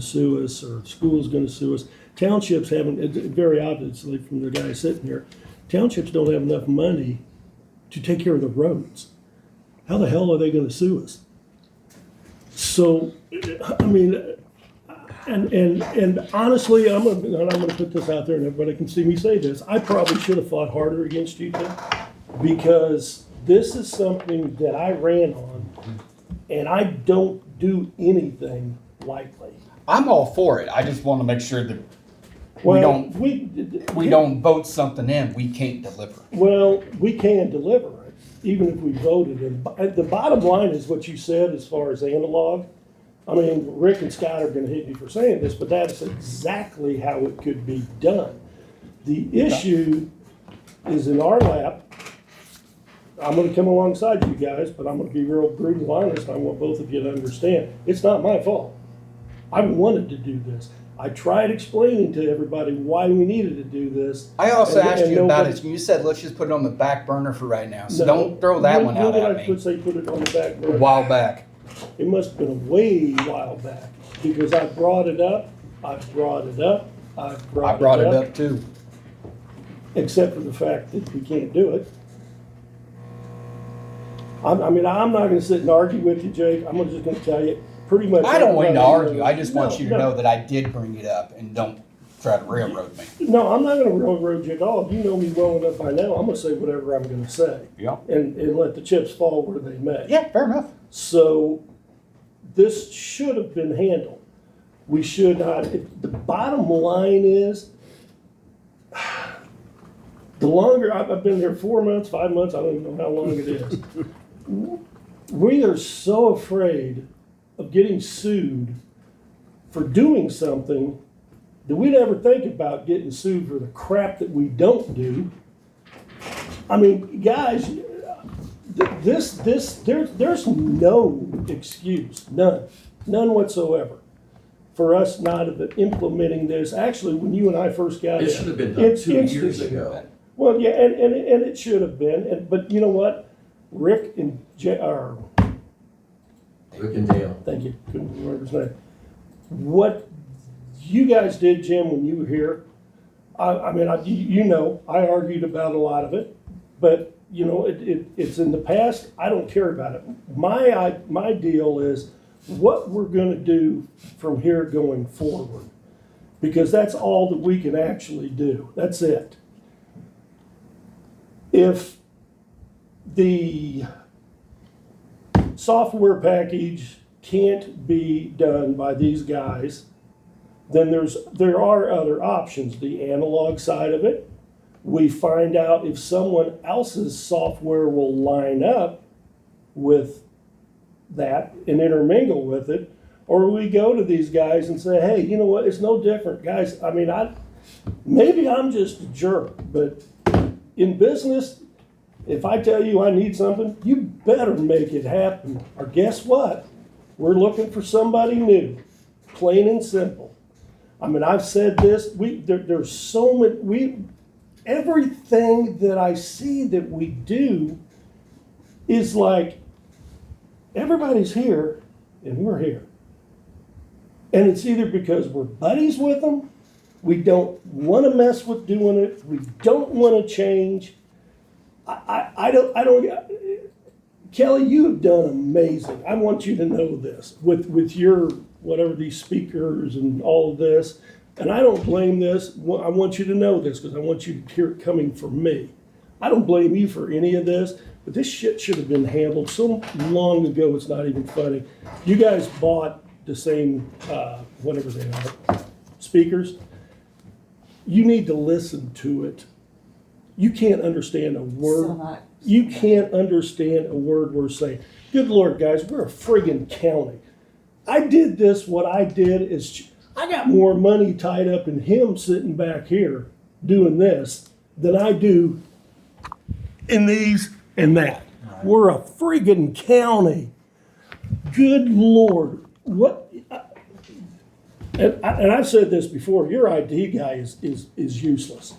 sue us, or school's gonna sue us. Townships haven't, very obviously from the guy sitting here, townships don't have enough money to take care of the roads. How the hell are they gonna sue us? So, I mean, and honestly, I'm gonna put this out there and everybody can see me say this, I probably should have fought harder against you, Tim, because this is something that I ran on, and I don't do anything lightly. I'm all for it. I just want to make sure that Well, we don't vote something in we can't deliver. Well, we can deliver it, even if we voted, and the bottom line is what you said as far as analog. I mean, Rick and Scott are gonna hate me for saying this, but that's exactly how it could be done. The issue is in our lap. I'm gonna come alongside you guys, but I'm gonna be real brutal honest. I want both of you to understand, it's not my fault. I wanted to do this. I tried explaining to everybody why we needed to do this. I also And- asked and you about nobody- it, and you said, let's just put it on the back burner for right now, so No. don't throw that one out When at did I me. say put it on the back A burner? while back. It must have been a way while back, because I brought it up, I brought it up. I brought it up too. Except for the fact that we can't do it. I mean, I'm not gonna sit and argue with you, Jake, I'm just gonna tell you, pretty much. I don't want you to everybody argue, knows- I just want you to No, know that I did bring it up, and don't try to railroad me. No, I'm not gonna railroad you at all, you know me well enough by now, I'm gonna say whatever I'm gonna say. Yeah. And let the chips fall where they may. Yeah, fair enough. So, this should have been handled. We should not, the bottom line is, the longer, I've been there 4 months, 5 months, I don't even know how long it is. We are so afraid of getting sued for doing something that we never think about getting sued for the crap that we don't do. I mean, guys, there's no excuse, none whatsoever for us not implementing this. Actually, when you and I first got It in, should have been done it's 2 years instant. ago. Well, yeah, and it should have been, but you know what? Rick and Rick and Dale. thank you, couldn't remember his name. What you guys did, Jim, when you were here, I mean, you know, I argued about a lot of it, but you know, it's in the past. I don't care about it. My deal is what we're gonna do from here going forward, because that's all that we can actually do. That's it. If the software package can't be done by these guys, then there are other options. The analog side of it, we find out if someone else's software will line up with that and intermingle with it, or we go to these guys and say, hey, you know what, it's no different, guys. I mean, maybe I'm just a jerk, but in business, if I tell you I need something, you better make it happen. Or guess what? We're looking for somebody new, plain and simple. I mean, I've said this, there's so many, everything that I see that we do is like, everybody's here and we're here. And it's either because we're buddies with them, we don't want to mess with doing it, we don't want to change. I don't, Kelly, you have done amazing. I want you to know this with your, whatever, these speakers and all of this. And I don't blame this. I want you to know this because I want you to hear it coming from me. I don't blame you for any of this, but this shit should have been handled so long ago, it's not even funny. You guys bought the same, whatever they are, speakers. You need to listen to it. You can't understand a word. You can't understand a word we're saying. Good Lord, guys, we're a friggin' county. I did this, what I did is, I got more money tied up in him sitting back here doing this than I do in these and that. Right. We're a friggin' county. Good Lord, what? And I've said this before, your IT guy is useless.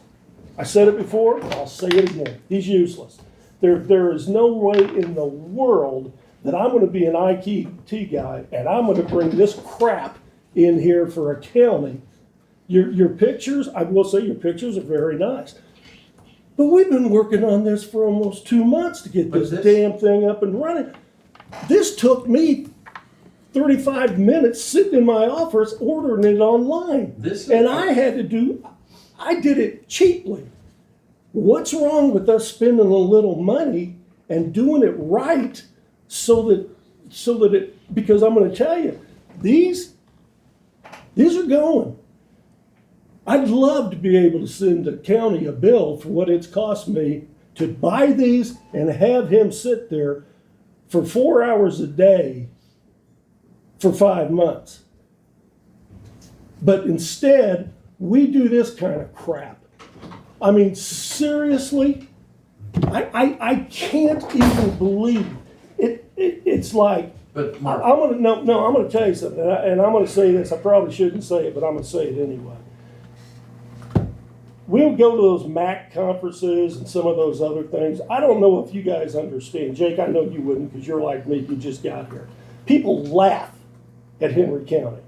I said it before, I'll say it again. He's useless. There is no way in the world that I'm going to be an IT guy and I'm going to bring this crap in here for a county. Your pictures, I will say your pictures are very nice. But we've been working on this for almost 2 months to get this damn thing up and running. This took me 35 minutes sitting in my office ordering it online. And I did it cheaply. What's wrong with us spending a little money and doing it right so that it, because I'm going to tell you, these are going. I'd love to be able to send the county a bill for what it's cost me to buy these and have him sit there for 4 hours a day for 5 months. But instead, we do this kind of crap. I mean, seriously, I can't even believe it. It's like, But Mark, I'm gonna tell you something, and I'm gonna say this. I probably shouldn't say it, but I'm gonna say it anyway. We'll go to those MAC conferences and some of those other things. I don't know if you guys understand. Jake, I know you wouldn't because you're like me, you just got here. People laugh at Henry County.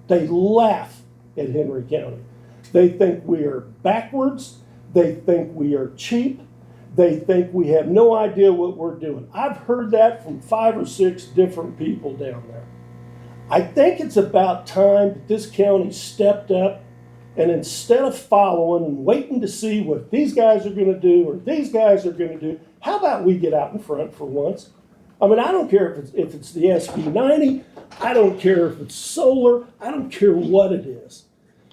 They laugh at Henry County. They think we are backwards. They think we are cheap. They think we have no idea what we're doing. I've heard that from 5 or 6 different people down there. I think it's about time that this county stepped up, and instead of following and waiting to see what these guys are going to do or these guys are going to do, how about we get out in front for once? I mean, I don't care if it's the SB90. I don't care if it's solar. I don't care what it is.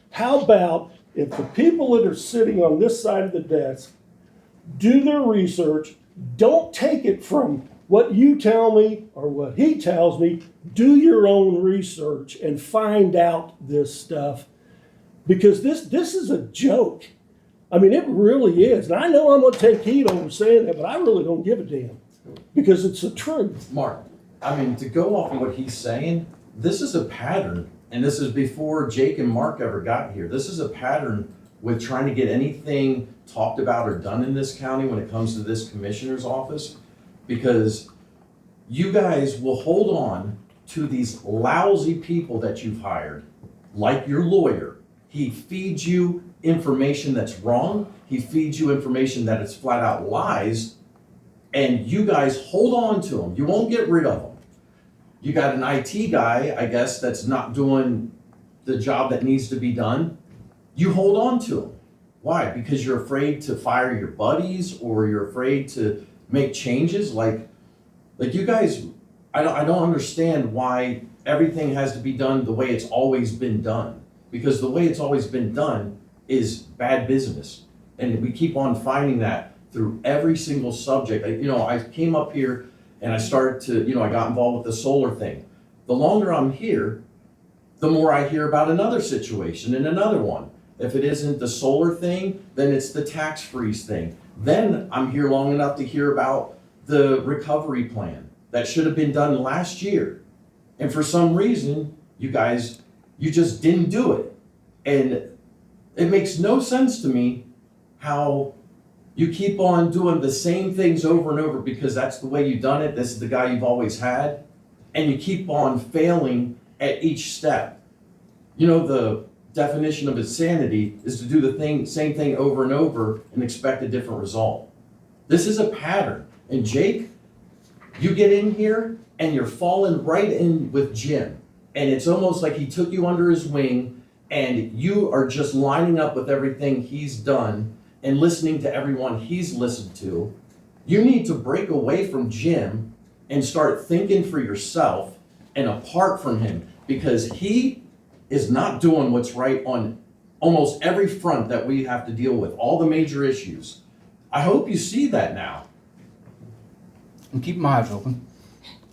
How about if the people that are sitting on this side of the desk do their research, don't take it from what you tell me or what he tells me, do your own research and find out this stuff. Because this is a joke. I mean, it really is. And I know I'm going to take heat over saying that, but I really don't give a damn. Because it's the truth. Mark, I mean, to go off of what he's saying, this is a pattern, and this is before Jake and Mark ever got here. This is a pattern with trying to get anything talked about or done in this county when it comes to this commissioner's office, because you guys will hold on to these lousy people that you've hired, like your lawyer. He feeds you information that's wrong. He feeds you information that is flat out lies, and you guys hold on to them. You won't get rid of them. You got an IT guy, I guess, that's not doing the job that needs to be done. You hold on to him. Why? Because you're afraid to fire your buddies, or you're afraid to make changes? Like you guys, I don't understand why everything has to be done the way it's always been done. Because the way it's always been done is bad business. And we keep on finding that through every single subject. I came up here and I started to, I got involved with the solar thing. The longer I'm here, the more I hear about another situation and another one. If it isn't the solar thing, then it's the tax freeze thing. Then I'm here long enough to hear about the recovery plan that should have been done last year. And for some reason, you just didn't do it. And it makes no sense to me how you keep on doing the same things over and over because that's the way you've done it. This is the guy you've always had. And you keep on failing at each step. The definition of insanity is to do the same thing over and over and expect a different result. This is a pattern. And Jake, you get in here and you're falling right in with Jim. And it's almost like he took you under his wing and you are just lining up with everything he's done and listening to everyone he's listened to. You need to break away from Jim and start thinking for yourself and apart from him, because he is not doing what's right on almost every front that we have to deal with, all the major issues. I hope you see that now. And keep my eyes open.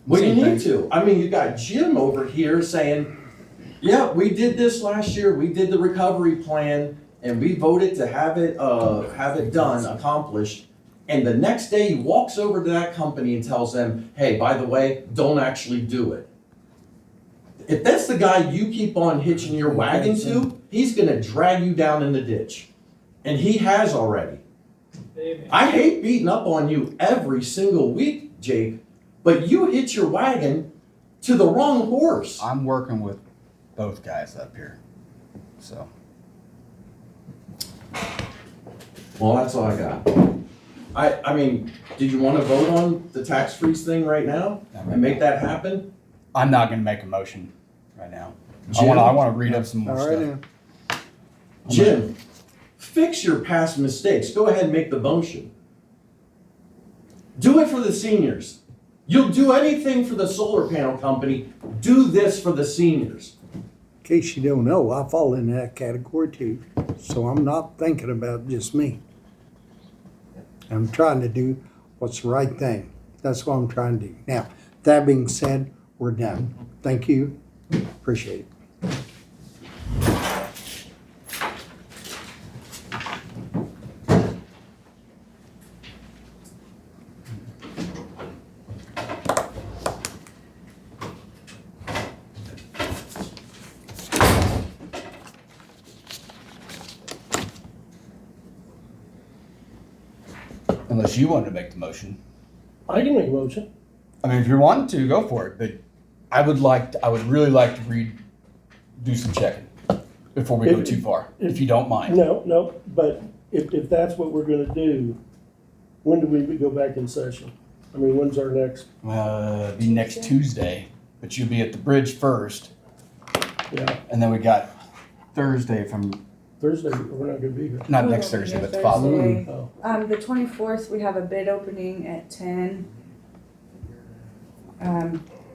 Well, you need to. I mean, you got Jim over here saying, yeah, we did this last year. We did the recovery plan and we voted to have it done, accomplished. And the next day he walks over to that company and tells them, hey, by the way, don't actually do it. If that's the guy you keep on hitching your wagon to, he's gonna drag you down in the ditch. And he has already. Amen. I hate beating up on you every single week, Jake, but you hitch your wagon to the wrong horse. I'm working with both guys up here, so. Well, that's all I got. I mean, did you want to vote on the tax freeze thing right now and make that happen? I'm not gonna make a motion right now. Jim? I wanna read up some more All right, stuff. Jim, fix your past mistakes. Go ahead and make the motion. Do it for the seniors. You'll do anything for the solar panel company. Do this for the seniors. In case you don't know, I fall in that category too. So I'm not thinking about just me. I'm trying to do what's the right thing. That's what I'm trying to do. Now, that being said, we're done. Thank you. Appreciate it. Unless you wanted to make the motion. I can make a motion. I mean, if you want to, go for it, but I would really like to do some checking before we go too far, if you don't mind. No, but if that's what we're gonna do, when do we go back in session? I mean, when's our next, Be next Tuesday, but you'll be at the bridge first, yeah, and then we got Thursday from, Thursday, we're not gonna be here. not next Thursday, but the following. Thursday. Oh, The 24th, we have a bid opening at 10.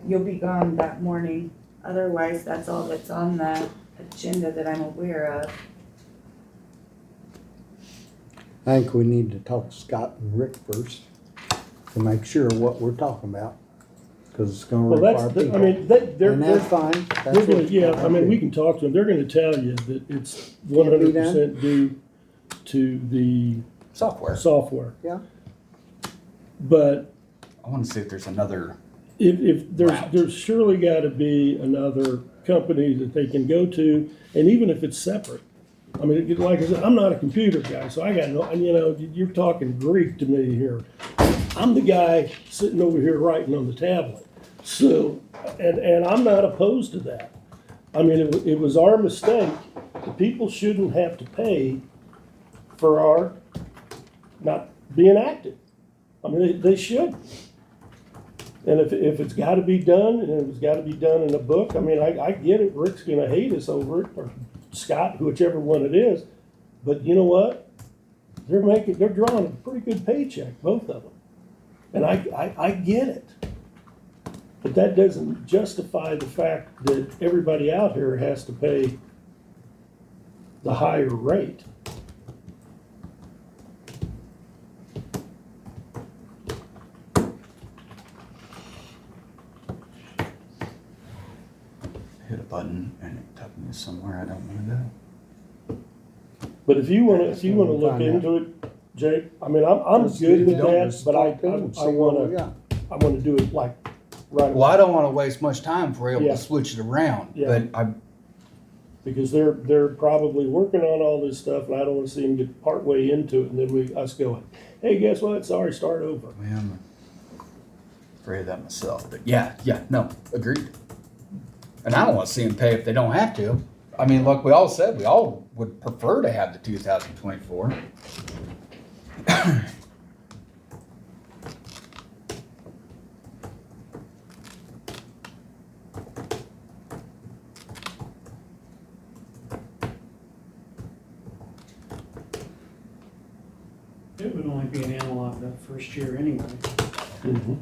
You'll be gone that morning. Otherwise, that's all that's on the agenda that I'm aware of. I think we need to talk to Scott and Rick first to make sure what we're talking about. Cause it's gonna well, require that's, I people. mean, they're, And that's fine. they're That's gonna, what- yeah, I mean, we can talk to them. They're gonna tell you that it's 100% due to the software. Yeah. But I want to see if there's another. if there's Route. surely gotta be another company that they can go to, and even if it's separate. I mean, like I said, I'm not a computer guy, so I got no, you're talking Greek to me here. I'm the guy sitting over here writing on the tablet. So, and I'm not opposed to that. I mean, it was our mistake. The people shouldn't have to pay for our not being active. I mean, they should. And if it's gotta be done, and if it's gotta be done in a book, I mean, I get it, Rick's gonna hate us over it, or Scott, whichever one it is, but you know what? They're drawing a pretty good paycheck, both of them. And I get it. But that doesn't justify the fact that everybody out here has to pay the higher rate. Hit a button and it took me somewhere I don't want to go. But if you wanna look Find out. into it, Jake, I mean, I'm Let's good get with it done. that, Let's but talk to them and see I what we wanna, got. I wanna do it like right away. Well, I don't want to waste much time if we're able Yeah. to switch it around, Yeah. but Because they're probably working on all this stuff, and I don't wanna see them get partway into it, and then us go, hey, guess what, sorry, start over. I'm afraid of that myself. But yeah, no, agreed. And I don't want to see them pay if they don't have to. I mean, like we all said, we all would prefer to have the 2024. It would only be an analog that first year anyway, Mm-hmm.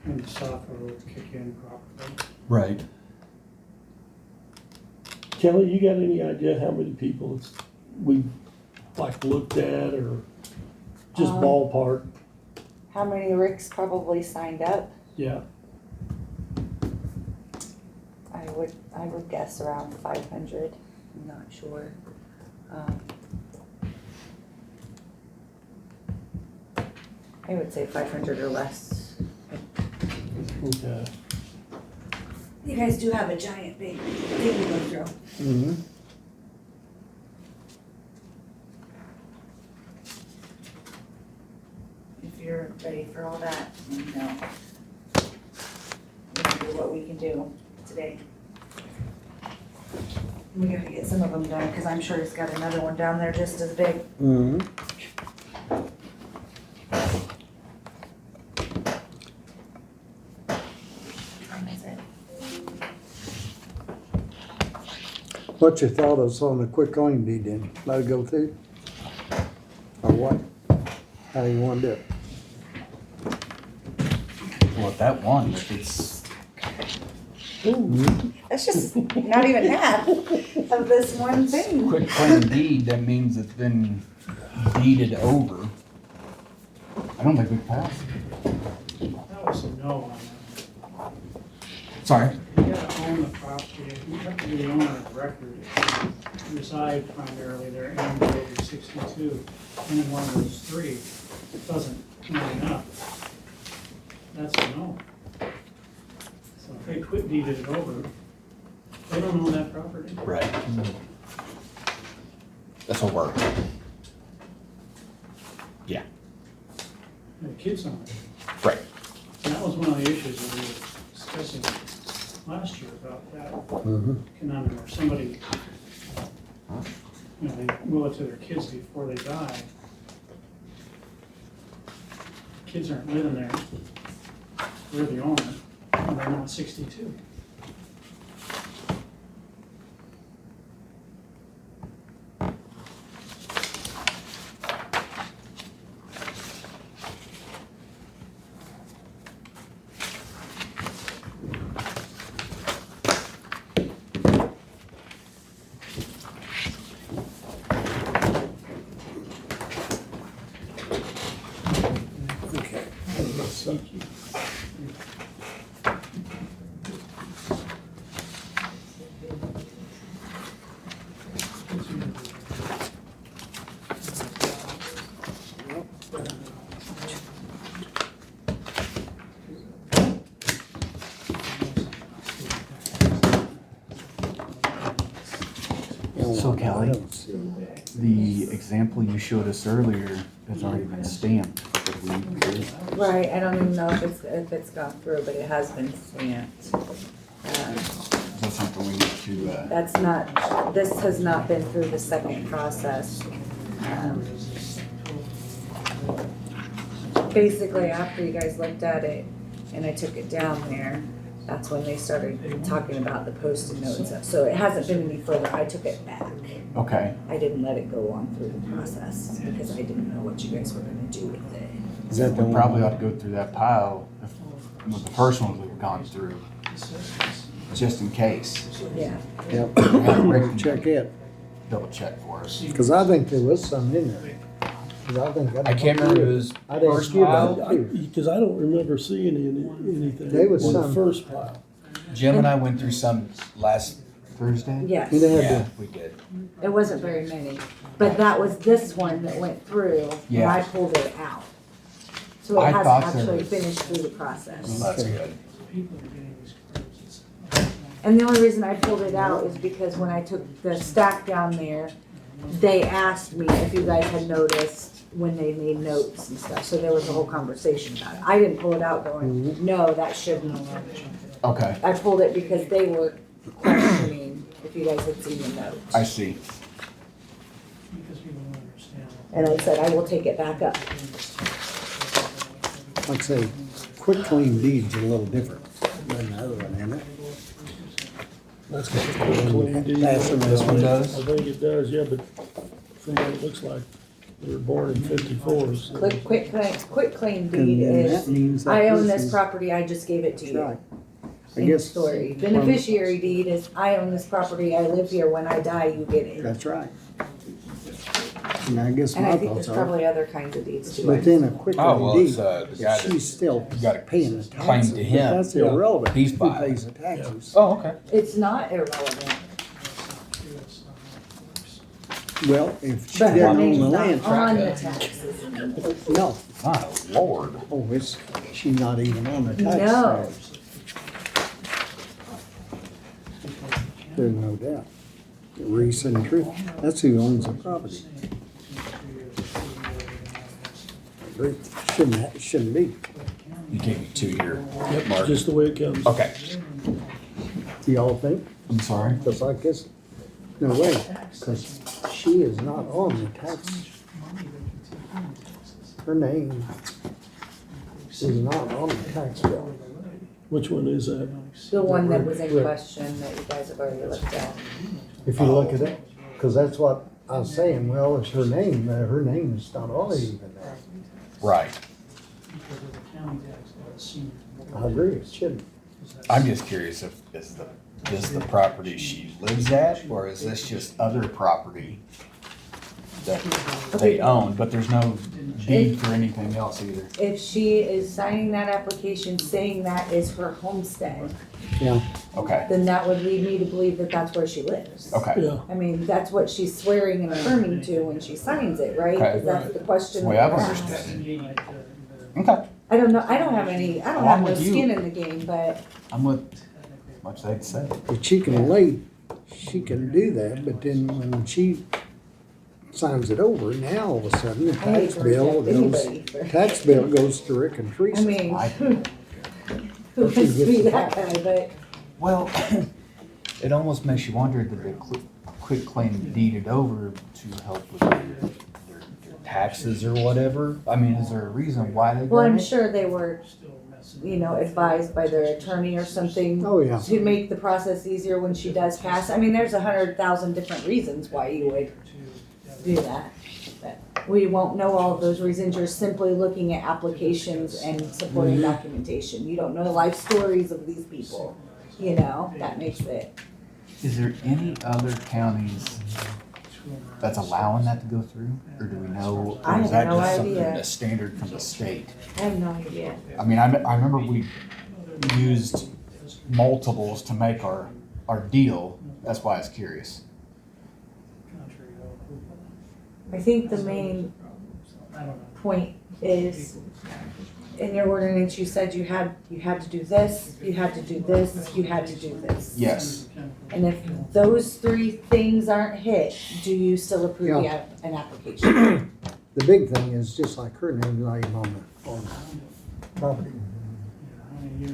and the software would kick in properly. Right. Kelly, you got any idea how many people we've like looked at, or just ballpark? How many Ricks probably signed up? Yeah, I would guess around 500. I'm not sure. I would say 500 or less. okay. You guys do have a giant big thing to go through. Mm-hmm. If you're ready for all that, let me know. We can do what we can do today. We gotta get some of them done, because I'm sure he's got another one down there just as big. Mm-hmm. What's your thought on the quick claim deed then? Let it go through? Or what? How do you want to do it? Well, if that one, if it's, That's just not even half of this one thing. quick claim deed, that means it's been deeded over. I don't think we passed. That was a no on that. Sorry. You gotta own the property, you have to be the owner of record, if you reside primarily there and go over 62, and in one of those three, it doesn't line up. That's a no. So if they quit deeded it over, they don't own that property. Right. This will work. Yeah. And the kids own it. Right. And that was one of the issues that we were discussing last year about that conundrum, where somebody, you know, they will it to their kids before they die. Kids aren't living there. We're the owner, and they're not 62. So Kelly, the example you showed us earlier has already been stamped. Right, I don't even know if it's gone through, but it has been stamped. Is that something we need to, That's not, this has not been through the second process. Basically, after you guys looked at it and I took it down there, that's when they started talking about the post-it note and stuff. So it hasn't been any further. I took it back. okay. I didn't let it go on through the process because I didn't know what you guys were gonna do with it. Is that the We one? probably ought to go through that pile if, with the first ones we've gone through, just in case. Yeah. Yep. Rick Check it, double check for us. because I think there was some in there. 'Cause I can't remember if it was I'd ask first you about pile. it too. Because I don't remember seeing anything There was on the some. first pile. Jim and I went through some last Thursday. Yes. You know, Yeah, we did. It wasn't very many, but that was this one that went through and Yeah. I pulled it out. So it I hasn't thought there actually was- finished through the process. That's good. People are getting these cards. And the only reason I pulled it out is because when I took the stack down there, they asked me if you guys had noticed when they made notes and stuff, so there was a whole conversation about it. I didn't pull it out going, no, that shouldn't. Okay, I pulled it because they were questioning if you guys had seen the note. I see. Because people don't understand. And I said, I will take it back up. Like I say, quick claim deed's a little different than the other one, isn't it? That's got a quick claim deed. That's the This one does? I think it does, yeah, but from what it looks like, they were born in 54, so. Quick claim And deed then that is, means that I own this this is- property, I just gave it to you. Right. I End guess. story. Beneficiary deed is, I own this property, I live here, when I die, you get it. That's right. And I guess And I my think there's thoughts are, probably other kinds of deeds too. but then a quick Oh, claim well, deed, it's, the guy that she's still got a paying the claim taxes, to but him. that's Yeah. irrelevant. He's Who buying. pays the taxes? Oh, okay. It's not irrelevant, Well, if she but her doesn't own name's the land not on the tract. taxes. No, My lord. oh, it's, she's not even on the tax. No. rolls. There's no doubt. Reese and Trish, that's who owns the property. Agree. Shouldn't be. You gave me 2 year Yep, mark. just the way it comes. Okay, Y'all think? I'm sorry. Because I guess, no way, because she is not on the tax. Her name is not on the tax bill. Which one is that? The one that was in question that you guys have already looked at. If you look at it, because that's what I was saying, well, it's her name is not on it even there. Right. Because of the county tax law, it's senior. I agree, it shouldn't. I'm just curious if, is this the property she lives at, or is this just other property that they own, but there's no deed for anything else either. If she is signing that application saying that is her homestead, Yeah, Okay, then that would lead me to believe that that's where she lives. okay. Yeah, I mean, that's what she's swearing and affirming to when she signs it, right? Okay. 'Cause that's the question. That's the way I've that we're asked. understood. Okay, I don't know, I don't have Well, I'm no with you. skin in the game, but I'm with much they'd say. but she can do that, but then when she signs it over, now all of a sudden, the I hate tax to bill reject goes, anybody for. tax bill goes to Rick and I Teresa. mean, I- who wants to be that guy, but Well, it almost makes you wonder that they quit claim deeded over to help with their taxes or whatever. I mean, is there a reason why they well, I'm done it? sure they were, advised by their attorney or something Oh, yeah. to make the process easier when she does pass. I mean, there's 100,000 different reasons why you would do that. But we won't know all of those reasons. You're simply looking at applications and supporting documentation. You don't know the life stories of these people, that makes it. Is there any other counties that's allowing that to go through? Or do we know? I Or is have that no just something, idea. a standard from the state? I have no idea. I mean, I remember we used multiples to make our deal. That's why I was curious. I think the main point is, in your ordinance, you said you had to do this, you had to do this, you had to do this. Yes. And if those three things aren't hit, do you still approve an application? The big thing is just like her name, like on the property.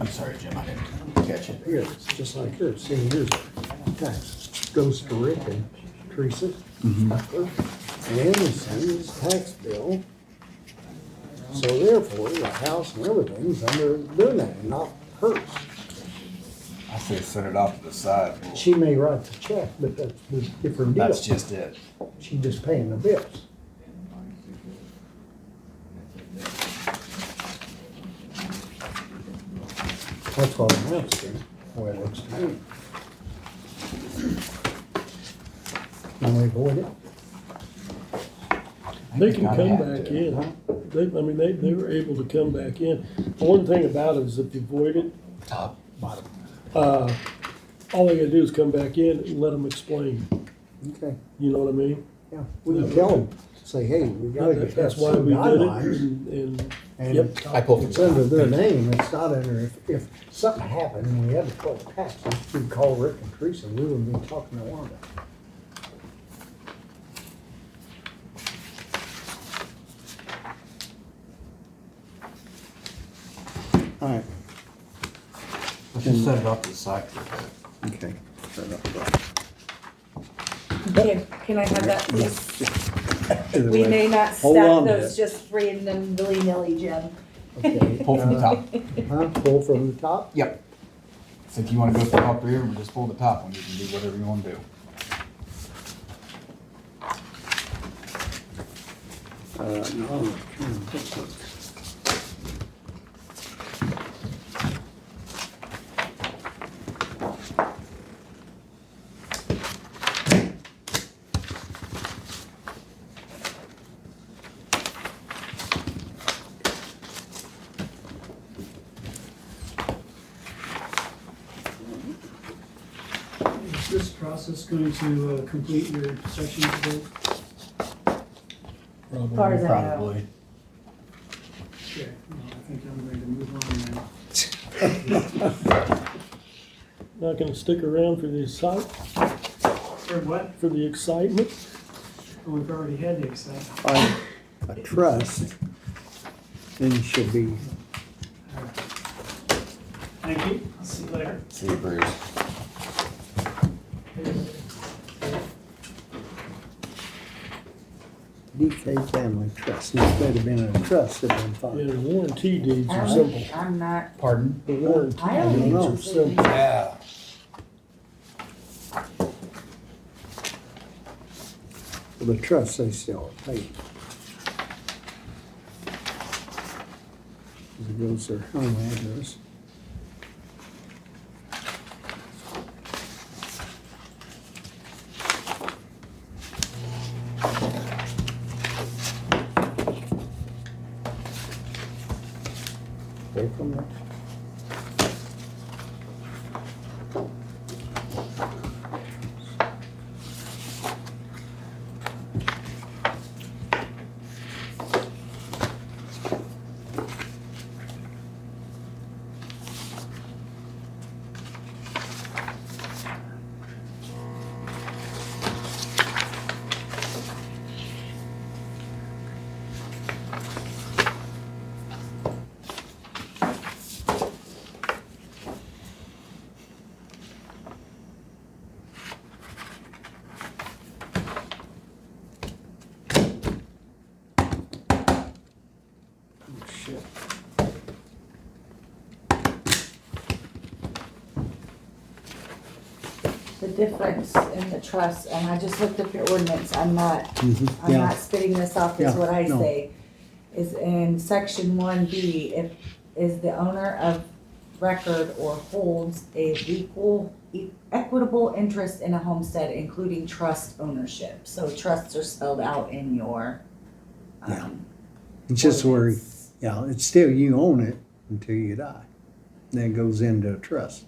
I'm sorry, Jim, I didn't catch it. Here, it's just like her, see, here's the tax, goes to Rick and Teresa. And sends his tax bill. So therefore, the house and everything's under doing that, and not hers. I say set it off to the side. She may write the check, but that's a different deal. That's just it. She's just paying the bills. That's what I'm asking, the way it looks to me. Can we avoid it? they can I come have back to. in. They were able to come back in. One thing about it is if you avoid it, Top, bottom. all they gotta do is come back in and let them explain. Okay, You know what I mean? yeah, we can tell them, say, hey, we gotta get That's that why some we did it. guidelines. And And Yep. I pulled it's from under the their top. name, it's not under, if something happened and we had to collect taxes, we'd call Rick and Teresa, we wouldn't be talking to Wanda. Alright. Just set it off to the side. Okay. Babe, can I have that, please? We may not Hold stack on to those it. just random willy-nilly, Jim. Okay. Pull from the top. Huh, pull from the top? Yep. So if you wanna go through all three of them, just pull the top one. You can do whatever you wanna do. No. Is this process going to complete your section today? As far as I know. Probably. Okay, well, I think I'm ready to move on now. not gonna stick around for the For what? for the excitement. Well, we've already had the excitement. A trust, then you should be, Thank you, I'll see you later. See you, Bruce. DK Family Trust, instead of being a trust, it'd been Yeah, fine. the warranty deeds are simple. I'm not, Pardon? The warranty I don't deeds know. are simple. Yeah. For the trust, they still pay. It goes their home address. from the shit. The difference in the trust, and I just looked up your ordinance, I'm not Yeah. not spitting this off, is Yeah, what I no. say, is in section 1B, if, is the owner of record or holds a equitable interest in a homestead, including trust ownership. So trusts are spelled out in your, Yeah. It's just where, ordinance. yeah, it's still you own it until you die. Then it goes into a trust.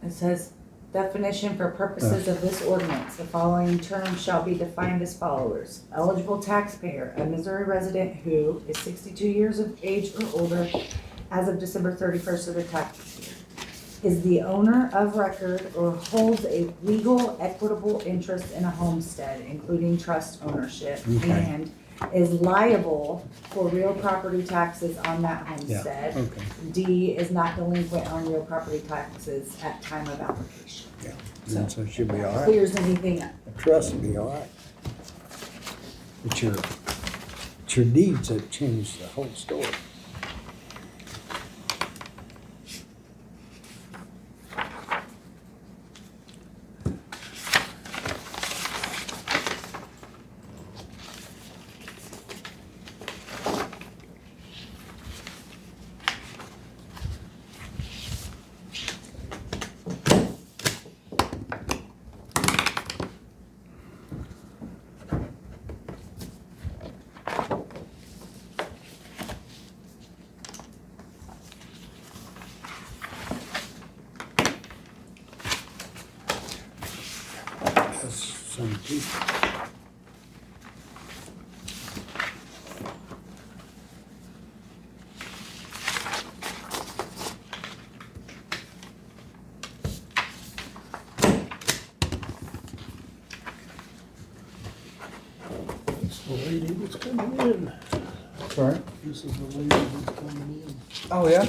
It says, definition for purposes of this ordinance, the following terms shall be defined as follows. Eligible taxpayer, a Missouri resident who is 62 years of age or older as of December 31st of the tax year, is the owner of record or holds a legal equitable interest in a homestead, including trust ownership, Okay. and is liable for real property taxes on that homestead. Okay, D, is not delinquent on real property taxes at time of application. yeah, so it should be all right. Clears anything up. The trust will be all right. It's your deeds that change the whole story. That's some people. It's the lady that's coming in. Sorry? This is the lady that's coming in. Oh, yeah?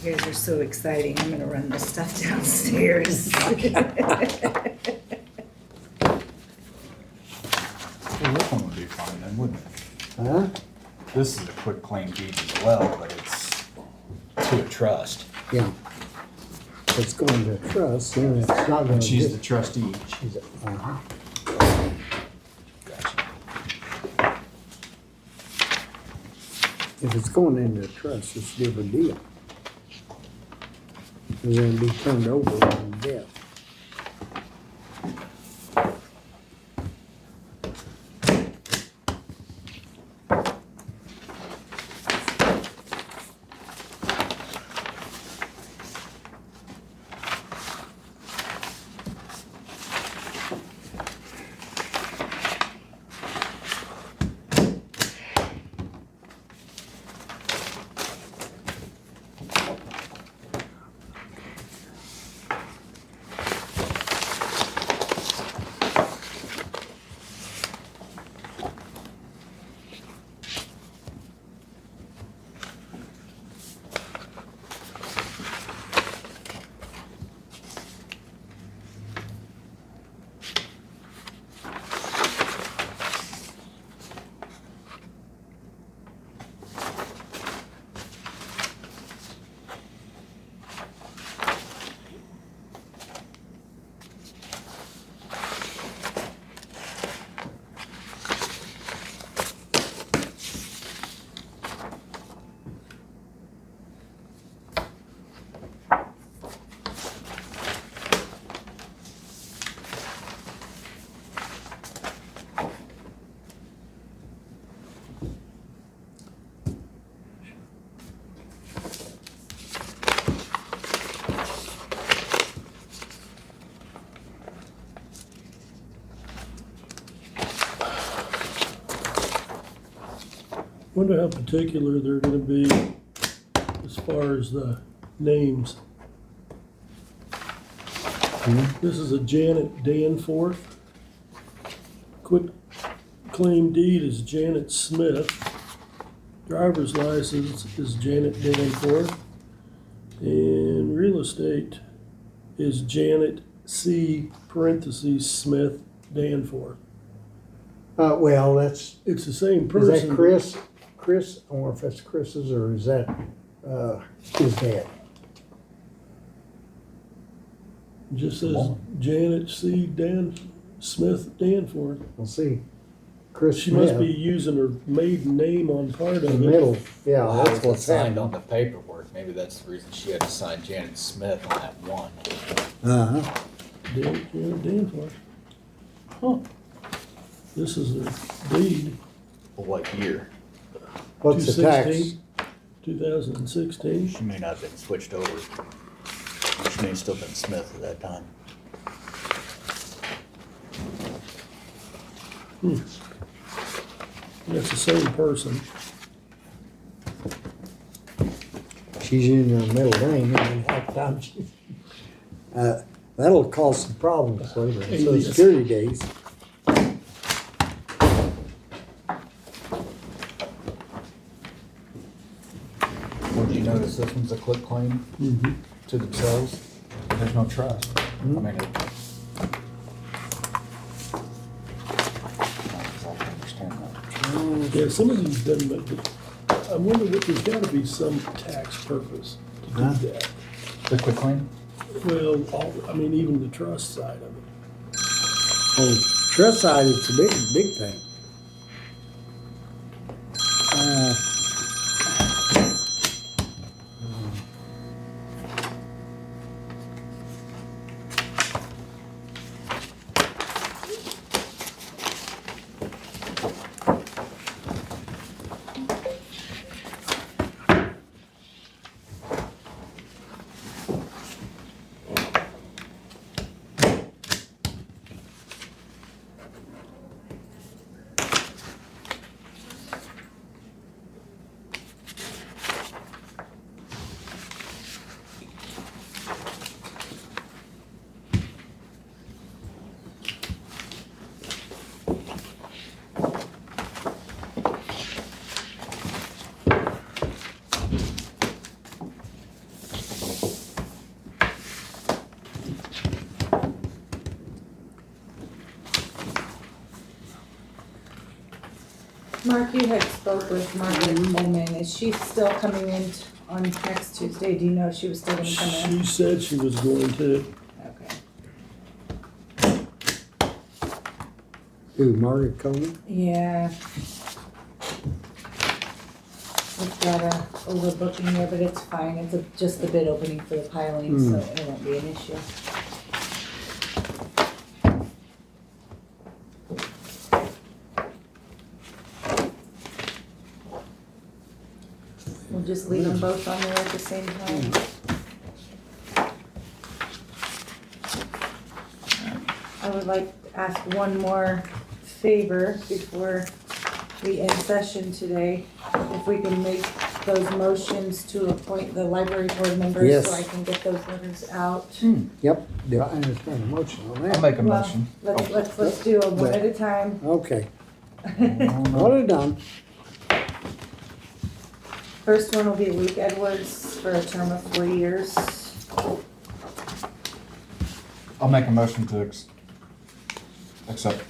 You guys are so exciting. I'm gonna run this stuff downstairs. Well, this one would be fine then, wouldn't it? Huh? This is a quick claim deed as well, but it's to a trust. Yeah. If it's going to trust, then it's not gonna. And she's do- the trustee. She's, uh-huh. Gotcha. If it's going into a trust, it's a different deal. It's gonna be turned over on death. Wonder how particular they're gonna be as far as the names. This is a Janet Danforth. Quit claim deed is Janet Smith. Driver's license is Janet Danforth. And real estate is Janet C. parentheses Smith Danforth. Well, that's, It's the same is person. that Chris? Chris, I wonder if that's Chris's or is that, his dad? It just says Janet C. Smith Danforth. We'll see. Chris She must be Smith, using her maiden name on part in of the it. middle, yeah, Well, that's what's signed happening. on the paperwork. Maybe that's the reason she had to sign Janet Smith on that one. Uh-huh. Janet Danforth. Huh. This is her deed. Well, what year? What's the tax? 2016. She may not have been switched over. She may have still been Smith at that time. That's the same person. She's using her middle name and then half the time she, that'll cause some problems later in Social Alias. Security days. Would you notice this one's a quit claim Mm-hmm. to themselves? There's no trust. I mean, Yeah, some of these done, but I wonder if there's gotta be some tax purpose to Huh? do that. The quick claim? Well, I mean, even the trust side of it. Oh, trust side, it's a big thing. Uh, Mark, you had spoke with Margaret Coleman. Is she still coming in on next Tuesday? Do you know if she was still gonna come in? She said she was going to. Okay. who, Margaret Coleman? Yeah. We've got a overbooking here, but it's fine. It's just the bid opening for the piling, so it won't be an issue. We'll just leave them both on there at the same time. I would like to ask one more favor before we end session today. If we can make those motions to appoint the library board members Yes. so I can get those letters out. Yep, do I understand the motion on I'll that? make a Well, motion. let's do them one at a time. Okay, what are done? First one will be Luke Edwards for a term of 4 years. I'll make a motion to accept,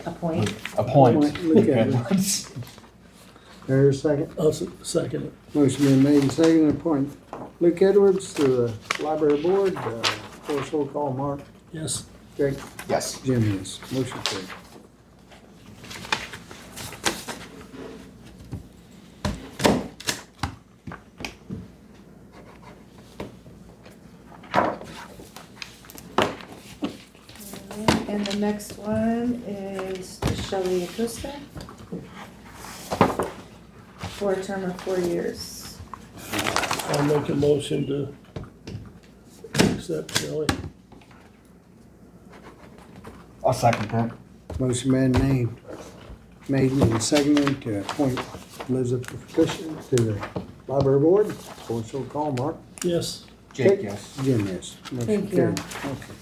Appoint. appoint Luke Luke Edwards. Edwards. There's a second. I'll second it. Motion been made and seconded, appoint Luke Edwards to the library board. First roll call, Mark. Yes. Jake. Yes. Jim, yes. Motion carried. And the next one is Shelley Acosta for a term of 4 years. I'll make a motion to accept Shelley. I'll second that. Motion been made and seconded to appoint Elizabeth Cushion to the library board. First roll call, Mark. Yes. Jake, yes. Jim, yes. Motion Thank you. carried. Okay.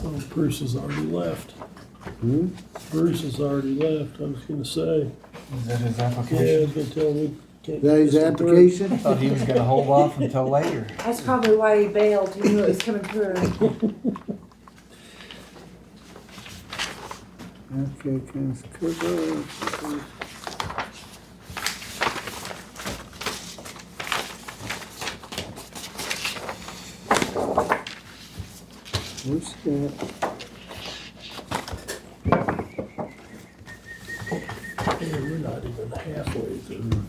Oh, Bruce has already left. Hmm? Bruce has already left, I was gonna say. Is that his Yeah, I application? was gonna tell me. Is that his application? I thought he was gonna hold off until later. That's probably why he bailed. He knew it was coming through. Okay, cover. What's that? Yeah, we're not even halfway through.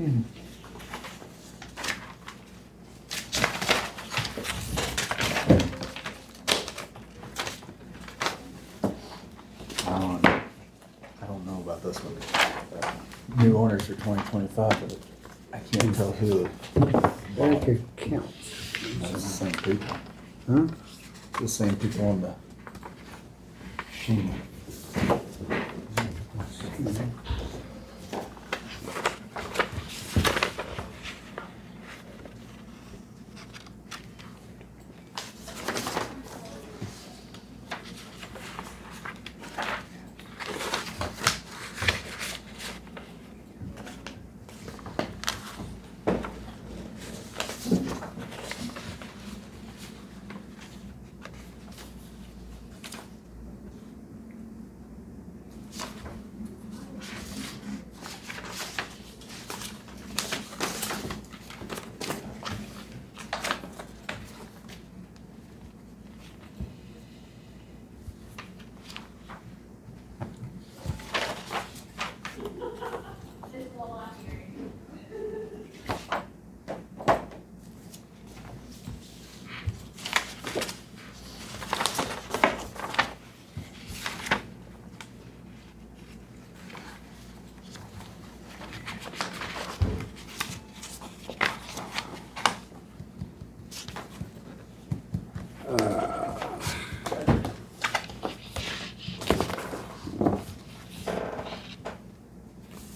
I don't know about this one. New owners for 2025, but I can't tell who. Bank accounts. It's the same people. Huh? The same people on the sheet.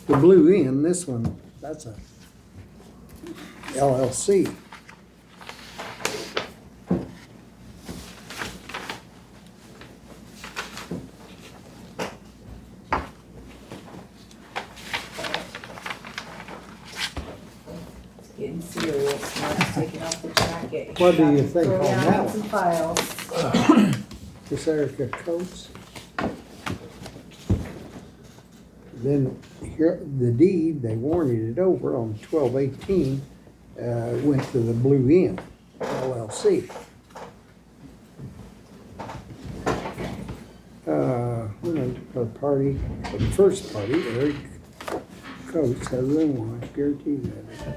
The Blue Inn, this one, that's a LLC. Getting serious, Mark's taking off the jacket. What do you think Throw on down that some files. This Erica Coates. Then here, the deed, they warranted it over on 12/18, went to the Blue Inn LLC. The party, the first party, Eric Coates, has a wife, guaranteed that.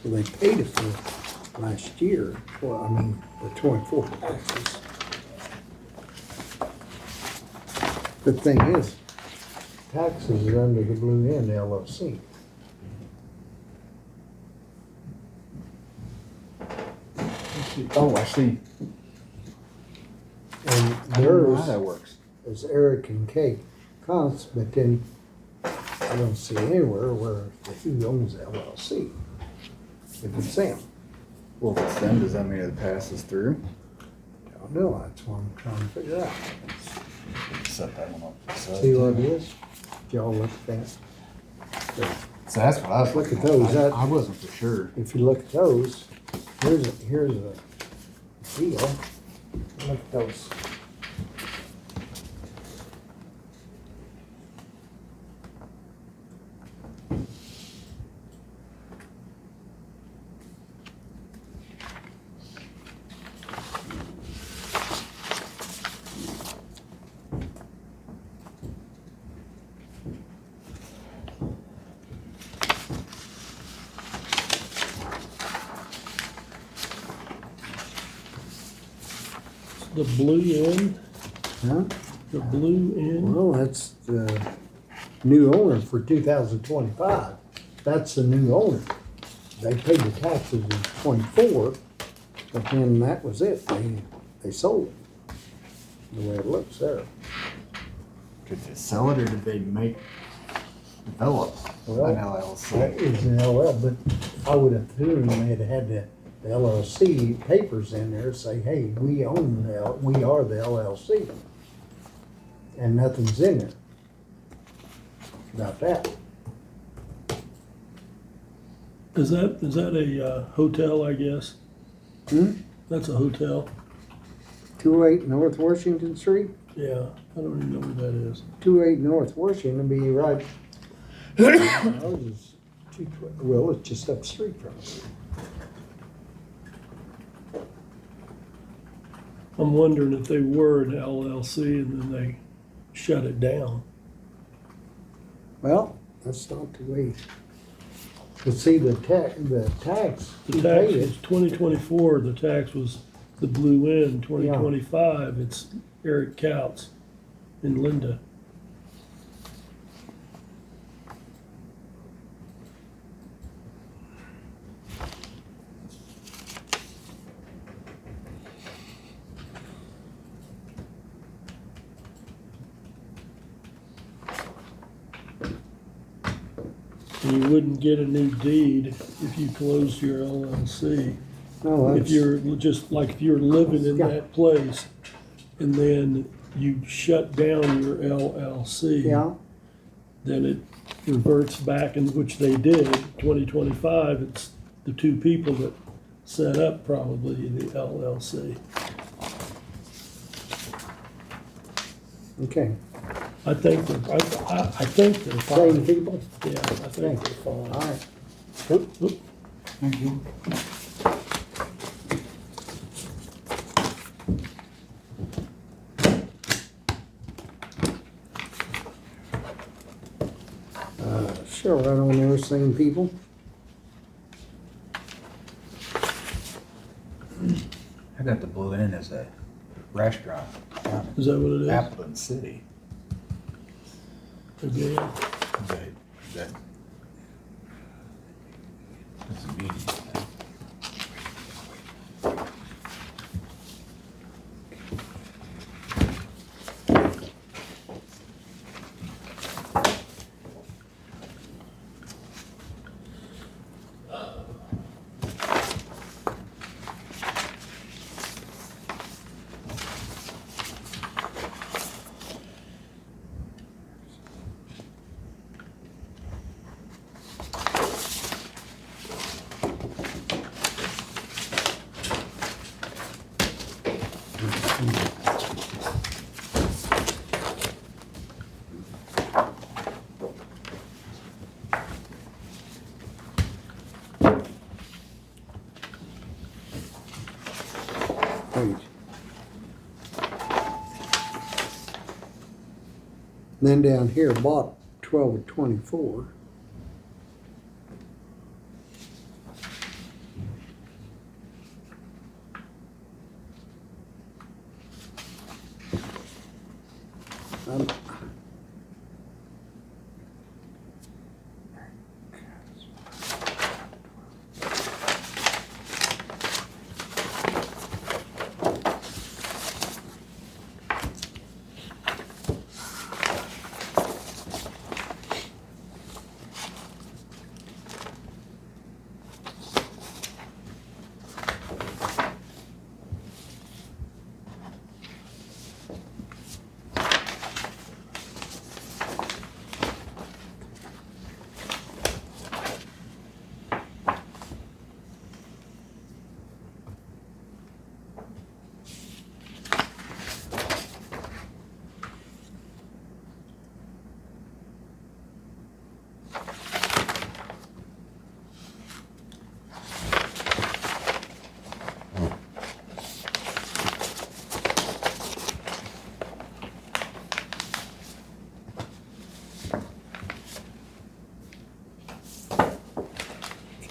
Well, they paid it for last year, well, I mean, the 24 taxes. The thing is, taxes are under the Blue Inn LLC. Oh, I see. And I don't know how theirs that works. is Eric and Kate Cons, but then I don't see anywhere where who owns the LLC. If it's them, Well, if it's them, does that mean it passes through? I don't know, that's what I'm trying to figure out. Set that one up. See what it is? Y'all look at that. So that's what I was Look at looking those, that- I wasn't for sure. If you look at those, here's a deal. Look at those. The Blue Inn, Huh? the Blue Inn. Well, that's the new owner for 2025. That's the new owner. They paid the taxes in 24, but then that was it. They sold it. The way it looks there. Did they sell it or did they develop Well, an That LLC? is an LL, but I would have assumed they'd had the LLC papers in there say, hey, we own we are the LLC. And nothing's in there about that. Is that a hotel, I guess? Hmm? That's a hotel? 28 North Washington Street? Yeah, I don't even know where that is. 28 North Washington would be right Ours is well, it's just up the street from us. I'm wondering if they were an LLC and then they shut it down. Well, that's not the way. But see, the tax, The you tax pay was it. 2024, the tax was the Blue Inn. 2025, it's Eric Couts in Linda. And you wouldn't get a new deed if you closed your LLC. No, If that's, you're just like, if you're living in that place and then you shut down your LLC, yeah, then it reverts back, in which they did, 2025, it's the two people that set up probably the LLC. okay. I think they're Same fine. people? Yeah, I think they're All fine. right. Oop, oop. Thank you. Sure, right on there, same people. I got the Blue Inn as a restaurant down Is that what it in is? Appleton City. Again, That's a meeting thing. Wait. Then down here, bought 12 of 24. Um,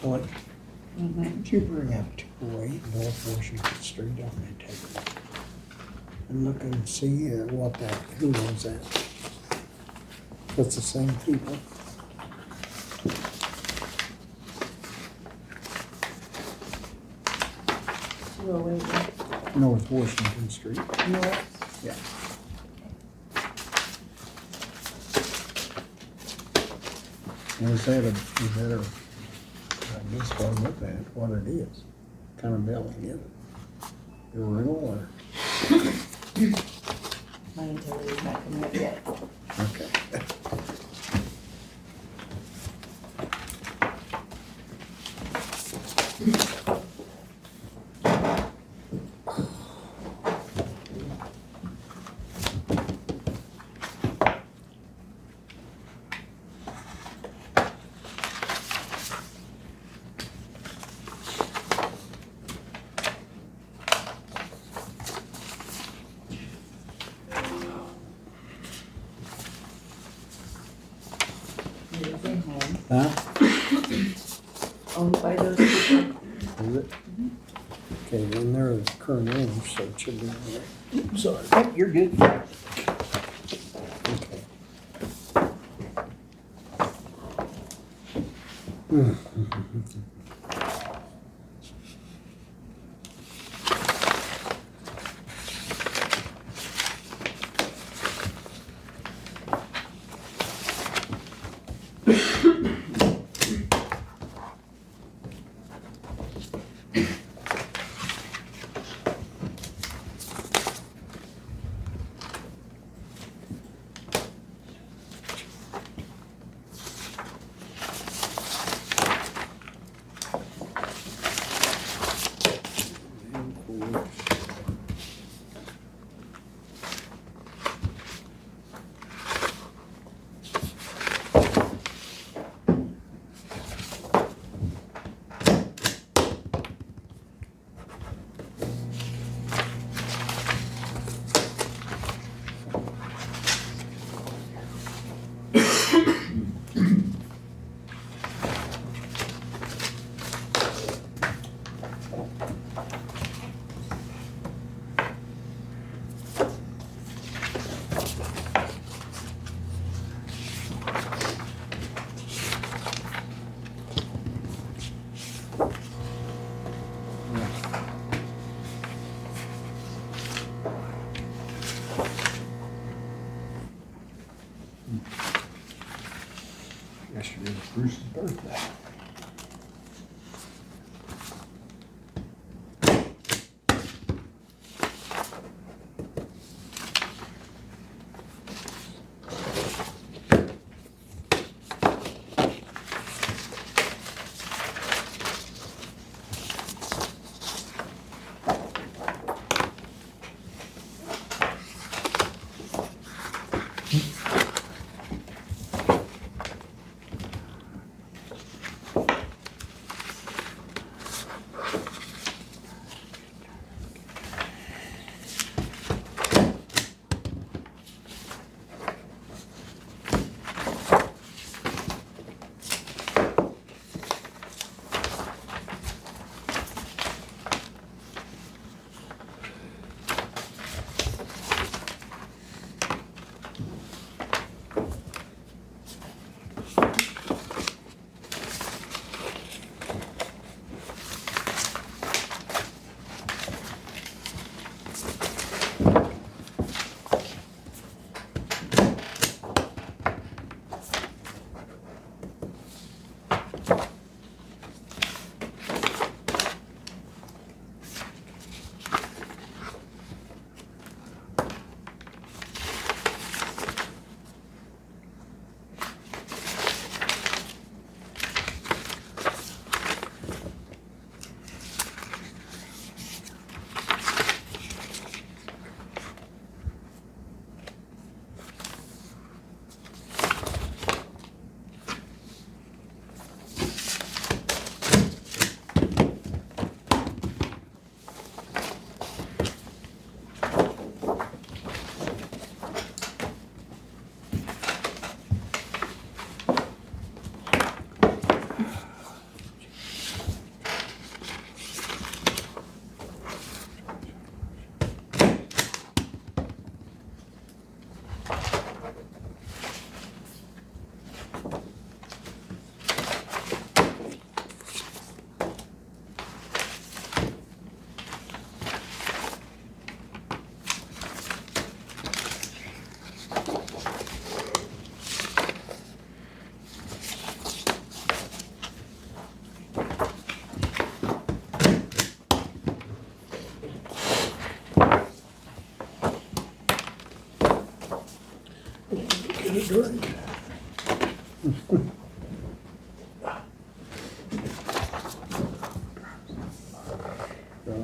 What? Could you bring up 208 North Washington Street on my table? And look and see what that, who owns that? That's the same people. North Washington Street. North. Yeah. Is that a, I guess what I'm looking at, what it is, kind of building, is it? The rental or? My utility's not coming up yet. Okay. Huh? Owned by those people. Is it? Okay, then they're the current owners, so it should be all right. Sorry. Oh, you're good. Yesterday was Bruce's birthday.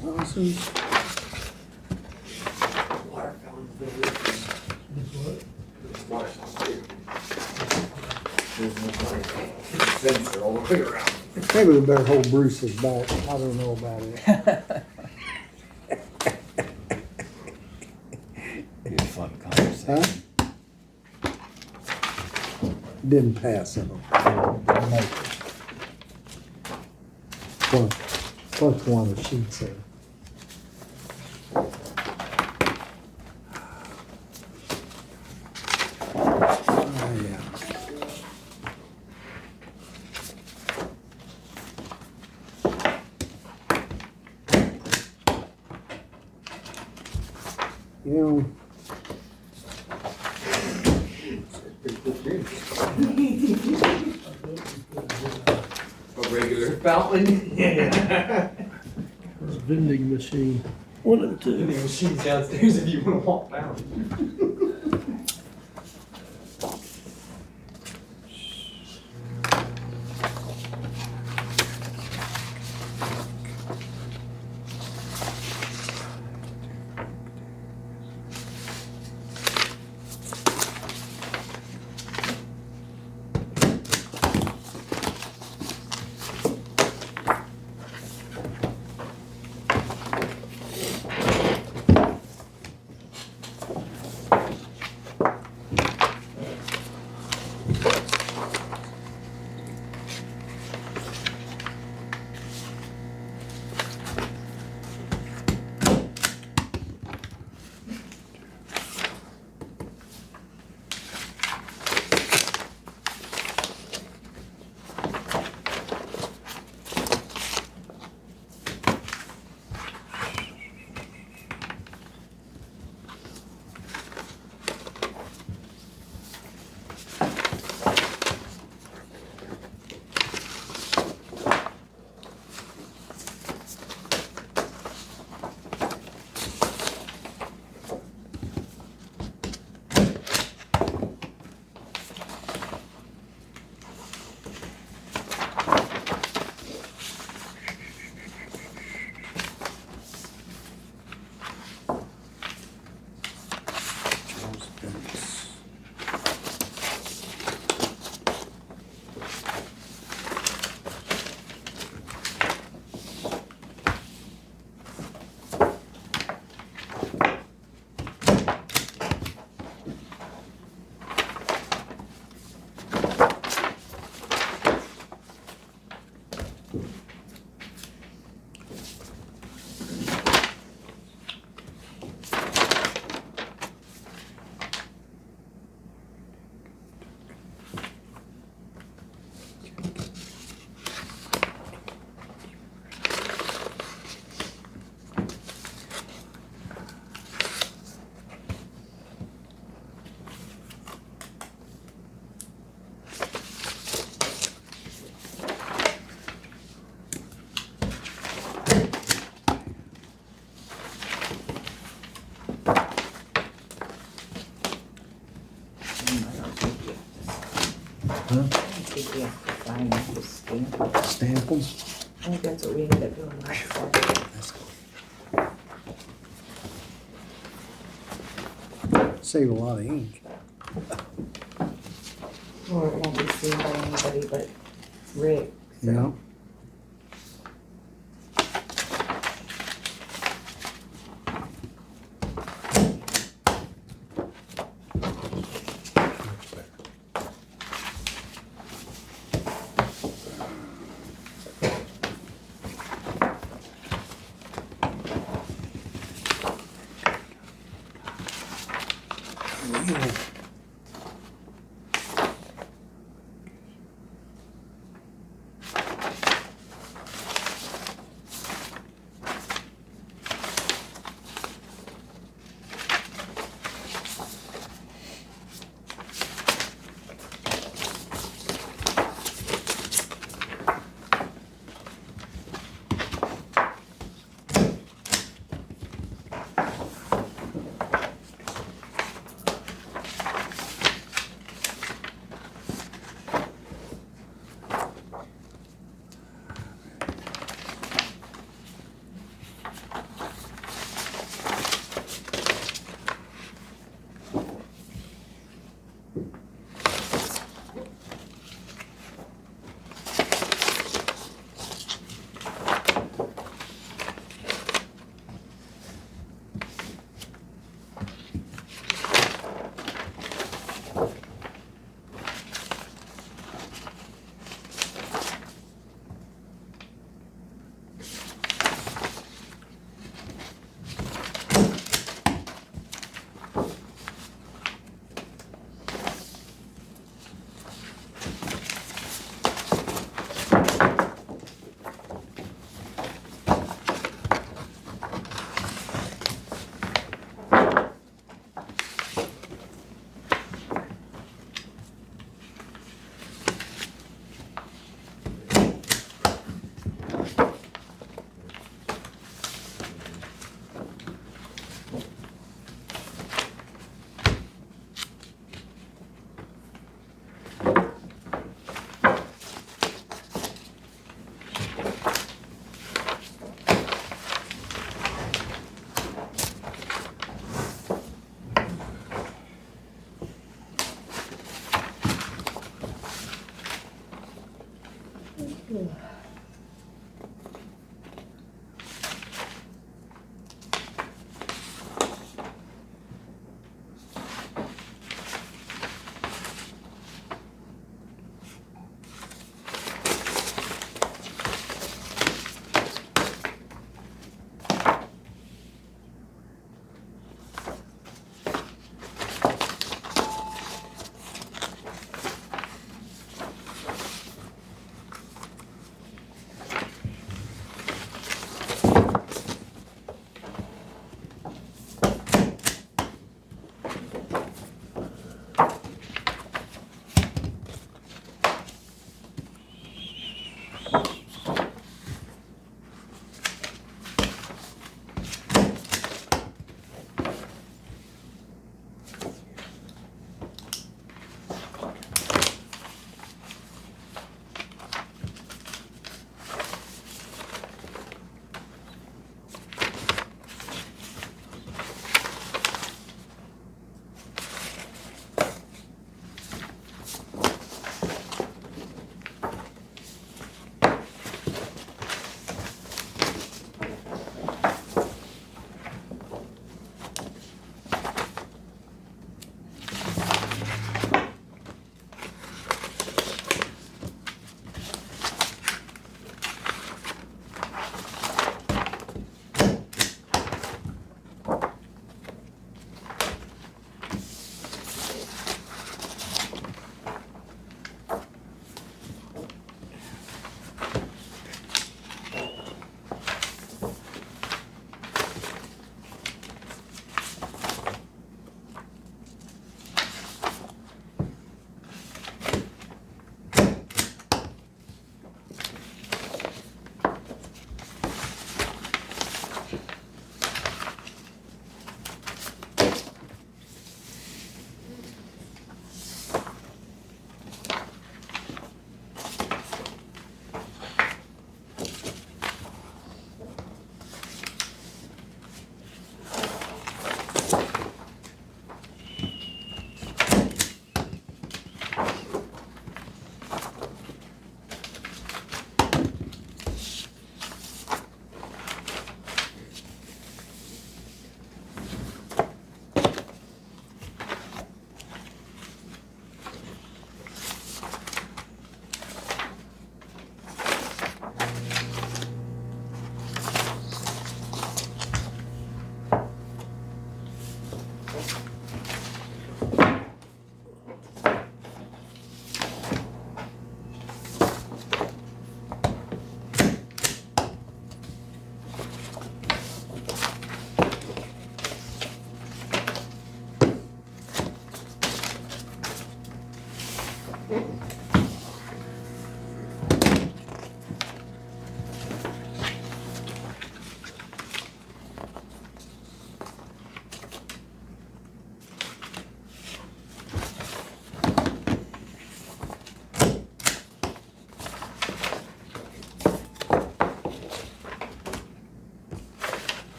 Johnson's. Maybe we better hold Bruce's back. I don't know about it. Be a fun conversation. Huh? Didn't pass it. What's one of the sheets there? Oh, yeah. You know, A regular fountain? Yeah. There's a vending machine, one of the two. The machine's downstairs if you wanna walk down. Huh? I think we have to find the stamp. Stamp them? I think that's what we ended up doing last time. That's cool. Save a lot of ink. Or it won't be seen by anybody but Rick, so. Yeah.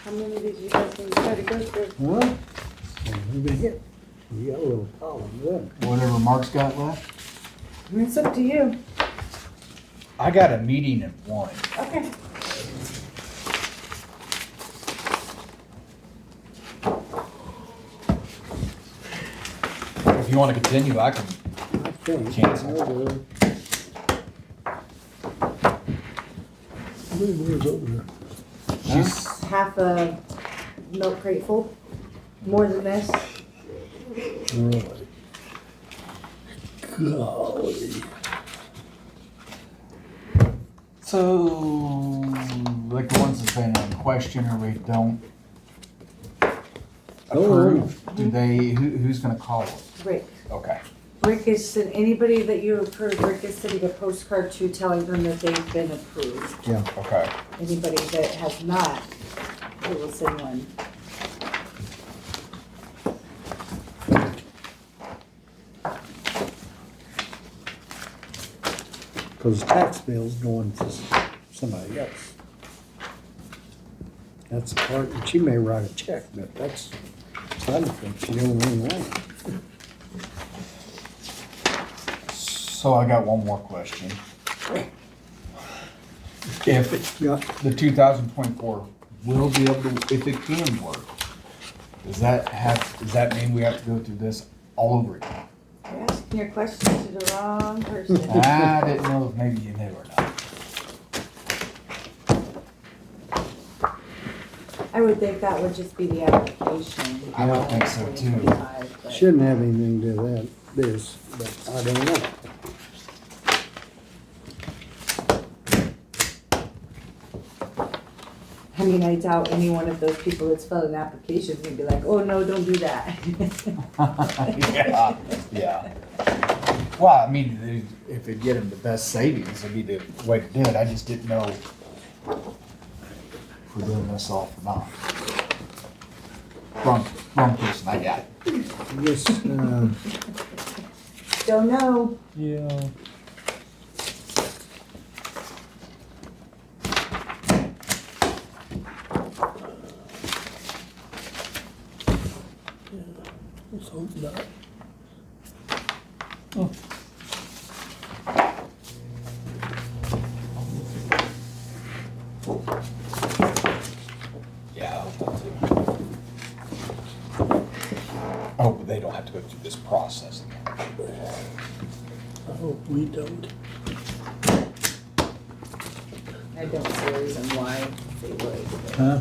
How many did you guys think you had to go through? Well, we get, we got a little column, good. Whatever Mark's got left. It's up to you. I got a meeting at 1. Okay. If you want to continue, I can. I think. Cancel. I'll do it. How many more is over there? She's, Half a milk crate full, more than this. Really? Golly. so, like the ones that's been in question or we don't approve, do they, who's gonna call it? Rick. Okay. Rick is, sent anybody that you approve, Rick is sending a postcard to telling them that they've been approved. Yeah. Okay. Anybody that has not, we will send one. Cause the tax bill's going to somebody else. That's the part, and she may write a check, but that's, I don't think she don't mean that. So I got one more question. If Yeah. the 2024 will be able to, if it can work, does that mean we have to go through this all over again? You're asking your question to the wrong person. I didn't know if maybe you knew or not. I would think that would just be the application. I would think so too. 2025, but- Shouldn't have anything to do with this, but I don't know. I mean, I doubt any one of those people that's filling applications would be like, oh, no, don't do that. Yeah, yeah. Well, I mean, if it get them the best savings, it'd be the way to do it. I just didn't know if we're doing this all or not. Wrong person, I got it. Yes, Don't know. Yeah. Let's hope not. Yeah, I hope that too. I hope they don't have to go through this process again. I hope we don't. I don't see a reason why they would. huh?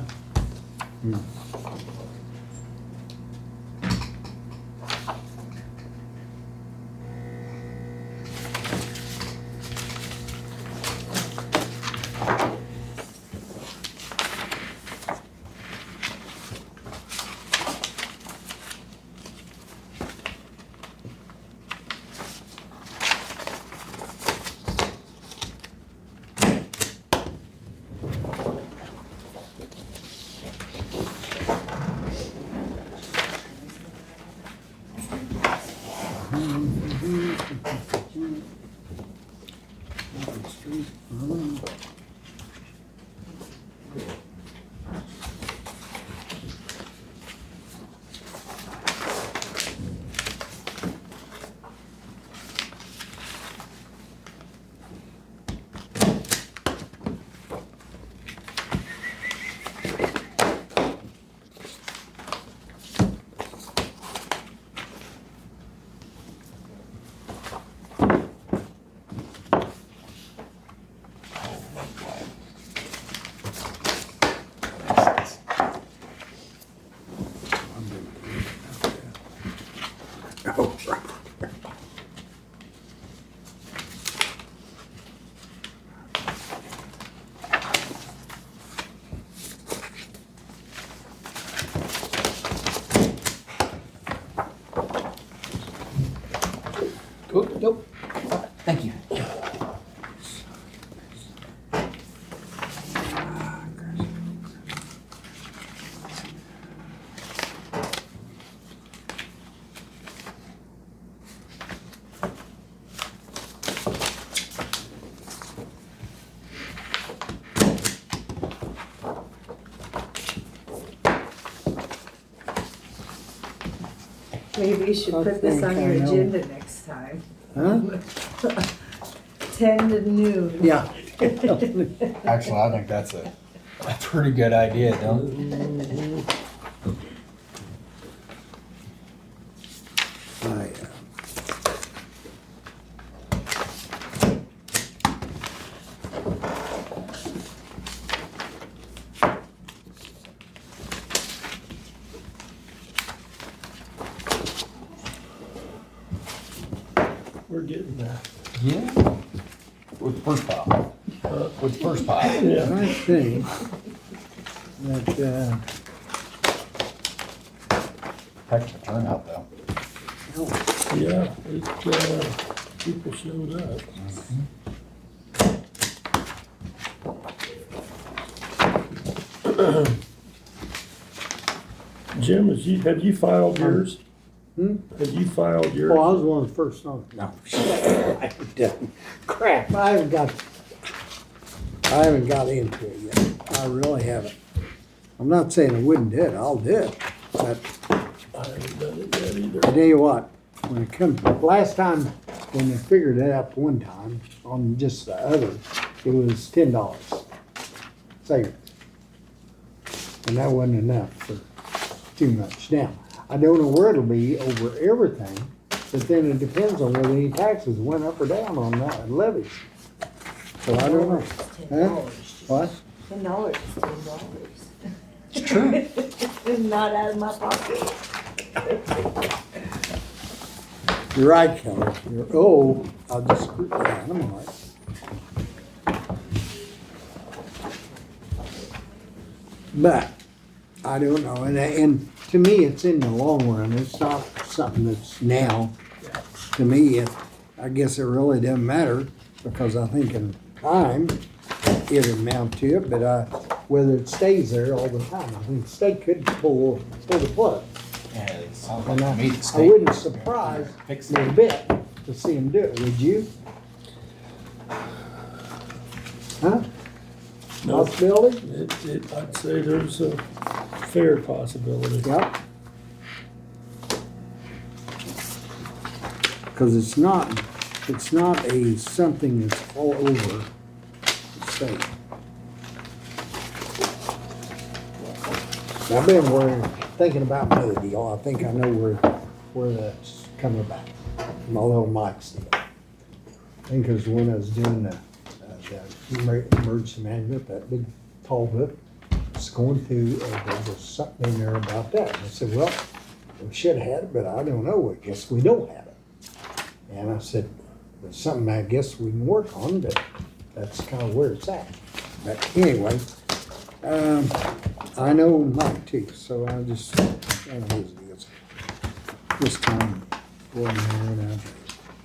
Cool, nope. Maybe you should I put this think on I your know. agenda next time. Huh? 10 to noon. Yeah. Actually, I think that's a pretty good idea, don't I, We're getting there. Yeah. With the first pile. With the first pile. Yeah. I think that, Heck of a turnout though. Yeah, people showed up. Jim, have you filed yours? Have you filed yours? well, I was one of the first on, no. I haven't done- Crap, I haven't got into it yet. I really haven't. I'm not saying I wouldn't do it, I'll do it, but I haven't done it yet either. I tell you what, when it comes, last time, when they figured it out one time, on just the other, it was $10 savings. And that wasn't enough for too much. Now, I don't know where it'll be over everything, but then it depends on whether any taxes went up or down on that levies. So I don't know. Huh? What? $10 is $10. It's true. It's not out of my pocket. You're right, Kelly. I'll just screw it down. I'm all right. But, I don't know, and to me, it's in the long run, it's not something that's now. To me, I guess it really doesn't matter, because I think in time, it'll amount to it, but whether it stays there all the time, I think the state could pull the plug. Yeah, it sounds And like to me the I state- wouldn't surprise Fix me a bit to see them do it, would you? Huh? No. Possibility? I'd say there's a fair possibility. Yep. Cause it's not something that's all over the state. I've been thinking about another deal, I think I know where that's coming about, my little Mike's deal. I think it was when I was doing the emergency management, that big tall book, it's going through, there was something in there about that. And I said, well, we should have had it, but I don't know, I guess we don't have it. And I said, there's something I guess we can work on, but that's kind of where it's at. But anyway, I know Mike too, so I just, I don't know his deals. This time, go in there and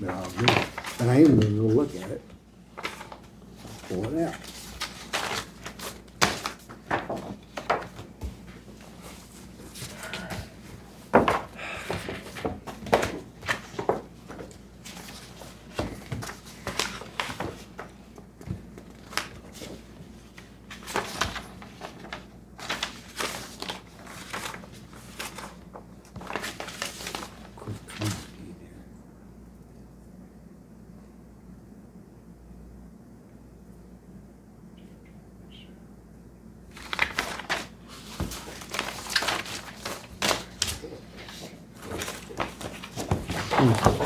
but I'll do it. But I am gonna go look at it. Pull it out. Yeah.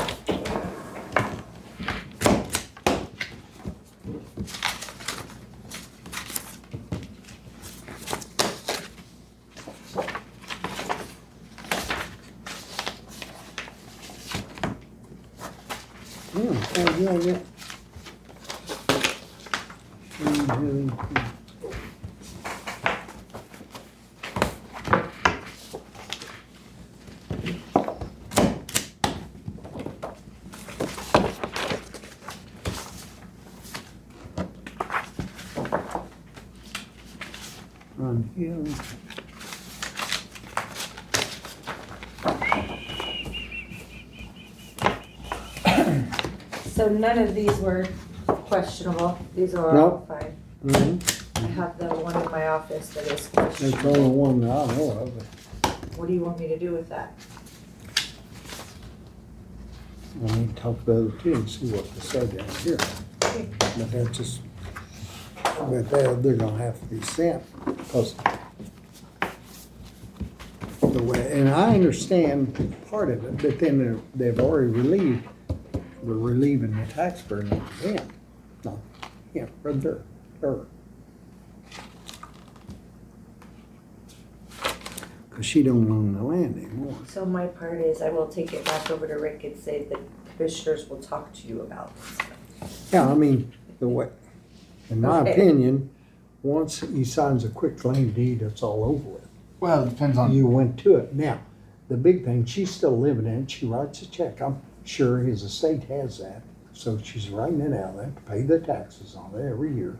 On here. So none of these were questionable, these are all Nope. fine. Mm-hmm. I have the one in my office that is That's the only questionable. one that I know of. What do you want me to do with that? I need to talk to the other two and see what they say down here. But that's just, but they're gonna have to be sent, because the way, and I understand part of it, but then they've already we're relieving the tax burden on them. No, yeah, right there, her. Cause she don't own the land anymore. So my part is I will take it back over to Rick and say the commissioners will talk to you about this. Yeah, I mean, the way, in my Okay. opinion, once he signs a quick claim deed, it's all over with. Well, it depends on, You went to it. Now, the big thing, she's still living in it. She writes a check. I'm sure his estate has that. So she's writing it out there to pay the taxes on it every year.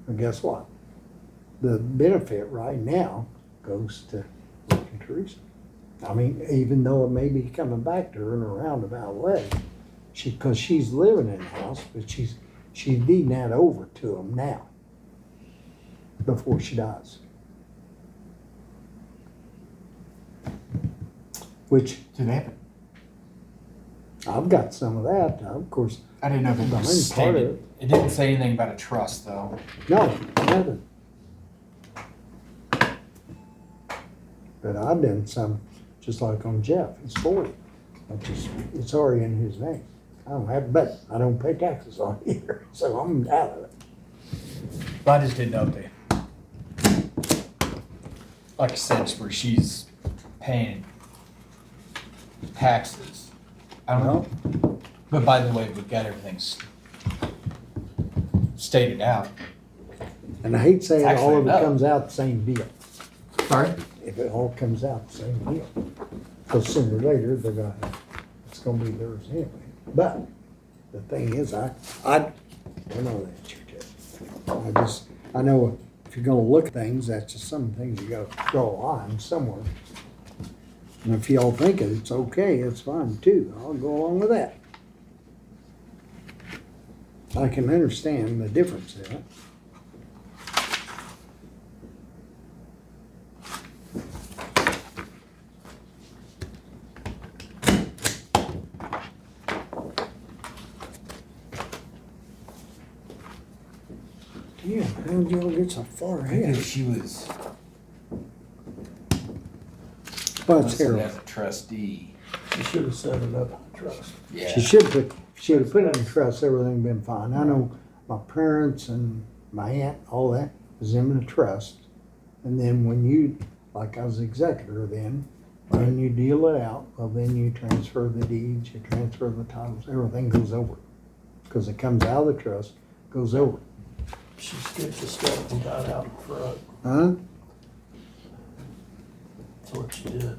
And guess what? The benefit right now goes to Rick and Teresa. I mean, even though it may be coming back to her in a roundabout way, cause she's living in the house, but she's deeding that over to them now before she dies. Which, do they have it? I've got some of that, of course. I didn't know if it Behind was part of stated. it. It didn't say anything about a trust, though. No, nothing. But I've done some, just like on Jeff, he's 40. It's already in his name. I don't have, but I don't pay taxes on it either, so I'm out of it. But I just didn't know if they, like I said, it's where she's paying taxes. I don't know. But by the way, we've got everything stated out. And I hate saying It's all of actually it no. comes out the same deal. Sorry? If it all comes out the same deal. Because sooner or later, it's gonna be theirs anyway. But the thing is, I don't know that you I know if you're gonna look at things, that's just some things you gotta draw a line somewhere. And if y'all think it's okay, it's fine too. I'll go along with that. I can understand the difference in it. Yeah, how did y'all get so far ahead? Because she was Well, it's listed here. as a trustee. You should have set it up in trust. Yeah. She should have put it in trust, everything been fine. I know my parents and my aunt, all that was in a trust. And then when you, like I was executor then, when you deal it out, well, then you transfer the deeds, you transfer the titles, everything goes over. Because it comes out of the trust, goes over. She skipped a step and got out in front. Huh? That's what she did.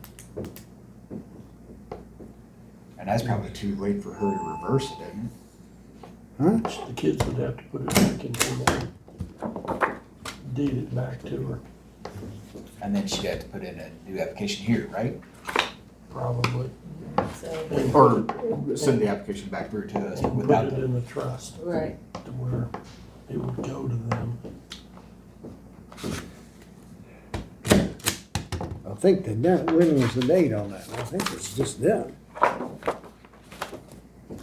And that's probably too late for her to reverse it, isn't it? Huh? The kids would have to put it back into them. Deed it back to her, And then she'd have to put in a new application here, right? probably. And Or send the application back through to us put without it the. in the trust Right. to where it would go to them. I think they done, when was the date on that? I think it's just done.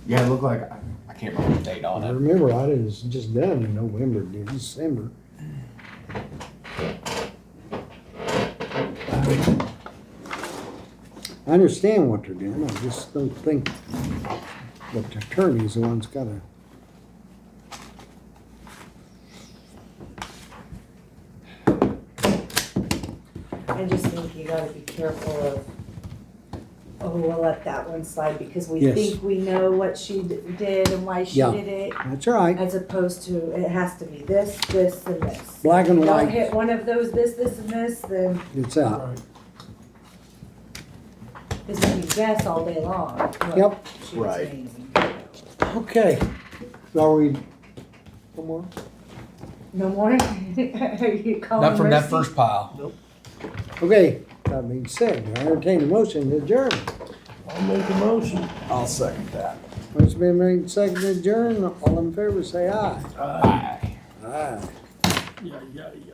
Yeah, it looked like, I can't remember the date on I it. remember it was just done in November, December. I understand what they're doing, I just don't think that the attorney's the one's gotta. I just think you gotta be careful of, oh, we'll let that one slide because we Yes. think we know what she did and why she Yeah. did it. That's right, As opposed to, it has to be this, this, and this. black and Don't white, hit one of those, this, and this, then, it's out. Right. because if you guess all day long. what Yep. she was Right. saying. Okay, are we, one more? No more? Are you calling Not from that mercy? first pile. Okay, that being said, I entertain a motion to adjourn. I'll make a motion. I'll second that. It's been made second to adjourn, all in favor say aye. Aye. Aye. Aye. Yeah, yeah, yeah.